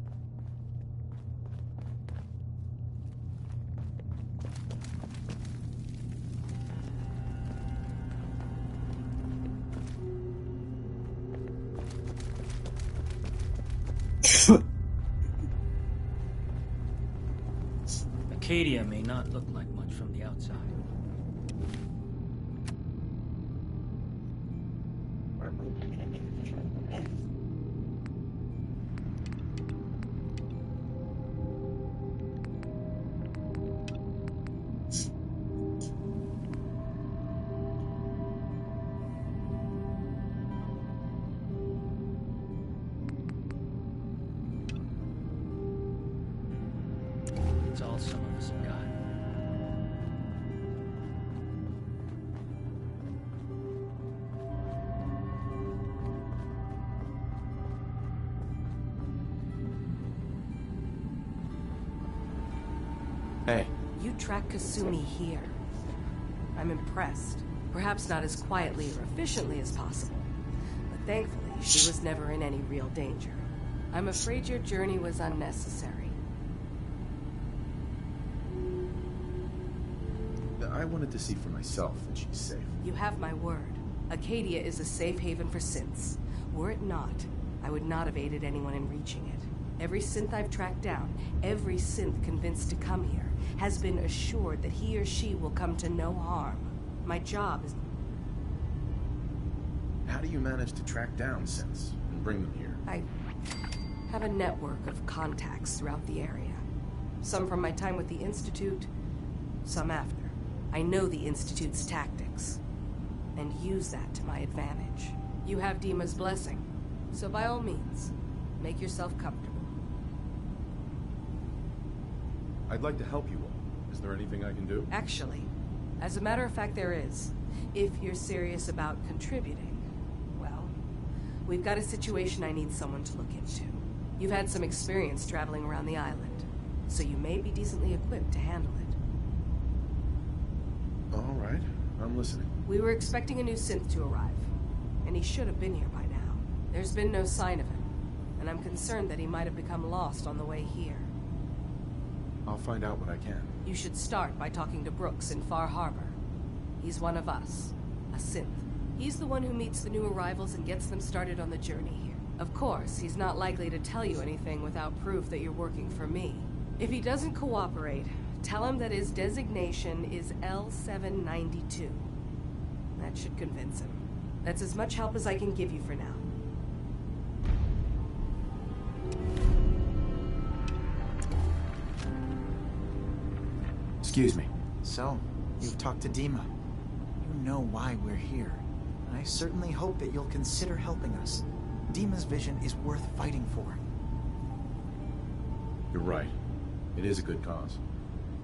Acadia may not look like much from the outside. It's all some of us have got. Hey. You track Kasumi here. I'm impressed. Perhaps not as quietly or efficiently as possible, but thankfully she was never in any real danger. I'm afraid your journey was unnecessary. I wanted to see for myself that she's safe. You have my word. Acadia is a safe haven for synths. Were it not, I would not have aided anyone in reaching it. Every synth I've tracked down, every synth convinced to come here, has been assured that he or she will come to no harm. My job is... How do you manage to track down synths and bring them here? I have a network of contacts throughout the area. Some from my time with the Institute, some after. I know the Institute's tactics, and use that to my advantage. You have Dima's blessing, so by all means, make yourself comfortable. I'd like to help you all. Is there anything I can do? Actually, as a matter of fact, there is. If you're serious about contributing, well, we've got a situation I need someone to look into. You've had some experience traveling around the island, so you may be decently equipped to handle it. All right, I'm listening. We were expecting a new synth to arrive, and he should have been here by now. There's been no sign of him, and I'm concerned that he might have become lost on the way here. I'll find out what I can. You should start by talking to Brooks in Far Harbor. He's one of us, a synth. He's the one who meets the new arrivals and gets them started on the journey here. Of course, he's not likely to tell you anything without proof that you're working for me. If he doesn't cooperate, tell him that his designation is L792. That should convince him. That's as much help as I can give you for now. Excuse me. So, you've talked to Dima. You know why we're here. I certainly hope that you'll consider helping us. Dima's vision is worth fighting for. You're right. It is a good cause.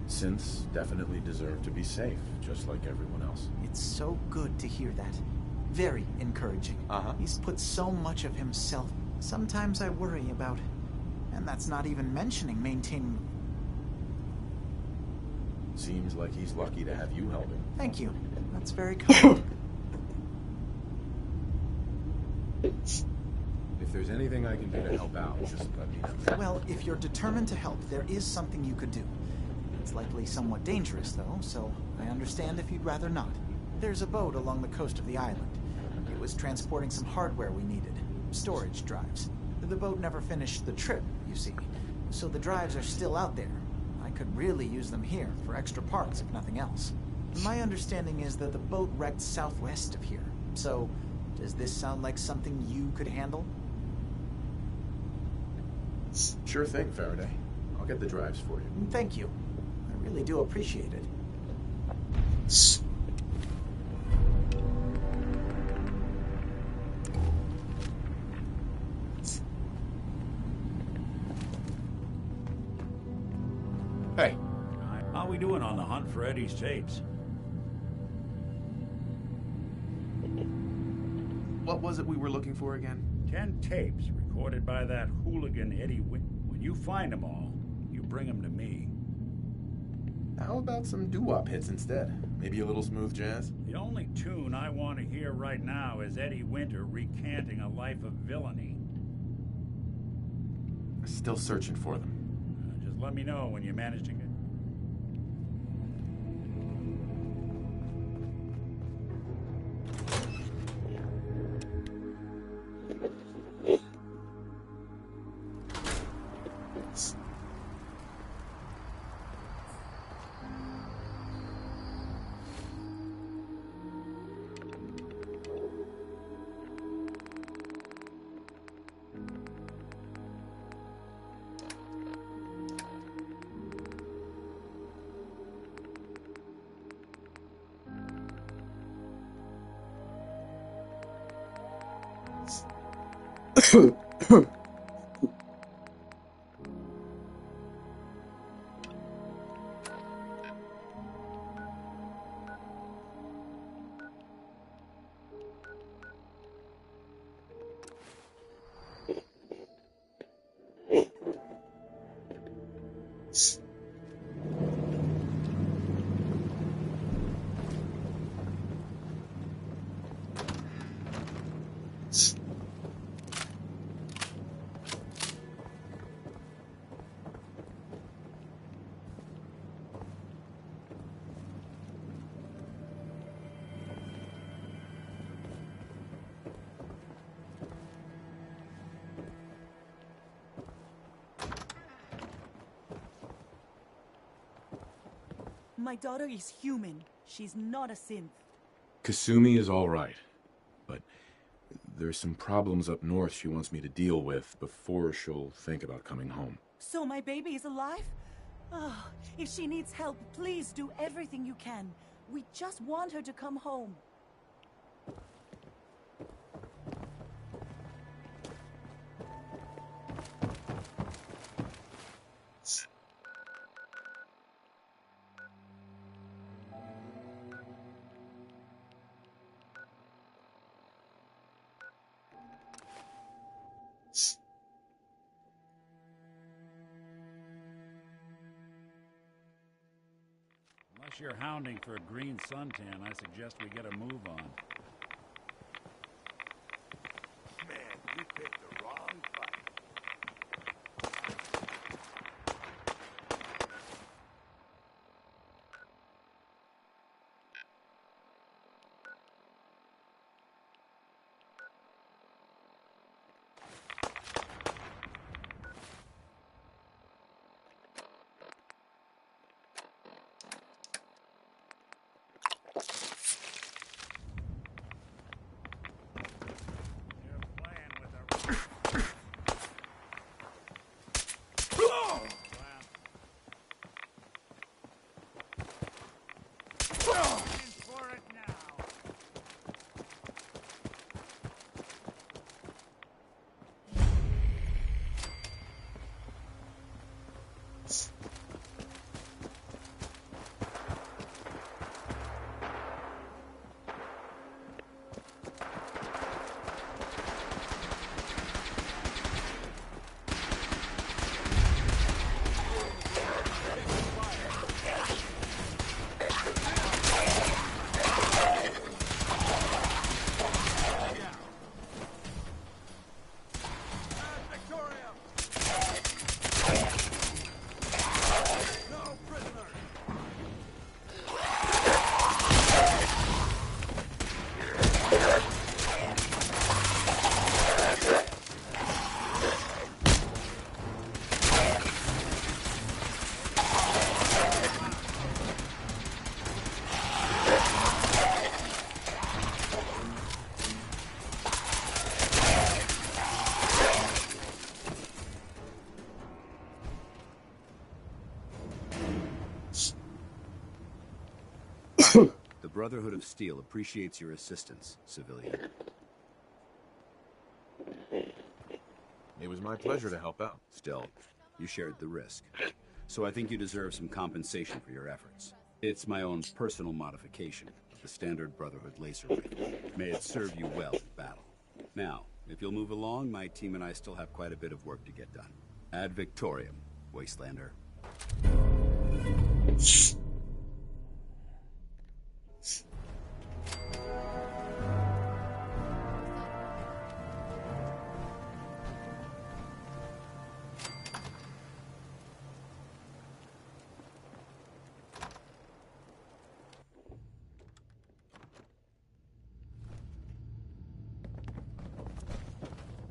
Synths definitely deserve to be safe, just like everyone else. It's so good to hear that. Very encouraging. He's put so much of himself. Sometimes I worry about... And that's not even mentioning maintaining... Seems like he's lucky to have you help him. Thank you. That's very kind. If there's anything I can do to help out, just let me know. Well, if you're determined to help, there is something you could do. It's likely somewhat dangerous, though, so I understand if you'd rather not. There's a boat along the coast of the island. It was transporting some hardware we needed. Storage drives. The boat never finished the trip, you see. So the drives are still out there. I could really use them here for extra parts, if nothing else. My understanding is that the boat wrecked southwest of here. So, does this sound like something you could handle? Sure thing, Faraday. I'll get the drives for you. Thank you. I really do appreciate it. Hey. How we doing on the hunt for Eddie's tapes? What was it we were looking for again? 10 tapes recorded by that hooligan Eddie When you find them all, you bring them to me. How about some doo-wop hits instead? Maybe a little smooth jazz? The only tune I want to hear right now is Eddie Winter recanting a life of villainy. Still searching for them. Just let me know when you manage to get... My daughter is human. She's not a synth. Kasumi is all right, but there's some problems up north she wants me to deal with before she'll think about coming home. So my baby is alive? Oh, if she needs help, please do everything you can. We just want her to come home. Unless you're hounding for a green suntan, I suggest we get a move on. Man, you picked the wrong fight. The Brotherhood of Steel appreciates your assistance, civilian. It was my pleasure to help out. Still, you shared the risk. so I think you deserve some compensation for your efforts. It's my own personal modification of the standard Brotherhood laser rifle. May it serve you well in battle. Now, if you'll move along, my team and I still have quite a bit of work to get done. Ad Victoriam, Wastelander.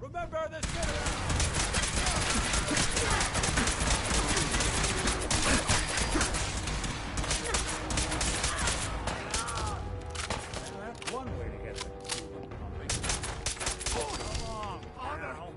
Remember this city! That's one way to get them pumping. Come on, now.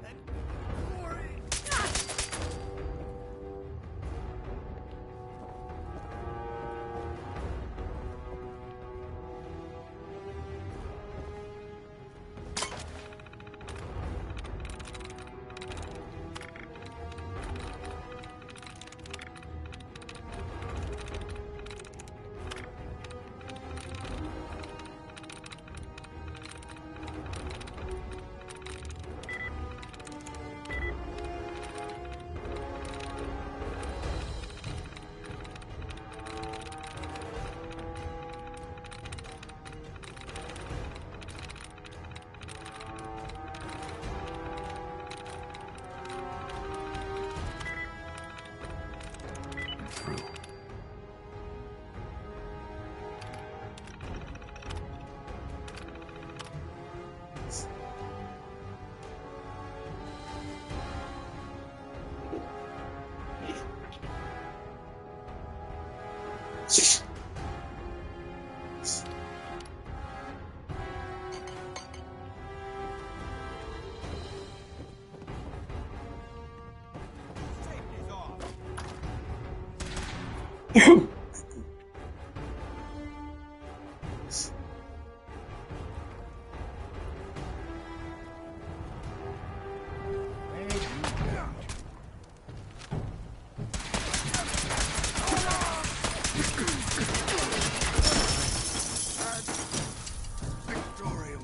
Victorium,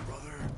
brother.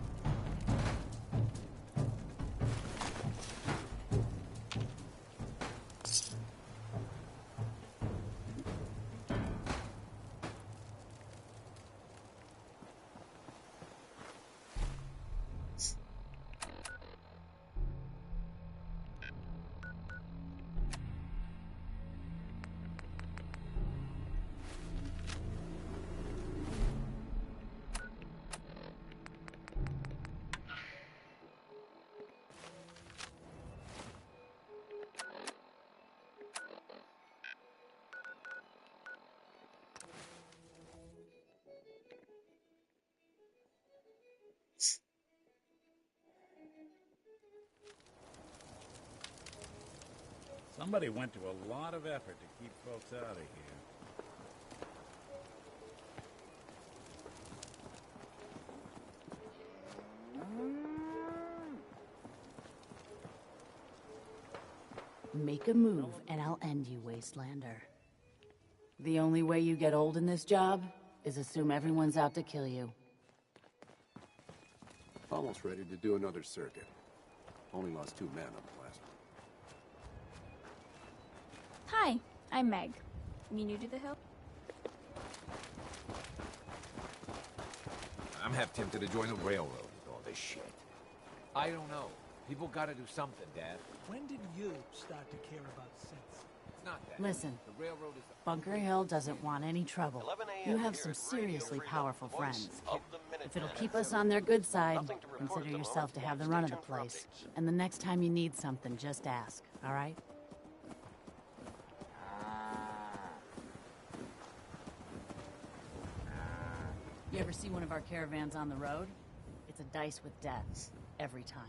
Somebody went to a lot of effort to keep folks out of here. Make a move, and I'll end you, Wastelander. The only way you get old in this job is assume everyone's out to kill you. Almost ready to do another circuit. Only lost 2 men on the last one. Hi, I'm Meg. You new to the hill? I'm half tempted to join the railroad with all this shit. I don't know. People gotta do something, Dad. When did you start to care about sense? It's not that. Listen, The railroad is... Bunker Hill doesn't want any trouble. You have some seriously powerful friends. If it'll keep us on their good side, consider yourself to have the run of the place. And the next time you need something, just ask, all right? You ever see one of our caravans on the road? It's a dice with death, every time.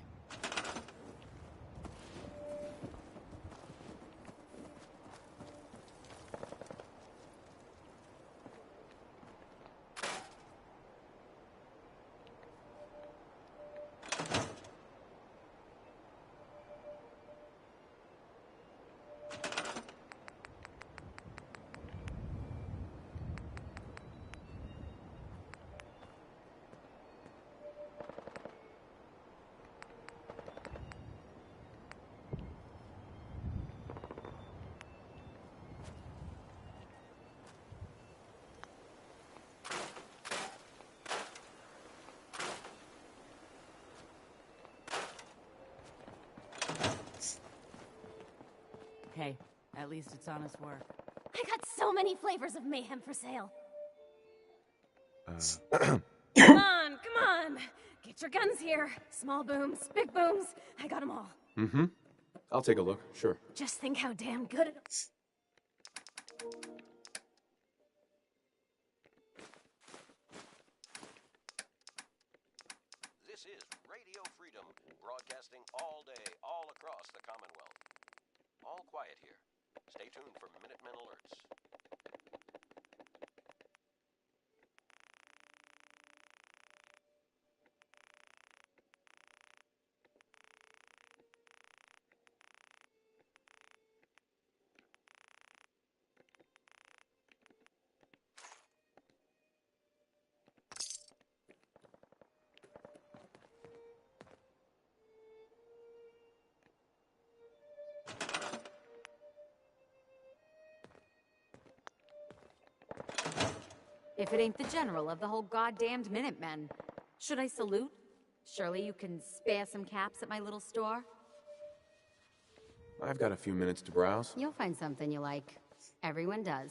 At least it's honest work. I got so many flavors of mayhem for sale. Come Come on! Get your guns here. Small booms, big booms. I got them all. Mm-hmm. I'll take a look, sure. Just think how damn good it... This is Radio Freedom, broadcasting all day, all across the Commonwealth. All quiet here. Stay tuned for Minutemen alerts. If it ain't the general of the whole goddamned Minutemen. Should I salute? Surely you can spare some caps at my little store? I've got a few minutes to browse. You'll find something you like. Everyone does.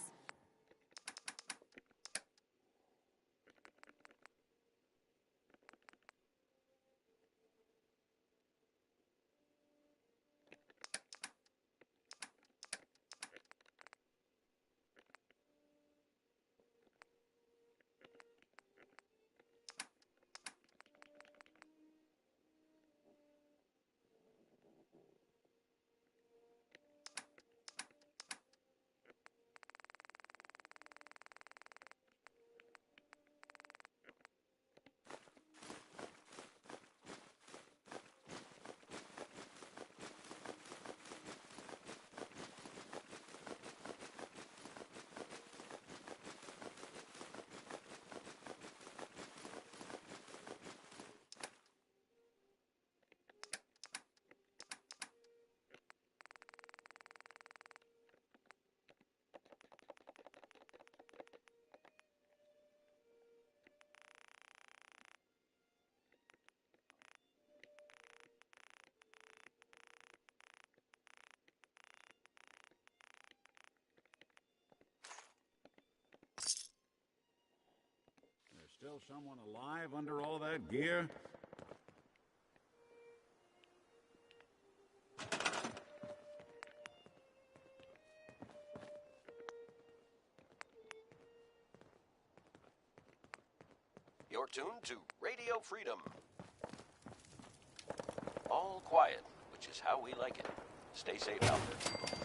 Still someone alive under all that gear? You're tuned to Radio Freedom. All quiet, which is how we like it. Stay safe out there, people.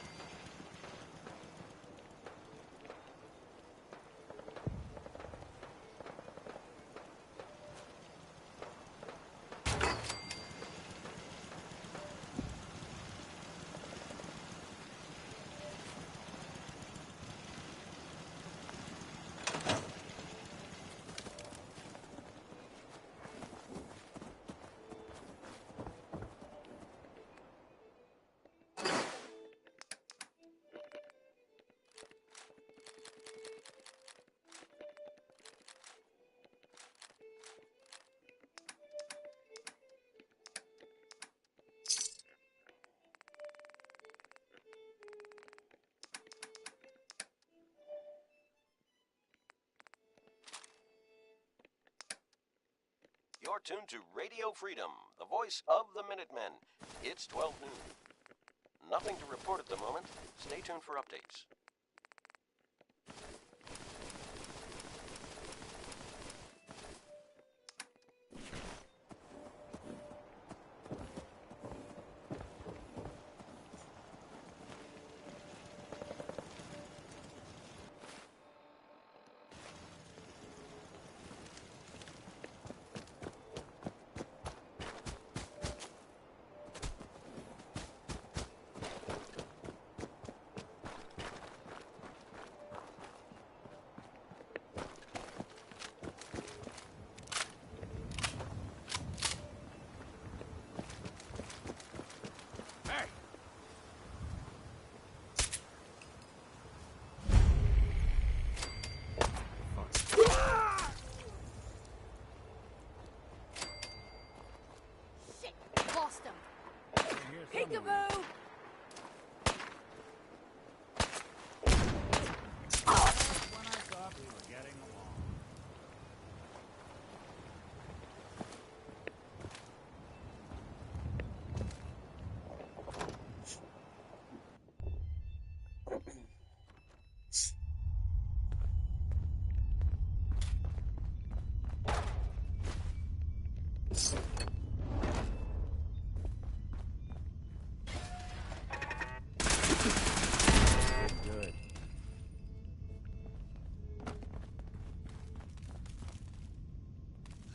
You're tuned to Radio Freedom, the voice of the Minutemen. It's 12 noon. Nothing to report at the moment. Stay tuned for updates.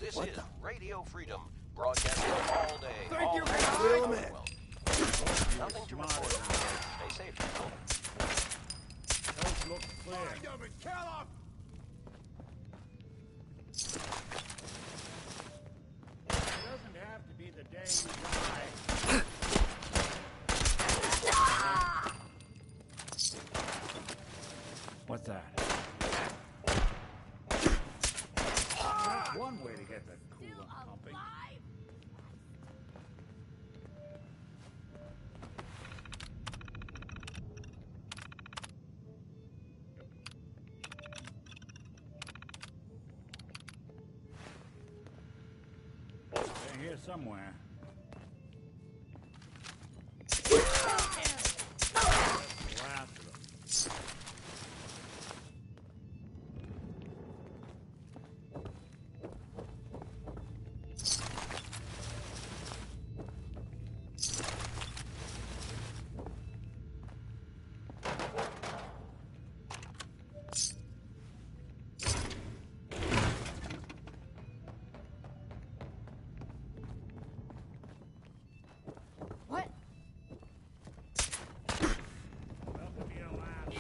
This is Radio Freedom, broadcasting all day. Thank you, Nothing to report. Stay safe, people. Coast looks clear. Find him and kill him! It doesn't have to be the day you die. What's that? That's one way to get the coolant pumping. They're here somewhere. The last of them. What? Welcome to your last.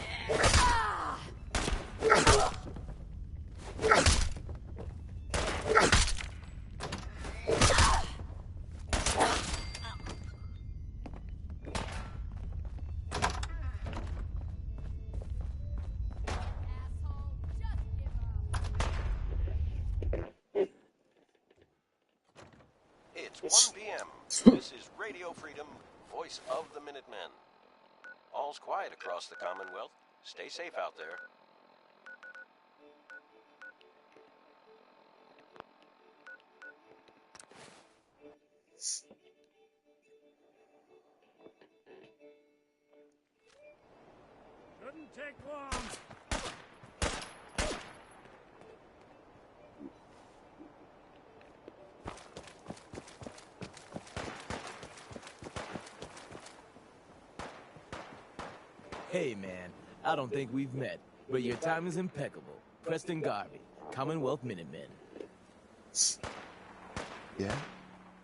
It's 1 p.m. This is Radio Freedom, voice of the Minutemen. All's quiet across the Commonwealth. Stay safe out there. Shouldn't take long. Hey, man. I don't think we've met, but your time is impeccable. Preston Garvey, Commonwealth Minutemen. Yeah?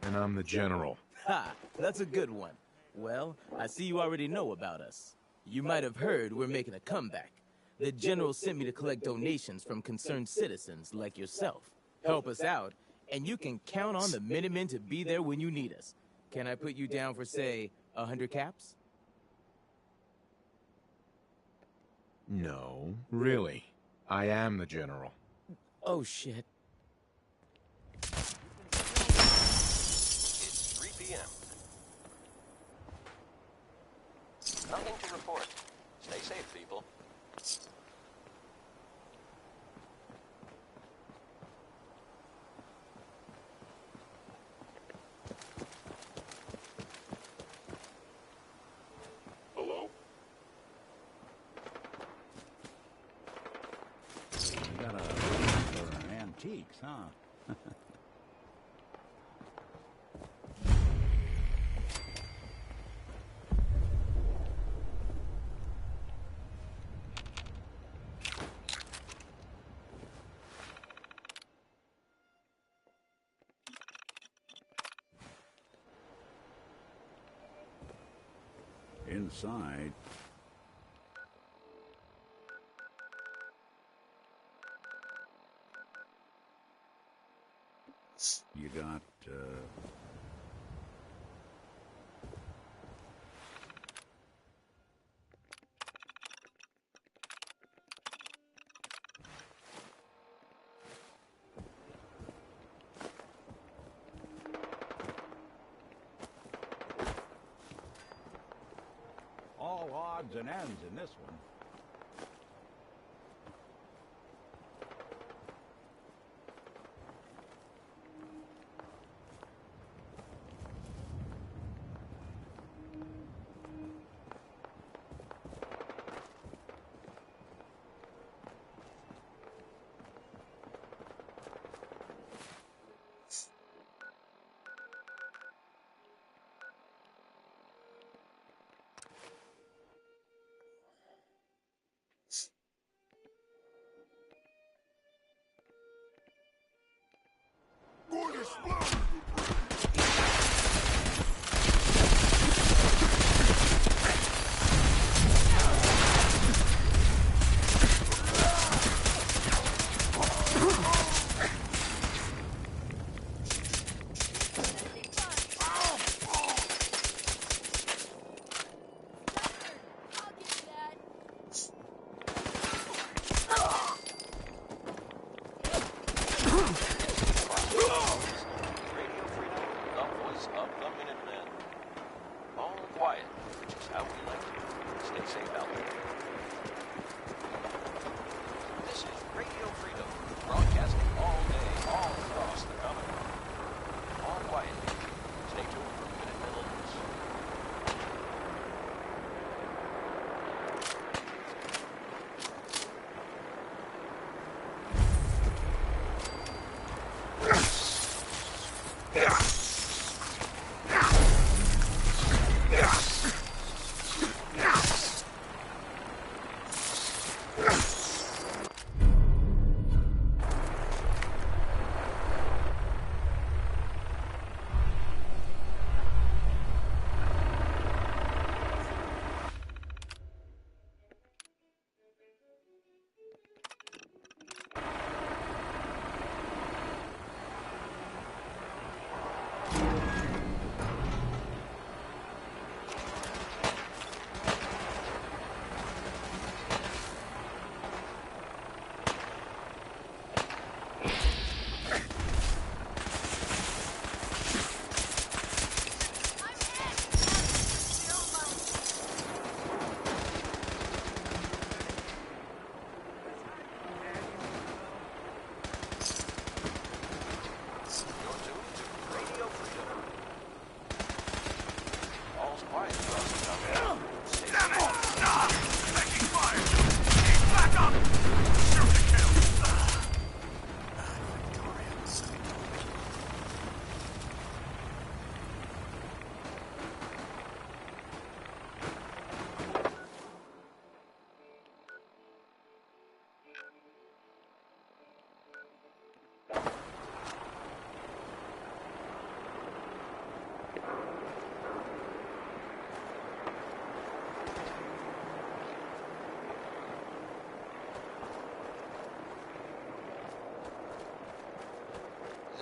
And I'm the general. Ha! That's a good one. Well, I see you already know about us. You might have heard we're making a comeback. The general sent me to collect donations from concerned citizens like yourself. Help us out, and you can count on the Minutemen to be there when you need us. Can I put you down for, say, 100 caps? No, really. I am the general. Oh, shit. It's 3 p.m. Nothing to report. Stay safe, people. Hello? You got a for antiques, huh? Inside. You got, all odds and ends in this one.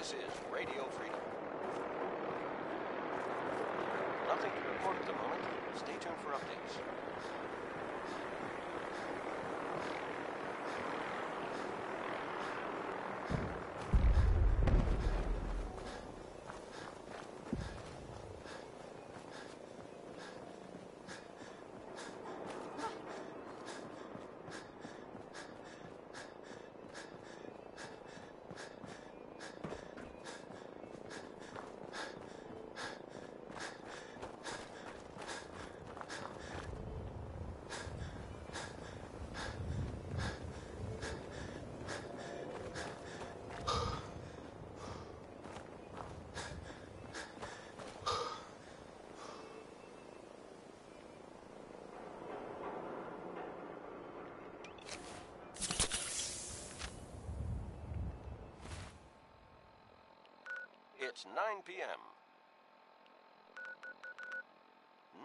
This is Radio Freedom. Nothing to report at the moment. Stay tuned for updates. It's 9 p.m.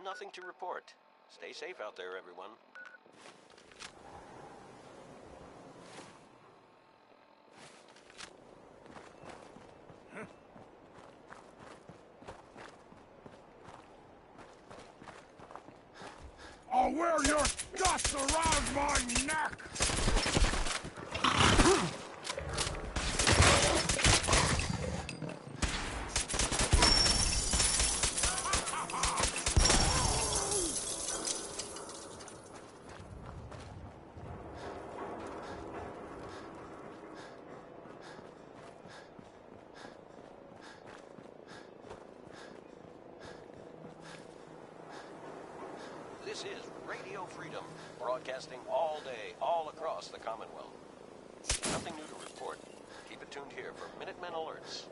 Nothing to report. Stay safe out there, everyone. I'll wear your guts around my neck! This is Radio Freedom, broadcasting all day, all across the Commonwealth. Nothing new to report. Keep it tuned here for Minutemen alerts.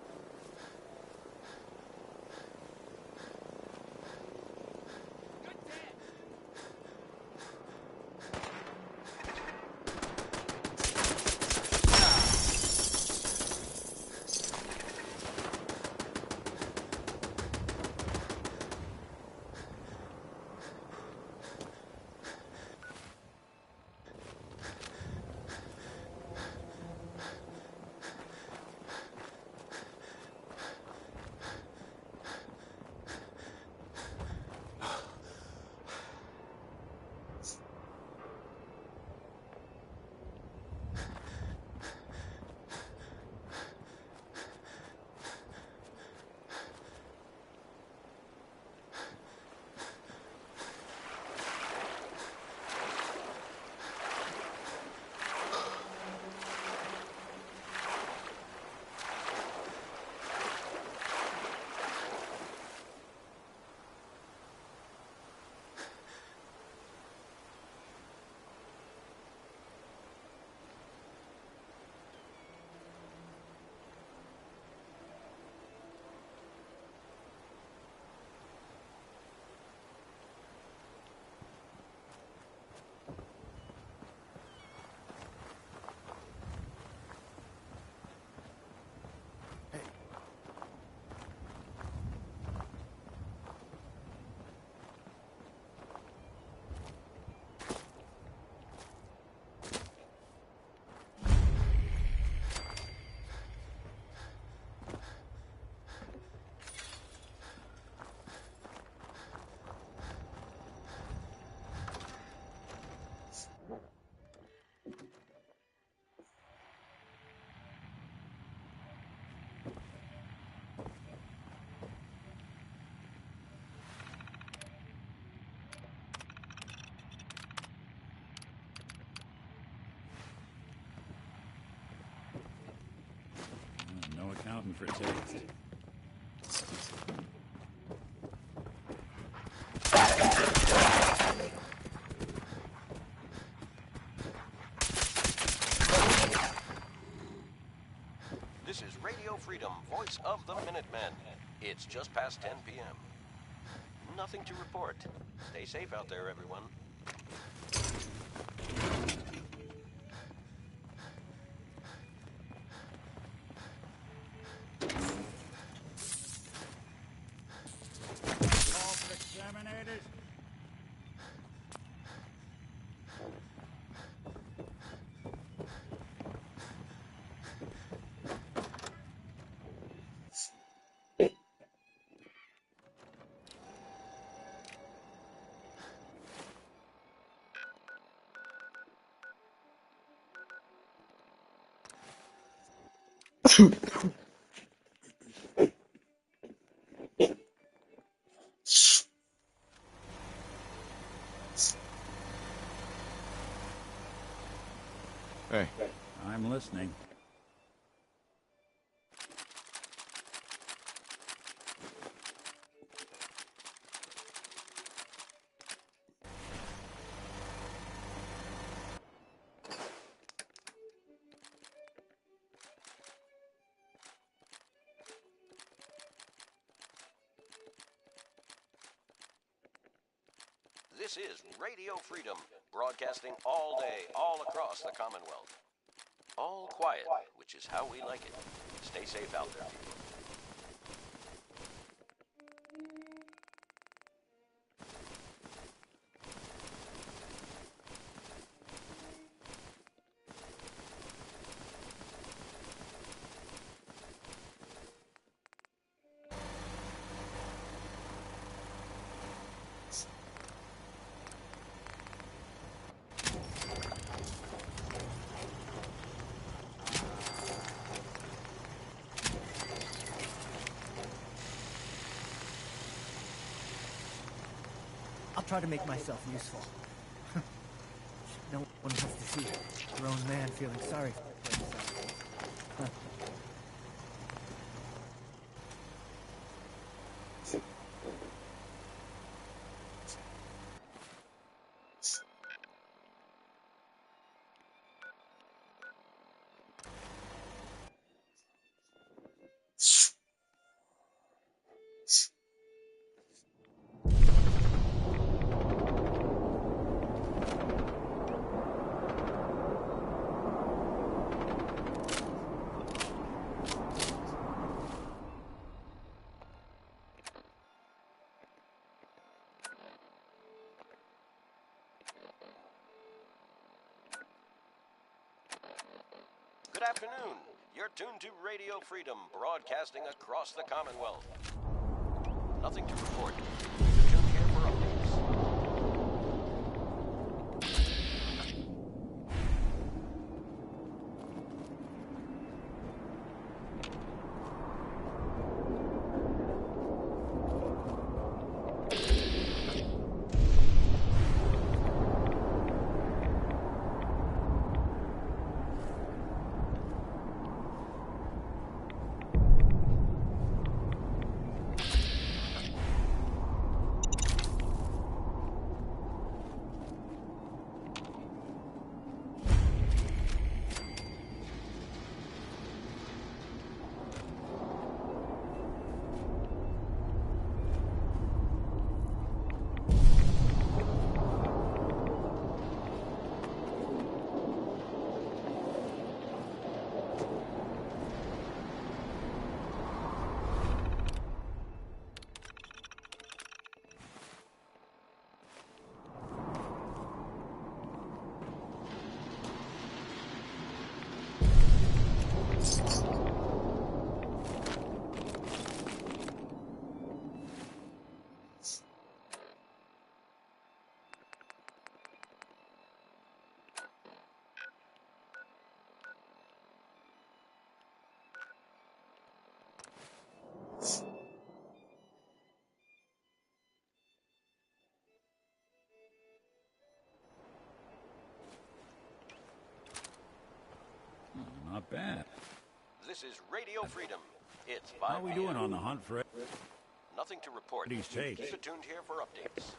something for taste. This is Radio Freedom, voice of the Minutemen. It's just past 10 p.m. Nothing to report. Stay safe out there, everyone. Call for exterminators. Hey. I'm listening. This is Radio Freedom, broadcasting all day, all across the Commonwealth. All quiet, which is how we like it. Stay safe out there, people. I'll try to make myself useful. No one wants to see a grown man feeling sorry for himself. Good afternoon. You're tuned to Radio Freedom, broadcasting across the Commonwealth. Nothing to report. You're tuned here for updates. Not bad. This is Radio Freedom, It's 5 How are we doing on the hunt for it? Nothing to report. These tapes. Keep it tuned here for updates.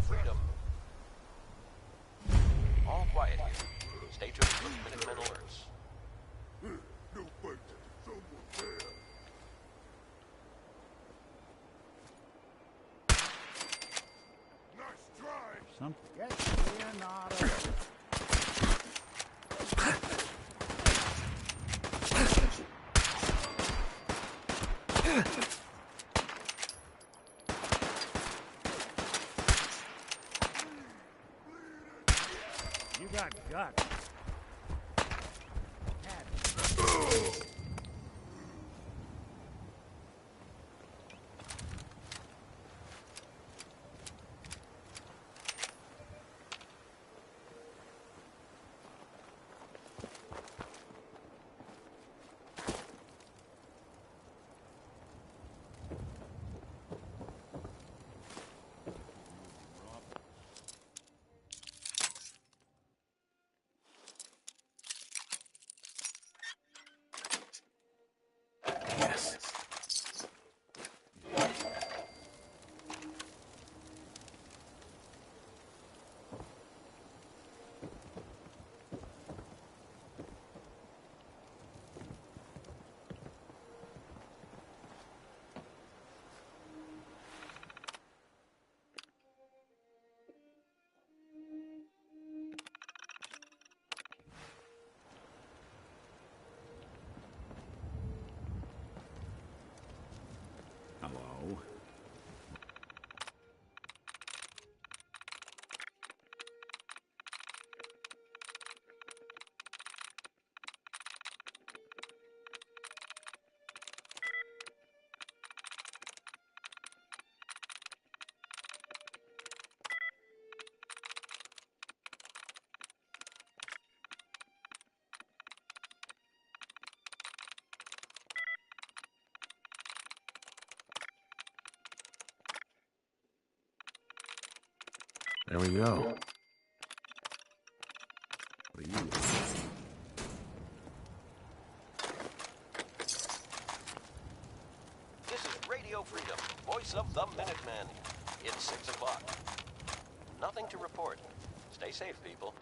Freedom. All quiet here. Stay tuned for Minutemen alerts. No fight. Someone there. Nice try. Something. Get Leonardo. You got guts. Hello. There we go. What are you? This is Radio Freedom, voice of the Minutemen. It's 6 o'clock. Nothing to report. Stay safe, people.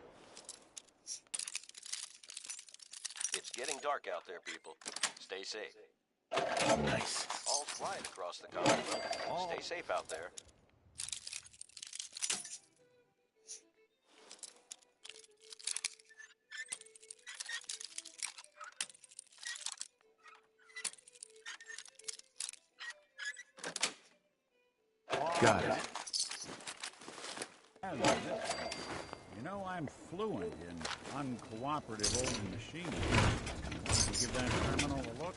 It's getting dark out there, people. Stay safe. Nice. All's quiet across the Commonwealth. Stay safe out there. Got it. You know, I'm fluent in uncooperative old machines. You give that terminal a look?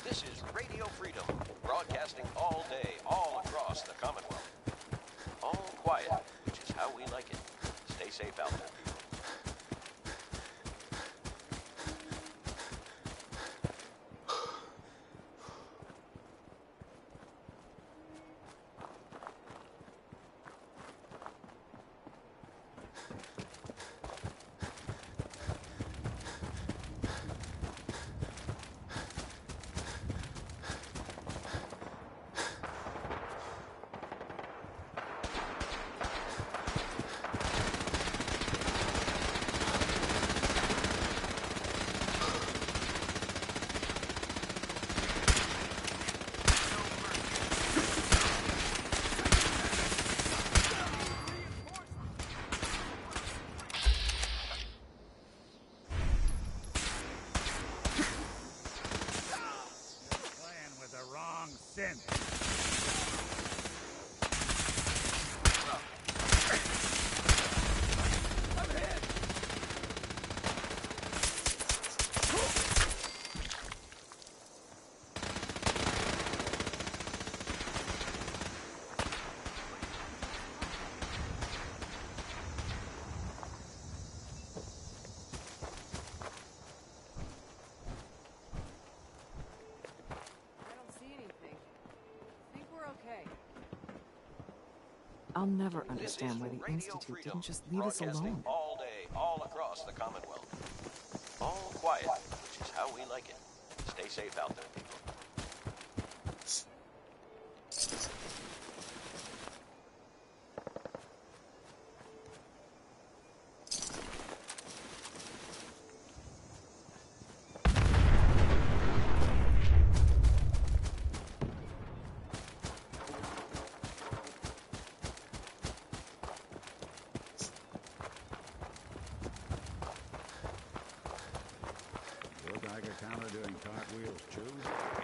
This is Radio Freedom, broadcasting all day, all across the Commonwealth. how we like it. Stay safe out there, people. I'll never understand why the Institute didn't just leave us alone. All day, all across the Commonwealth. All quiet, which is how we like it. Stay safe out there, people. Look like a counter doing cartwheels, too.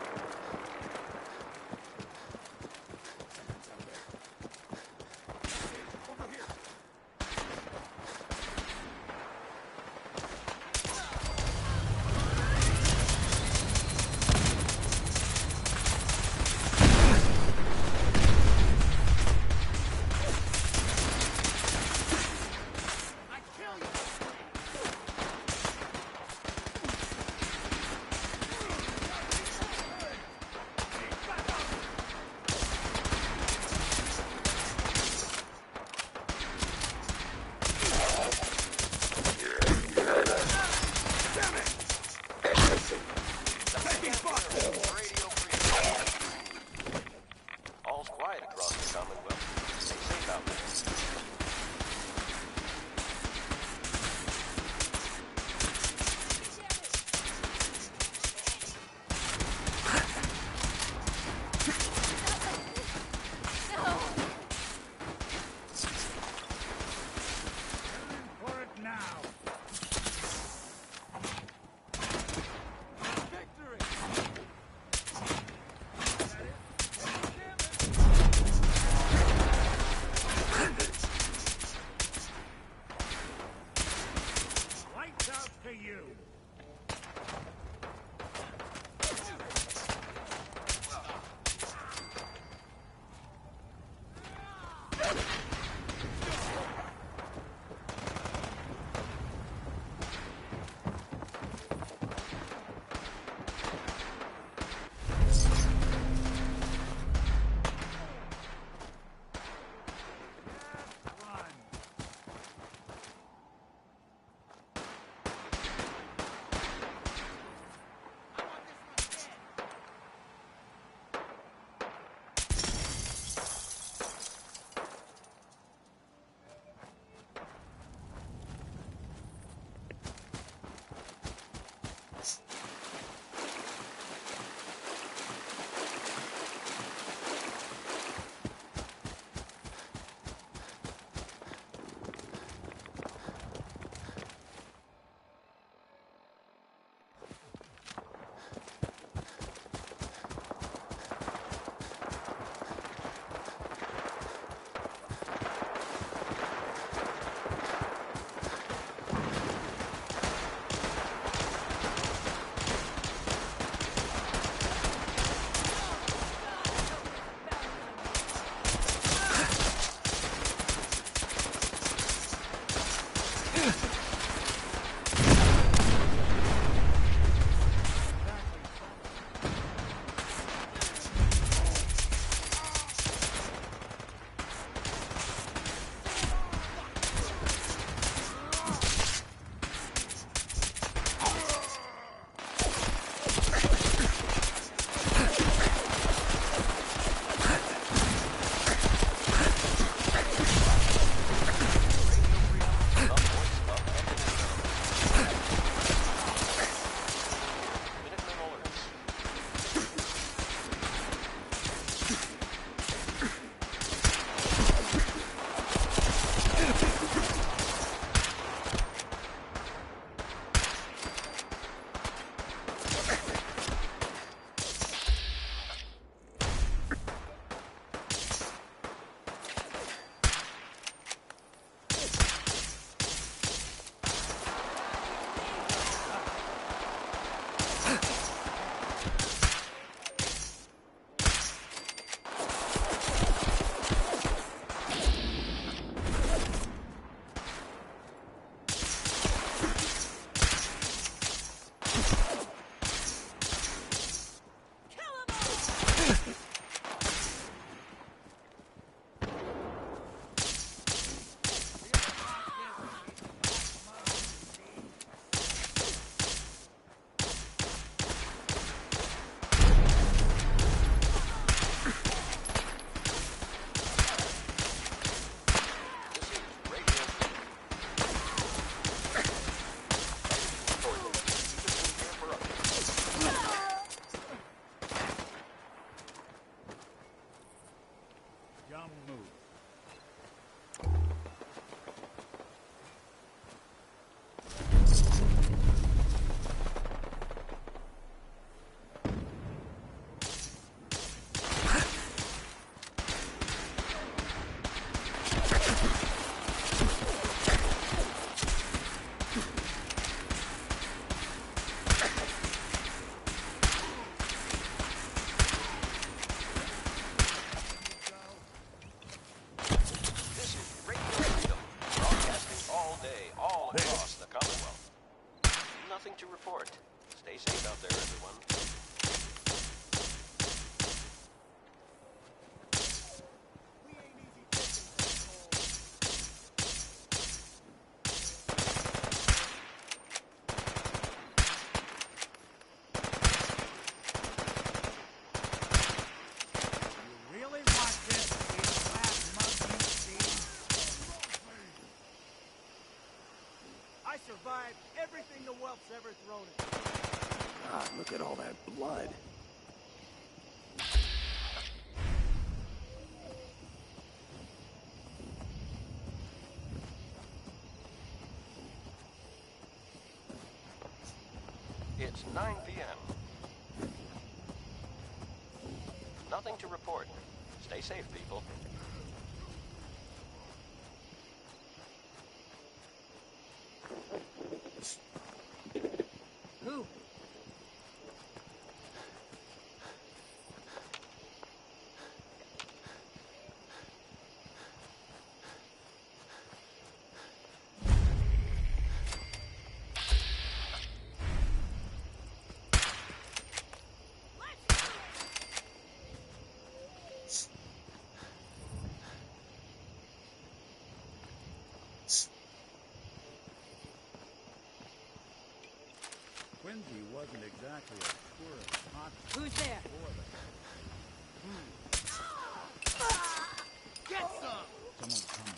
blood. It's 9 p.m. Nothing to report. Stay safe, people. Who? Quincy wasn't exactly a tourist hot. Who's there? Get some! Someone's coming.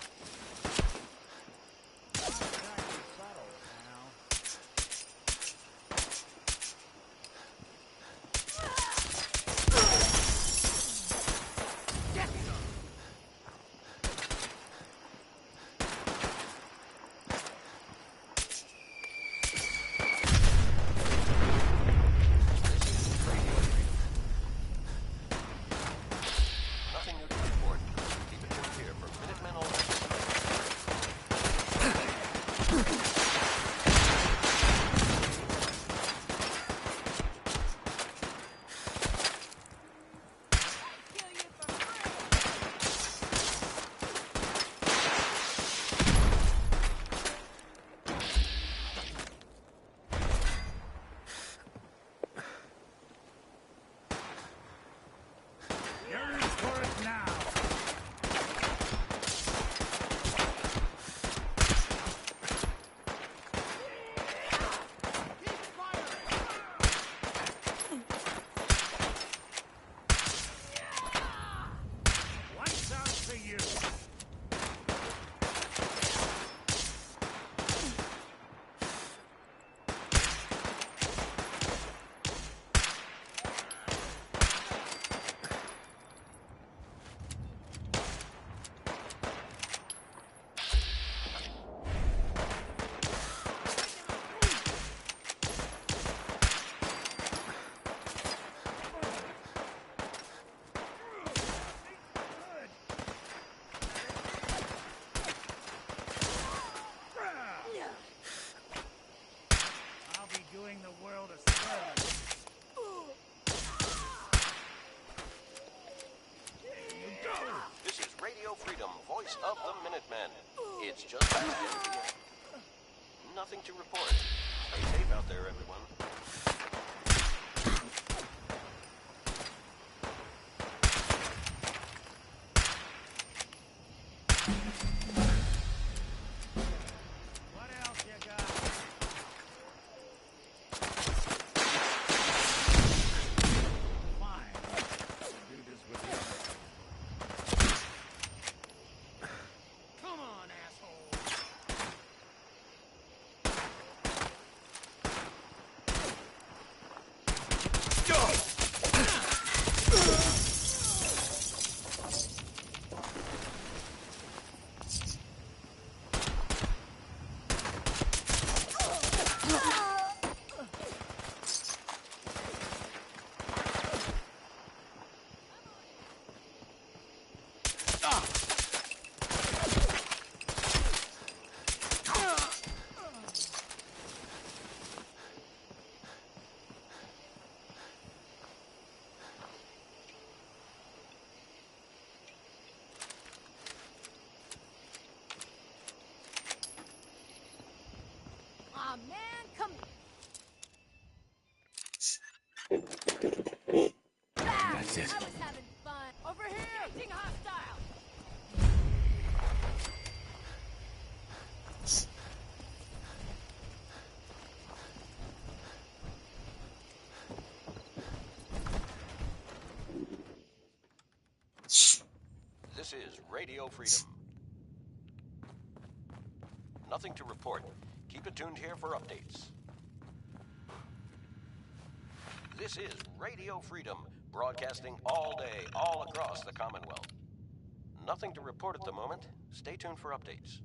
This is Radio Freedom, voice of the Minutemen. It's just past 10 p.m. Nothing to report. Stay safe out there, everyone. Aw, man, come. That's it. I was having fun. Over here! Engaging hostile! This is Radio Freedom. Nothing to report. Keep it tuned here for updates. This is Radio Freedom, broadcasting all day, all across the Commonwealth. Nothing to report at the moment. Stay tuned for updates.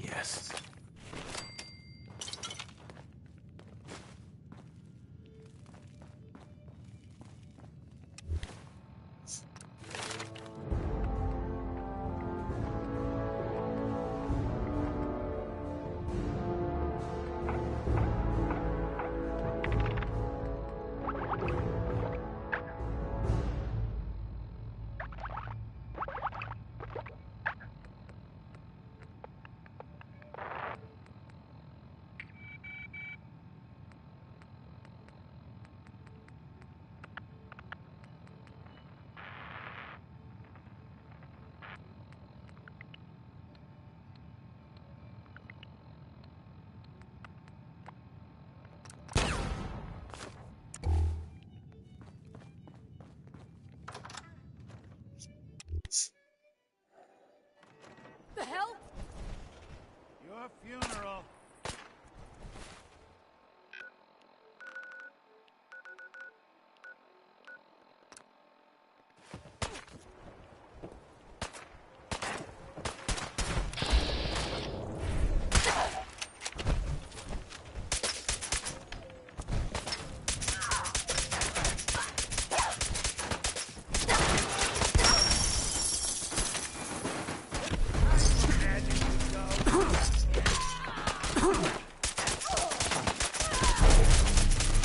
Yes. The hell? Your funeral.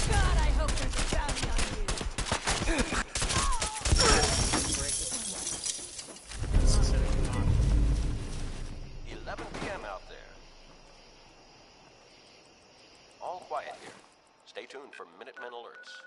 God, I hope there's a bounty on you. 11 p.m. out there. All quiet here. Stay tuned for Minutemen alerts.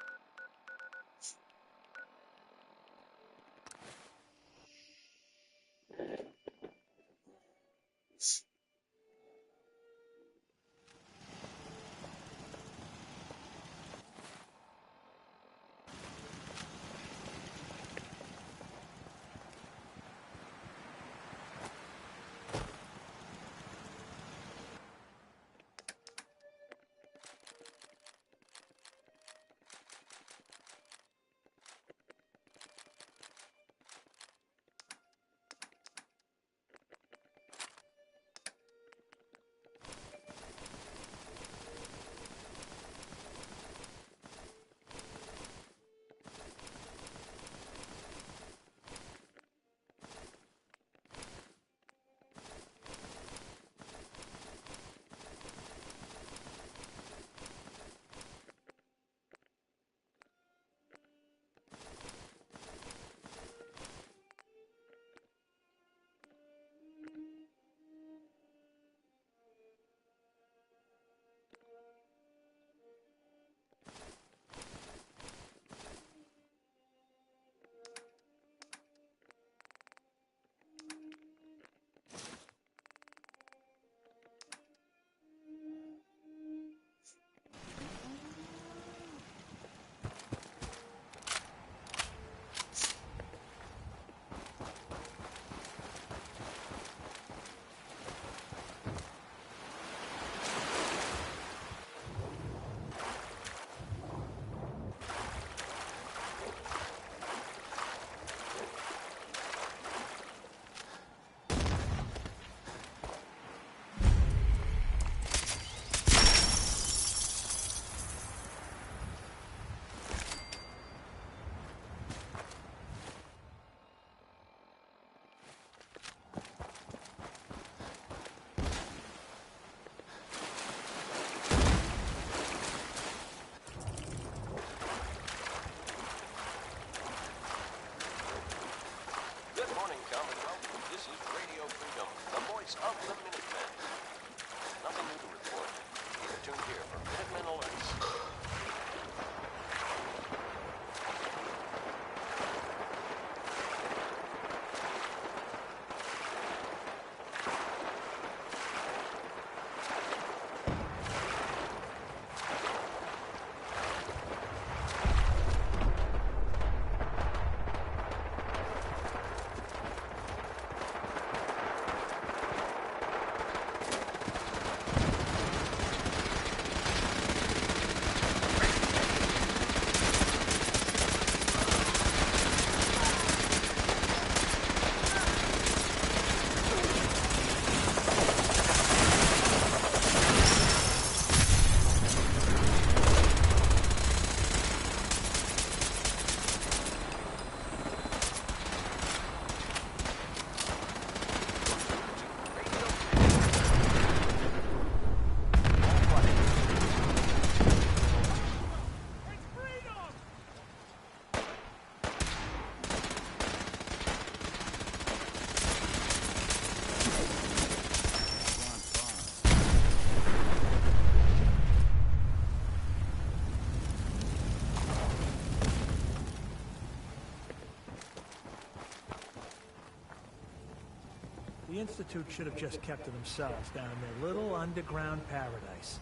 The Institute should have just kept to themselves down in their little underground paradise.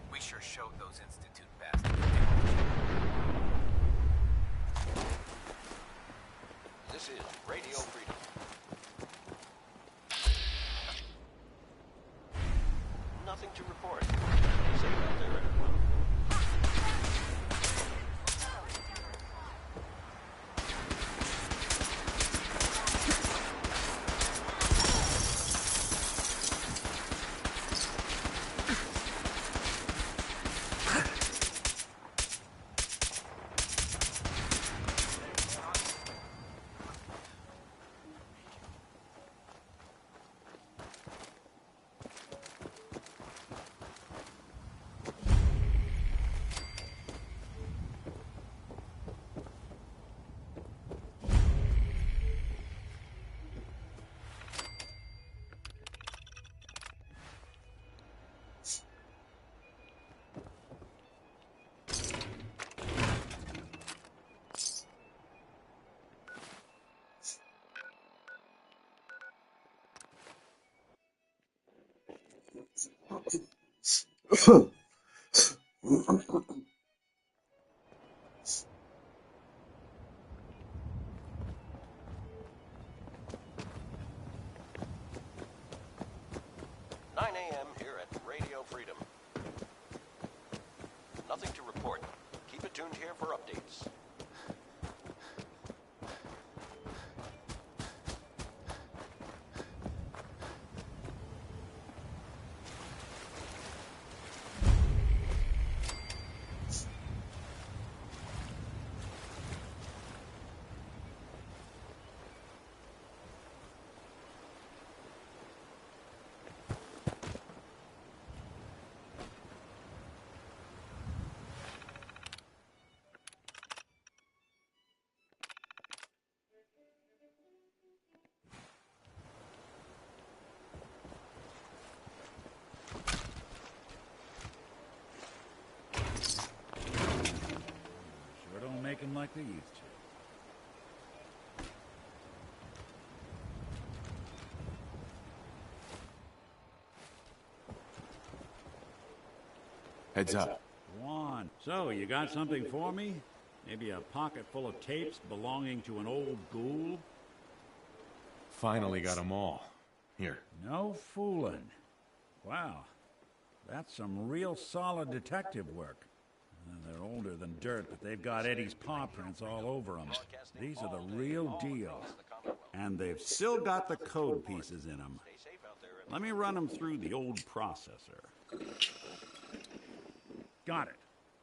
We sure showed those Institute bastards. This is Radio Freedom. Nothing to report. Safe out there, everyone. Here at Radio Freedom. Nothing to report. Keep it tuned here for updates. Make them like they used to. Heads up. Go on. So, you got something for me? Maybe a pocket full of tapes belonging to an old ghoul? Finally got them all. Here. No fooling. Wow. That's some real solid detective work. They're older than dirt, but they've got Eddie's paw prints all over them. These are the real deal. And they've still got the code pieces in them. Let me run them through the old processor. Got it.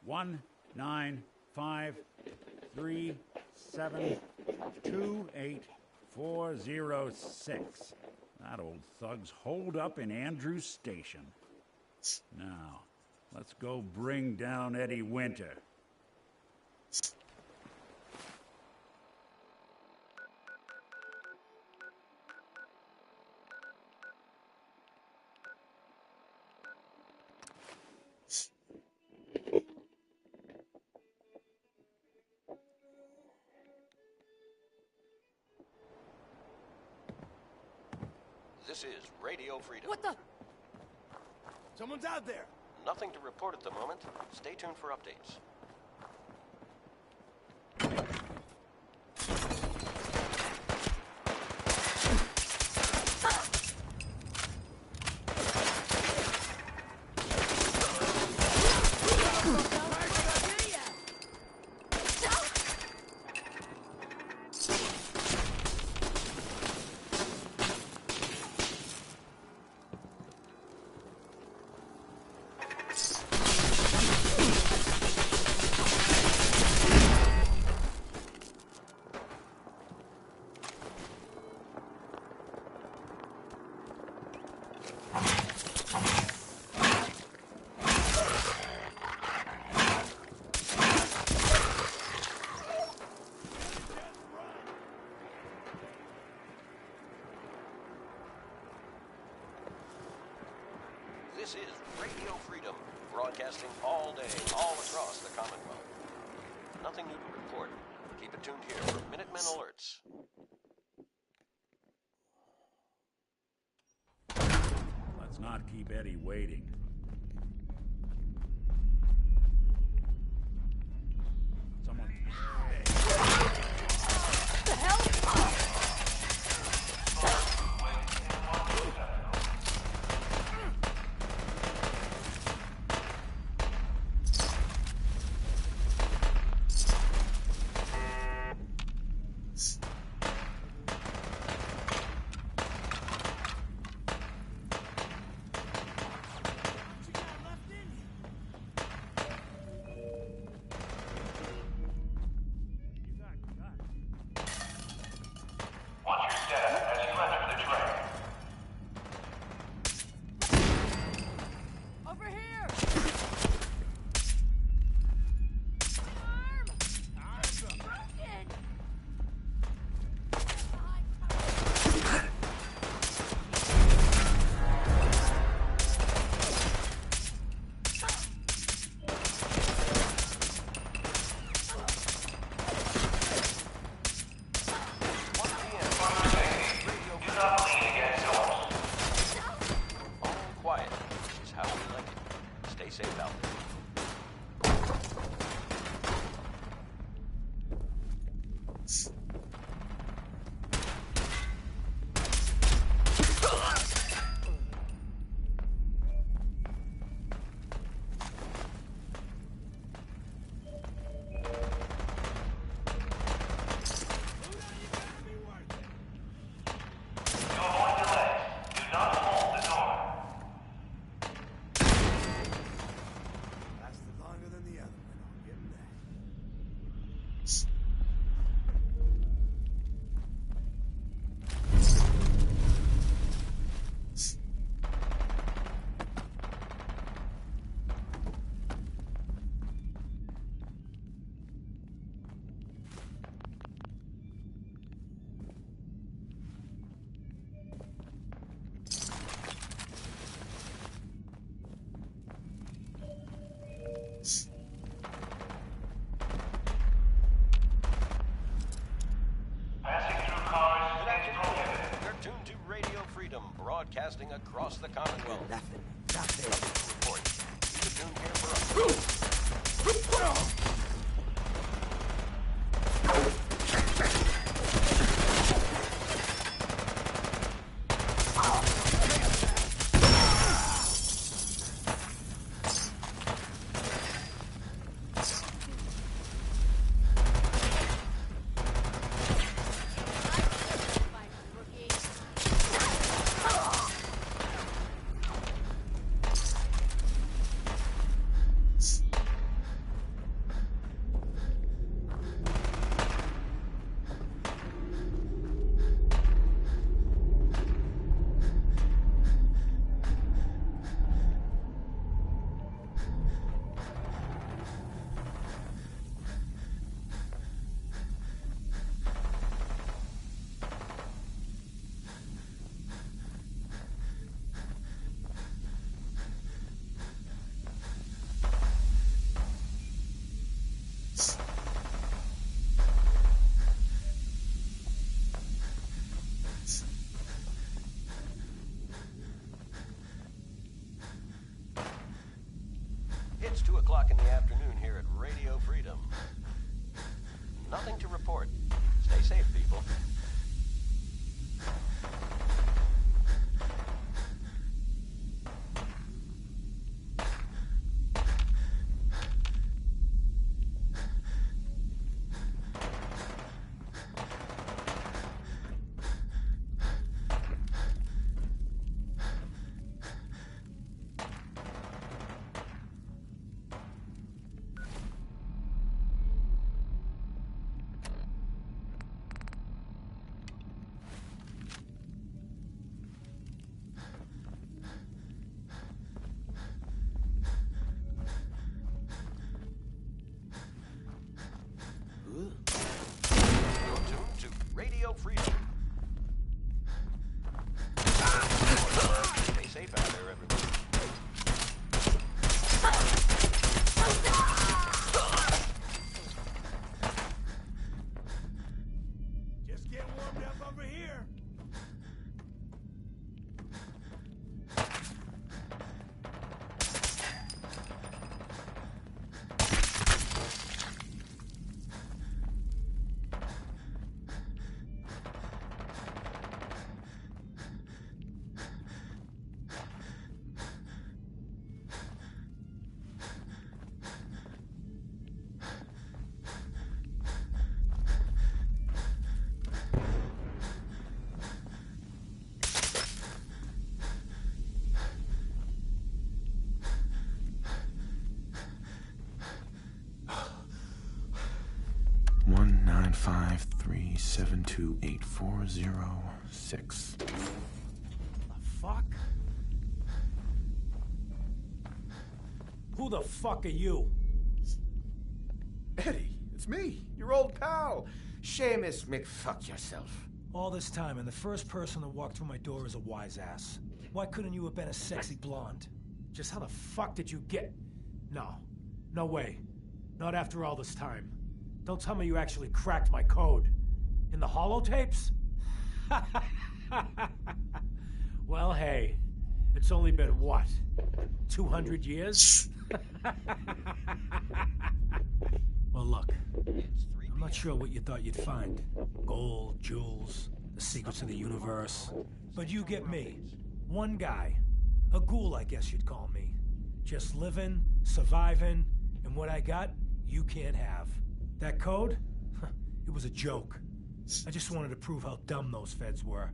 19553728406. That old thug's holed up in Andrews Station. Now, let's go bring down Eddie Winter. This is Radio Freedom. What the? Someone's out there. Nothing to report at the moment. Stay tuned for updates. This is Radio Freedom, broadcasting all day, all across the Commonwealth. Nothing new to report. Keep it tuned here for Minutemen Alerts. Let's not keep Eddie waiting. Someone... The hell? Broadcasting across the Commonwealth. Nothing. Report. The Dune here for us. It's 2 o'clock in the afternoon here at Radio Freedom. Nothing to report. Stay safe, people. 953728406. The fuck? Who the fuck are you? Eddie, it's me, your old pal, Seamus McFuck yourself. All this time, and the first person that walked through my door is a wise ass. Why couldn't you have been a sexy blonde? Just how the fuck did you get... No. No way. Not after all this time. Don't tell me you actually cracked my code. In the holotapes? Well, hey. It's only been, what, 200 years? Well, look. I'm not sure what you thought you'd find. Gold, jewels, the secrets of the universe. But you get me. One guy. A ghoul, I guess you'd call me. Just living, surviving, and what I got, you can't have. That code? It was a joke. I just wanted to prove how dumb those feds were.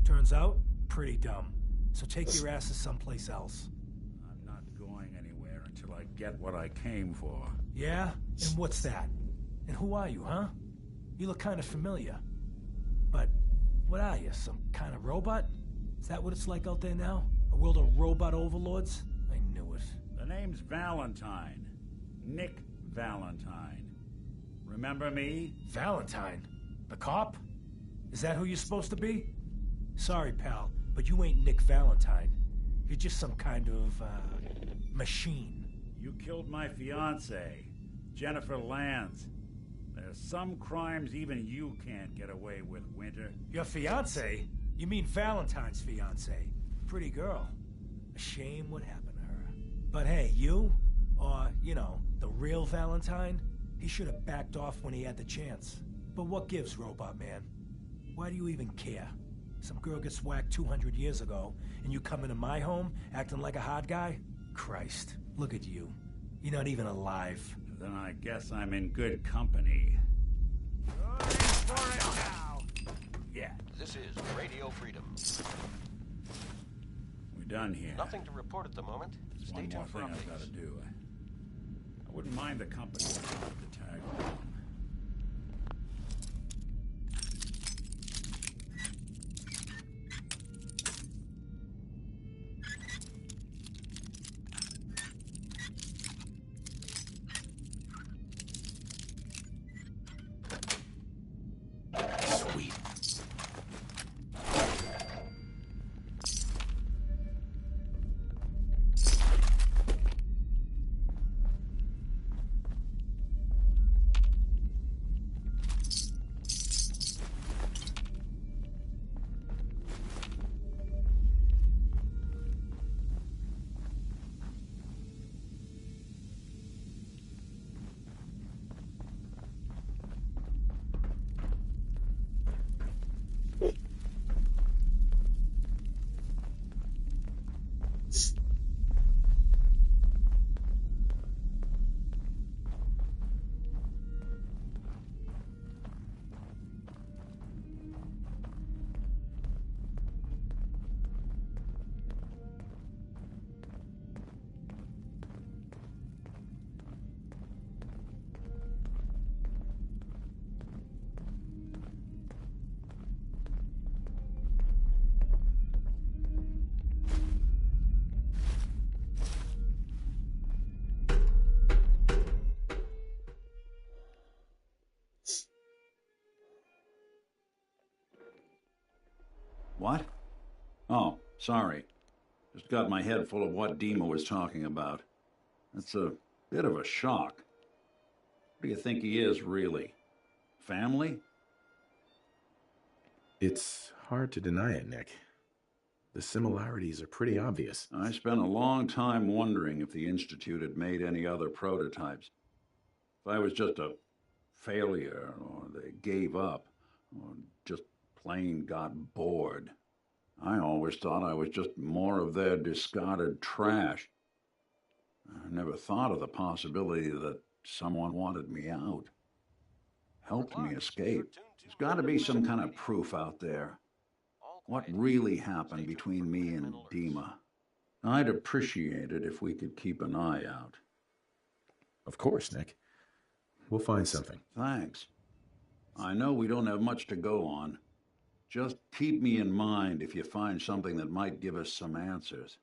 Turns out, pretty dumb. So take your asses someplace else. I'm not going anywhere until I get what I came for. Yeah? And what's that? And who are you, huh? You look kind of familiar. But what are you, some kind of robot? Is that what it's like out there now? A world of robot overlords? I knew it. The name's Valentine. Nick Valentine. Remember me? Valentine? The cop? Is that who you're supposed to be? Sorry, pal, but you ain't Nick Valentine. You're just some kind of, machine. You killed my fiancée, Jennifer Lands. There's some crimes even you can't get away with, Winter. Your fiancée? You mean Valentine's fiancée? Pretty girl. A shame what happened to her. But hey, you, or, you know, the real Valentine, he should have backed off when he had the chance. But what gives, Robot Man? Why do you even care? Some girl gets whacked 200 years ago, and you come into my home acting like a hot guy? Christ, look at you. You're not even alive. Then I guess I'm in good company. Yeah. This is Radio Freedom. We're done here. Nothing to report at the moment. There's Stay one more tuned for thing I've got to do. I wouldn't mind the company of the tag along. What? Oh, sorry. Just got my head full of what Dima was talking about. That's a bit of a shock. What do you think he is, really? Family? It's hard to deny it, Nick. The similarities are pretty obvious. I spent a long time wondering if the Institute had made any other prototypes. If I was just a failure, or they gave up, or just plain got bored. I always thought I was just more of their discarded trash. I never thought of the possibility that someone wanted me out. Helped me escape. There's got to be some kind of proof out there. What really happened between me and Dima? I'd appreciate it if we could keep an eye out. Of course, Nick. We'll find something. Thanks. I know we don't have much to go on. Just keep me in mind if you find something that might give us some answers.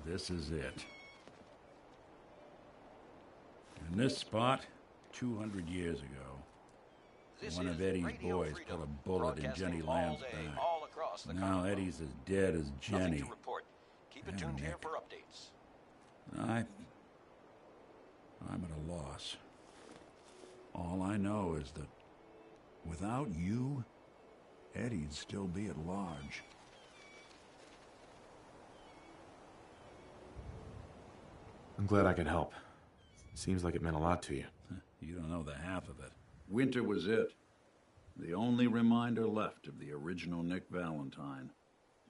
This is it. In this spot, 200 years ago, one of Eddie's boys put a bullet in Jenny Lamb's back. Now Eddie's as dead as Jenny. Keep it tuned here for updates. I'm at a loss. All I know is that without you, Eddie'd still be at large. I'm glad I could help. Seems like it meant a lot to you. You don't know the half of it. Winter was it. The only reminder left of the original Nick Valentine.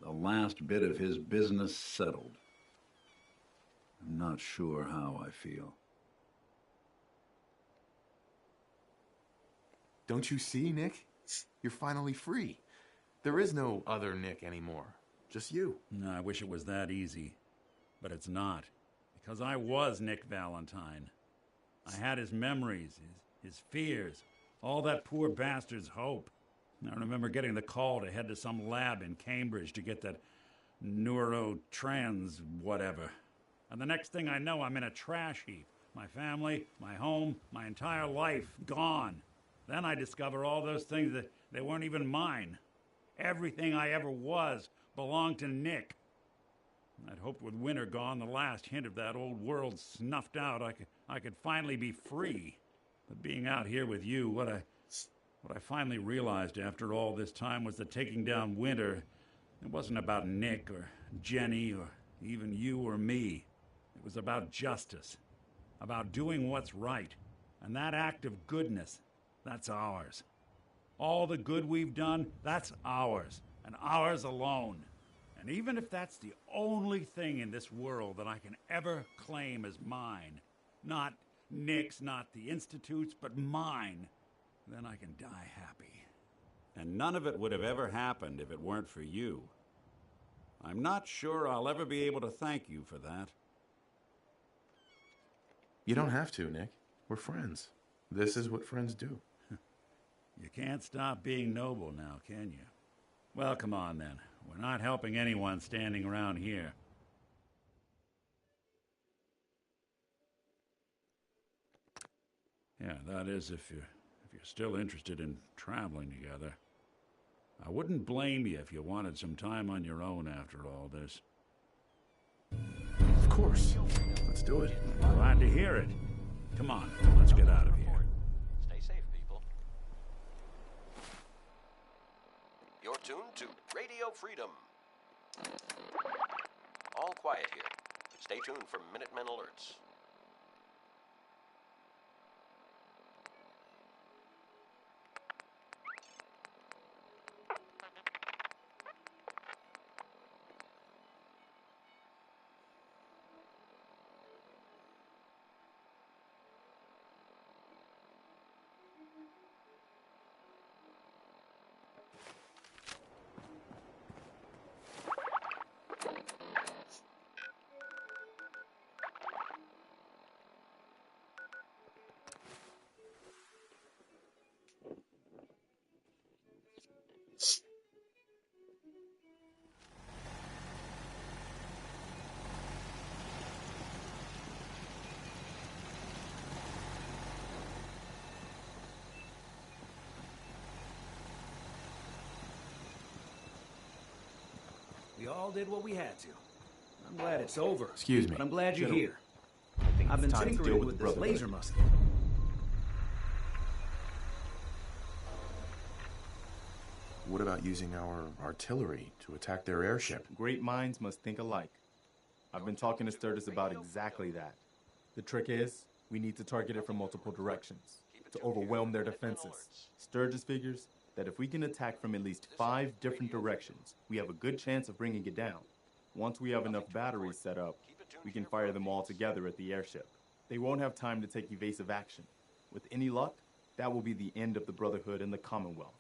The last bit of his business settled. I'm not sure how I feel. Don't you see, Nick? You're finally free. There is no other Nick anymore. Just you. No, I wish it was that easy. But it's not. Because I was Nick Valentine. I had his memories, his fears, all that poor bastard's hope. I remember getting the call to head to some lab in Cambridge to get that neurotrans whatever. And the next thing I know, I'm in a trash heap. My family, my home, my entire life gone. Then I discover all those things that they weren't even mine. Everything I ever was belonged to Nick. I'd hoped with Winter gone, the last hint of that old world snuffed out, I could finally be free. But being out here with you, what I finally realized after all this time was that taking down Winter, it wasn't about Nick or Jenny or even you or me. It was about justice, about doing what's right. And that act of goodness, that's ours. All the good we've done, that's ours, and ours alone. And even if that's the only thing in this world that I can ever claim as mine, not Nick's, not the Institute's, but mine, then I can die happy. And none of it would have ever happened if it weren't for you. I'm not sure I'll ever be able to thank you for that. You don't have to, Nick. We're friends. This is what friends do. You can't stop being noble now, can you? Well, come on then. We're not helping anyone standing around here. Yeah, that is if you're still interested in traveling together. I wouldn't blame you if you wanted some time on your own after all this. Of course. Let's do it. Glad to hear it. Come on, let's get out of here. Stay safe, people. You're tuned to Radio Freedom. All quiet here. Stay tuned for Minutemen alerts. We all did what we had to. I'm glad it's over. Excuse me. But I'm glad you're Gentlemen, here. I've been time to deal tinkering with with the this Brotherhood. laser musket. What about using our artillery to attack their airship? Great minds must think alike. I've been talking to Sturgis about exactly that. The trick is, we need to target it from multiple directions to overwhelm their defenses. Sturgis figures that if we can attack from at least 5 different directions, we have a good chance of bringing it down. Once we have enough batteries set up, we can fire them all together at the airship. They won't have time to take evasive action. With any luck, that will be the end of the Brotherhood and the Commonwealth.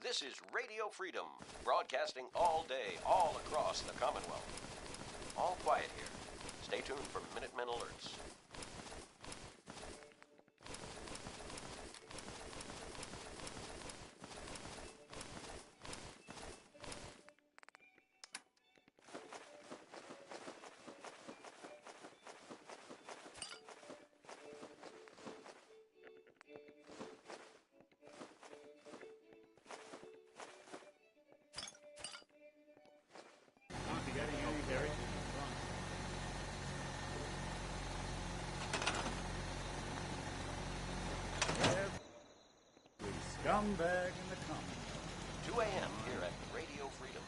This is Radio Freedom, broadcasting all day, all across the Commonwealth. All quiet here. Stay tuned for Minutemen alerts. Scumbag in the Commonwealth. 2 a.m. here at Radio Freedom.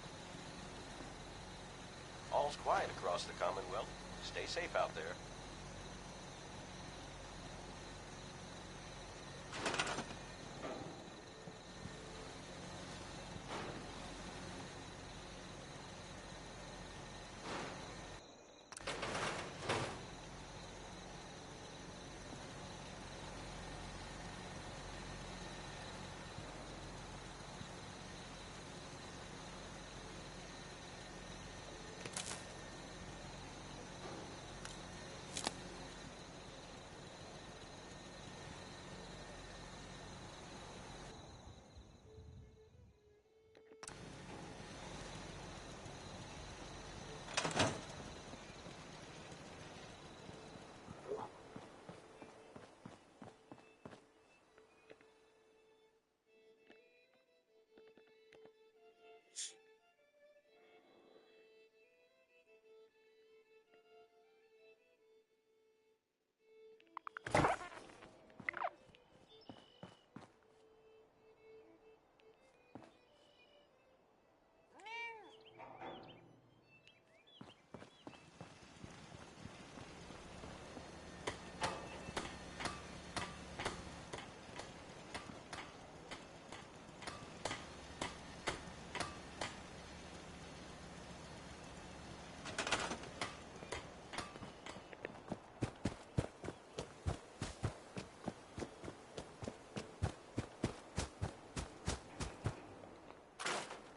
All's quiet across the Commonwealth. Stay safe out there.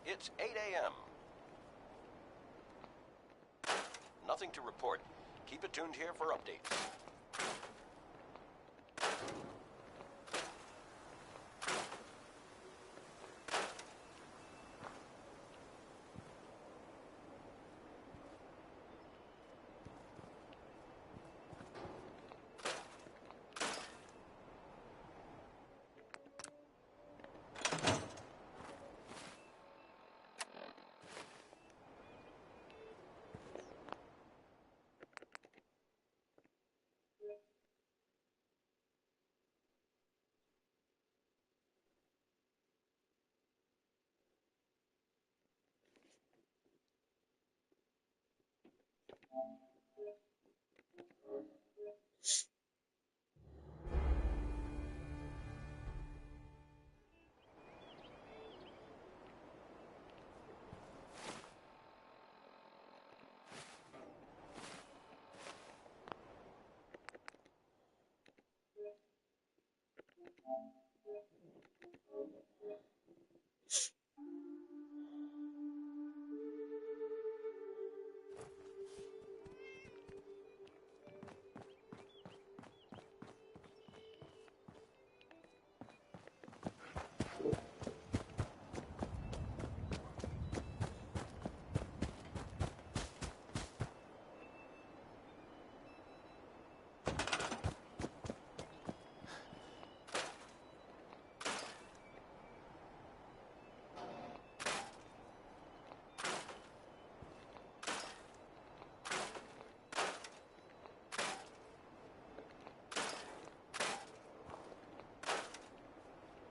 It's 8 a.m. Nothing to report. Keep it tuned here for updates.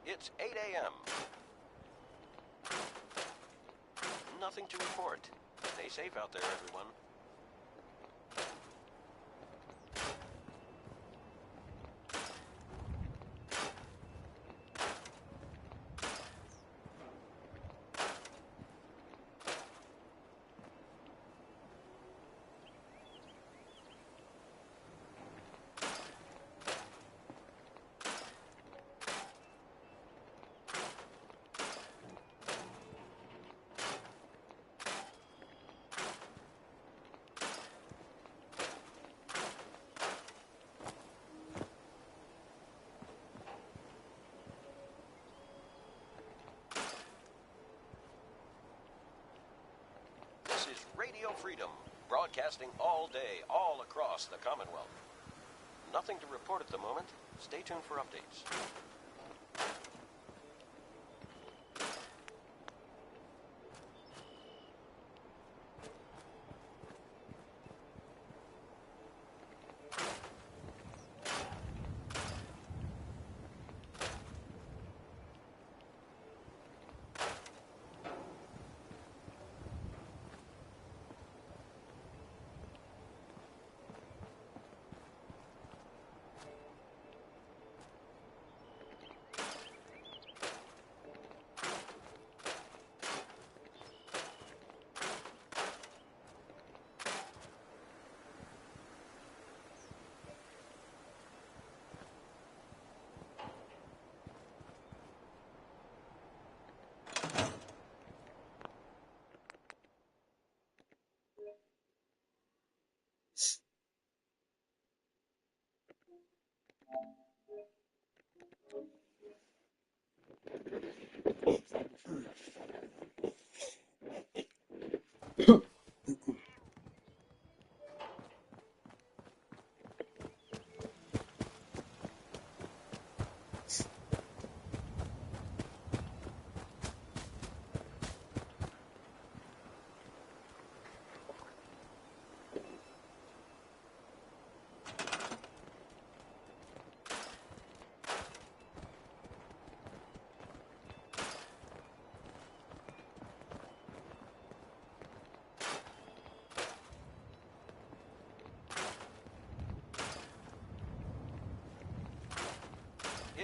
It's 8 a.m. Nothing to report. Stay safe out there, everyone. Radio Freedom, broadcasting all day, all across the Commonwealth. Nothing to report at the moment. Stay tuned for updates.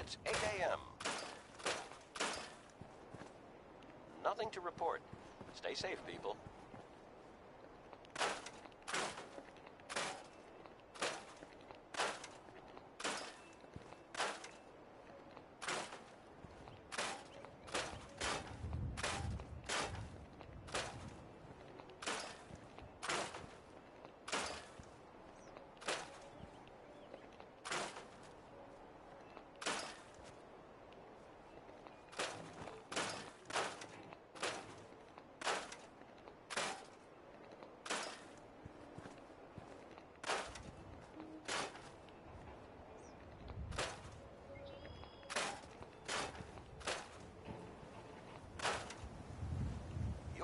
It's 8 a.m. Nothing to report. Stay safe, people.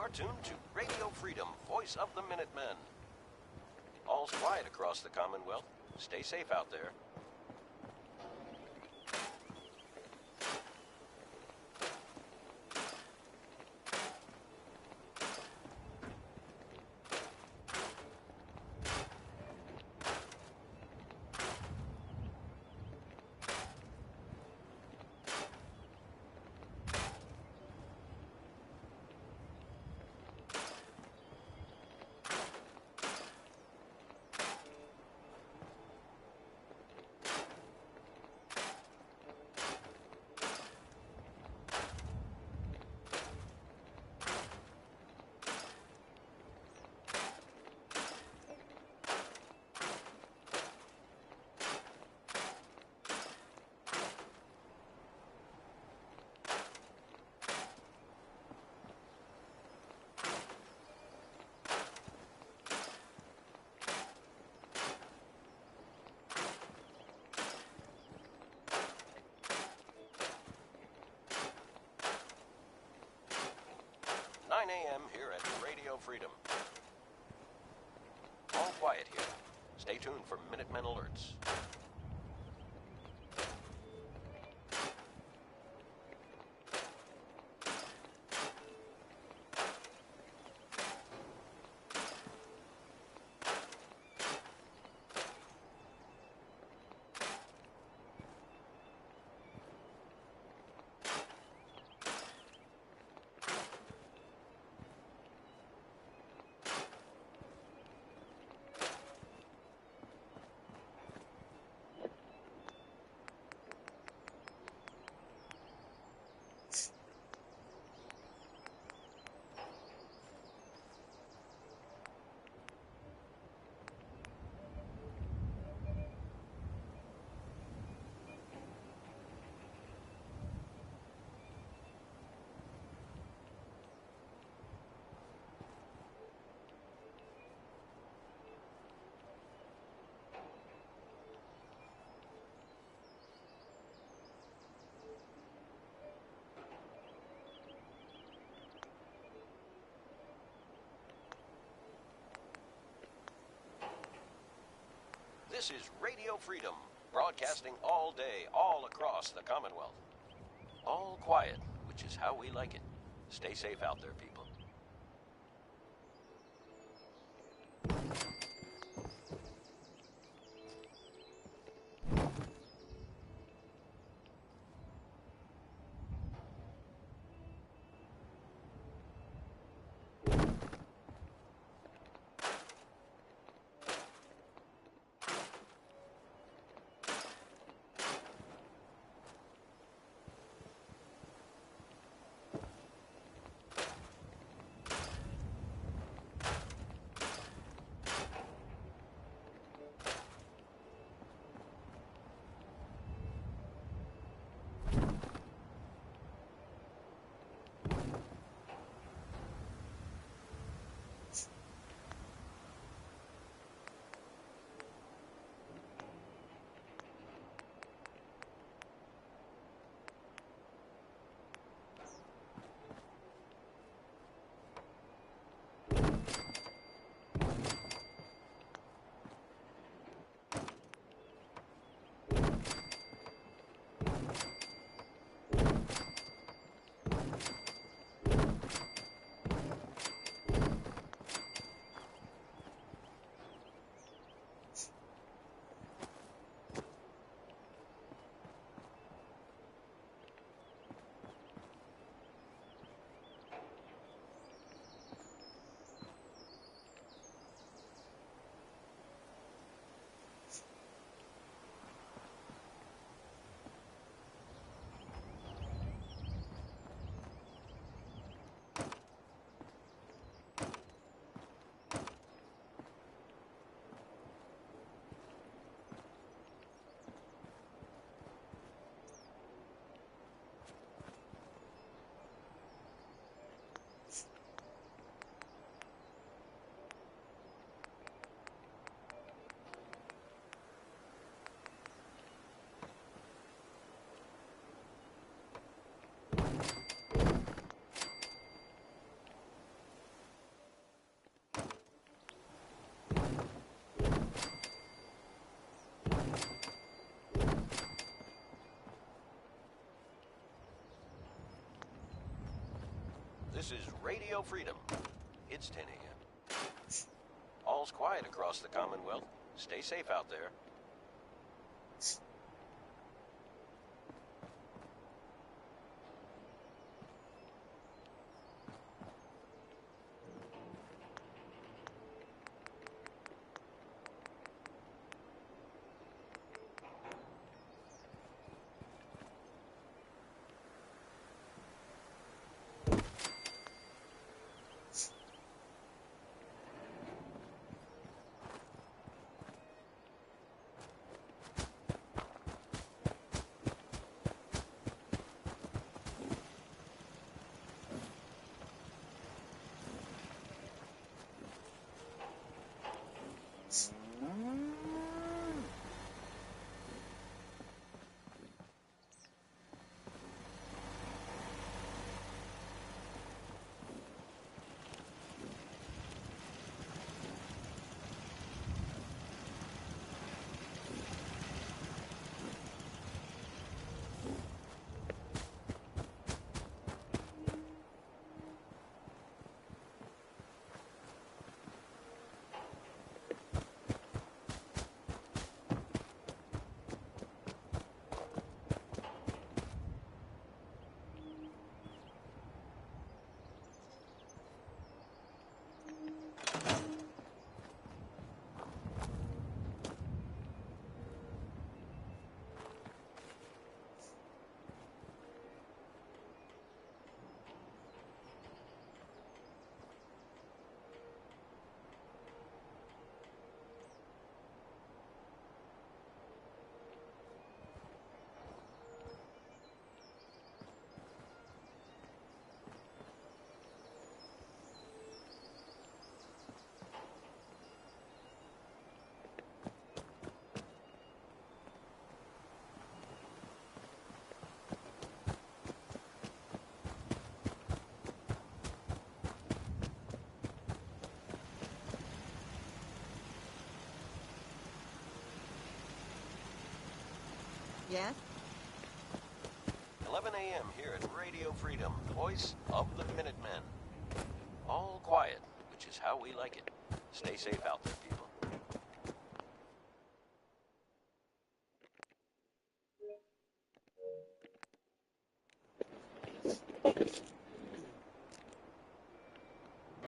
You're tuned to Radio Freedom, voice of the Minutemen. All's quiet across the Commonwealth. Stay safe out there. A.m. here at Radio Freedom. All quiet here. Stay tuned for Minutemen alerts. This is Radio Freedom, broadcasting all day, all across the Commonwealth. All quiet, which is how we like it. Stay safe out there, people. This is Radio Freedom. It's 10 a.m. All's quiet across the Commonwealth. Stay safe out there. Yes? 11 a.m. here at Radio Freedom, voice of the Minutemen. All quiet, which is how we like it. Stay safe out there, people.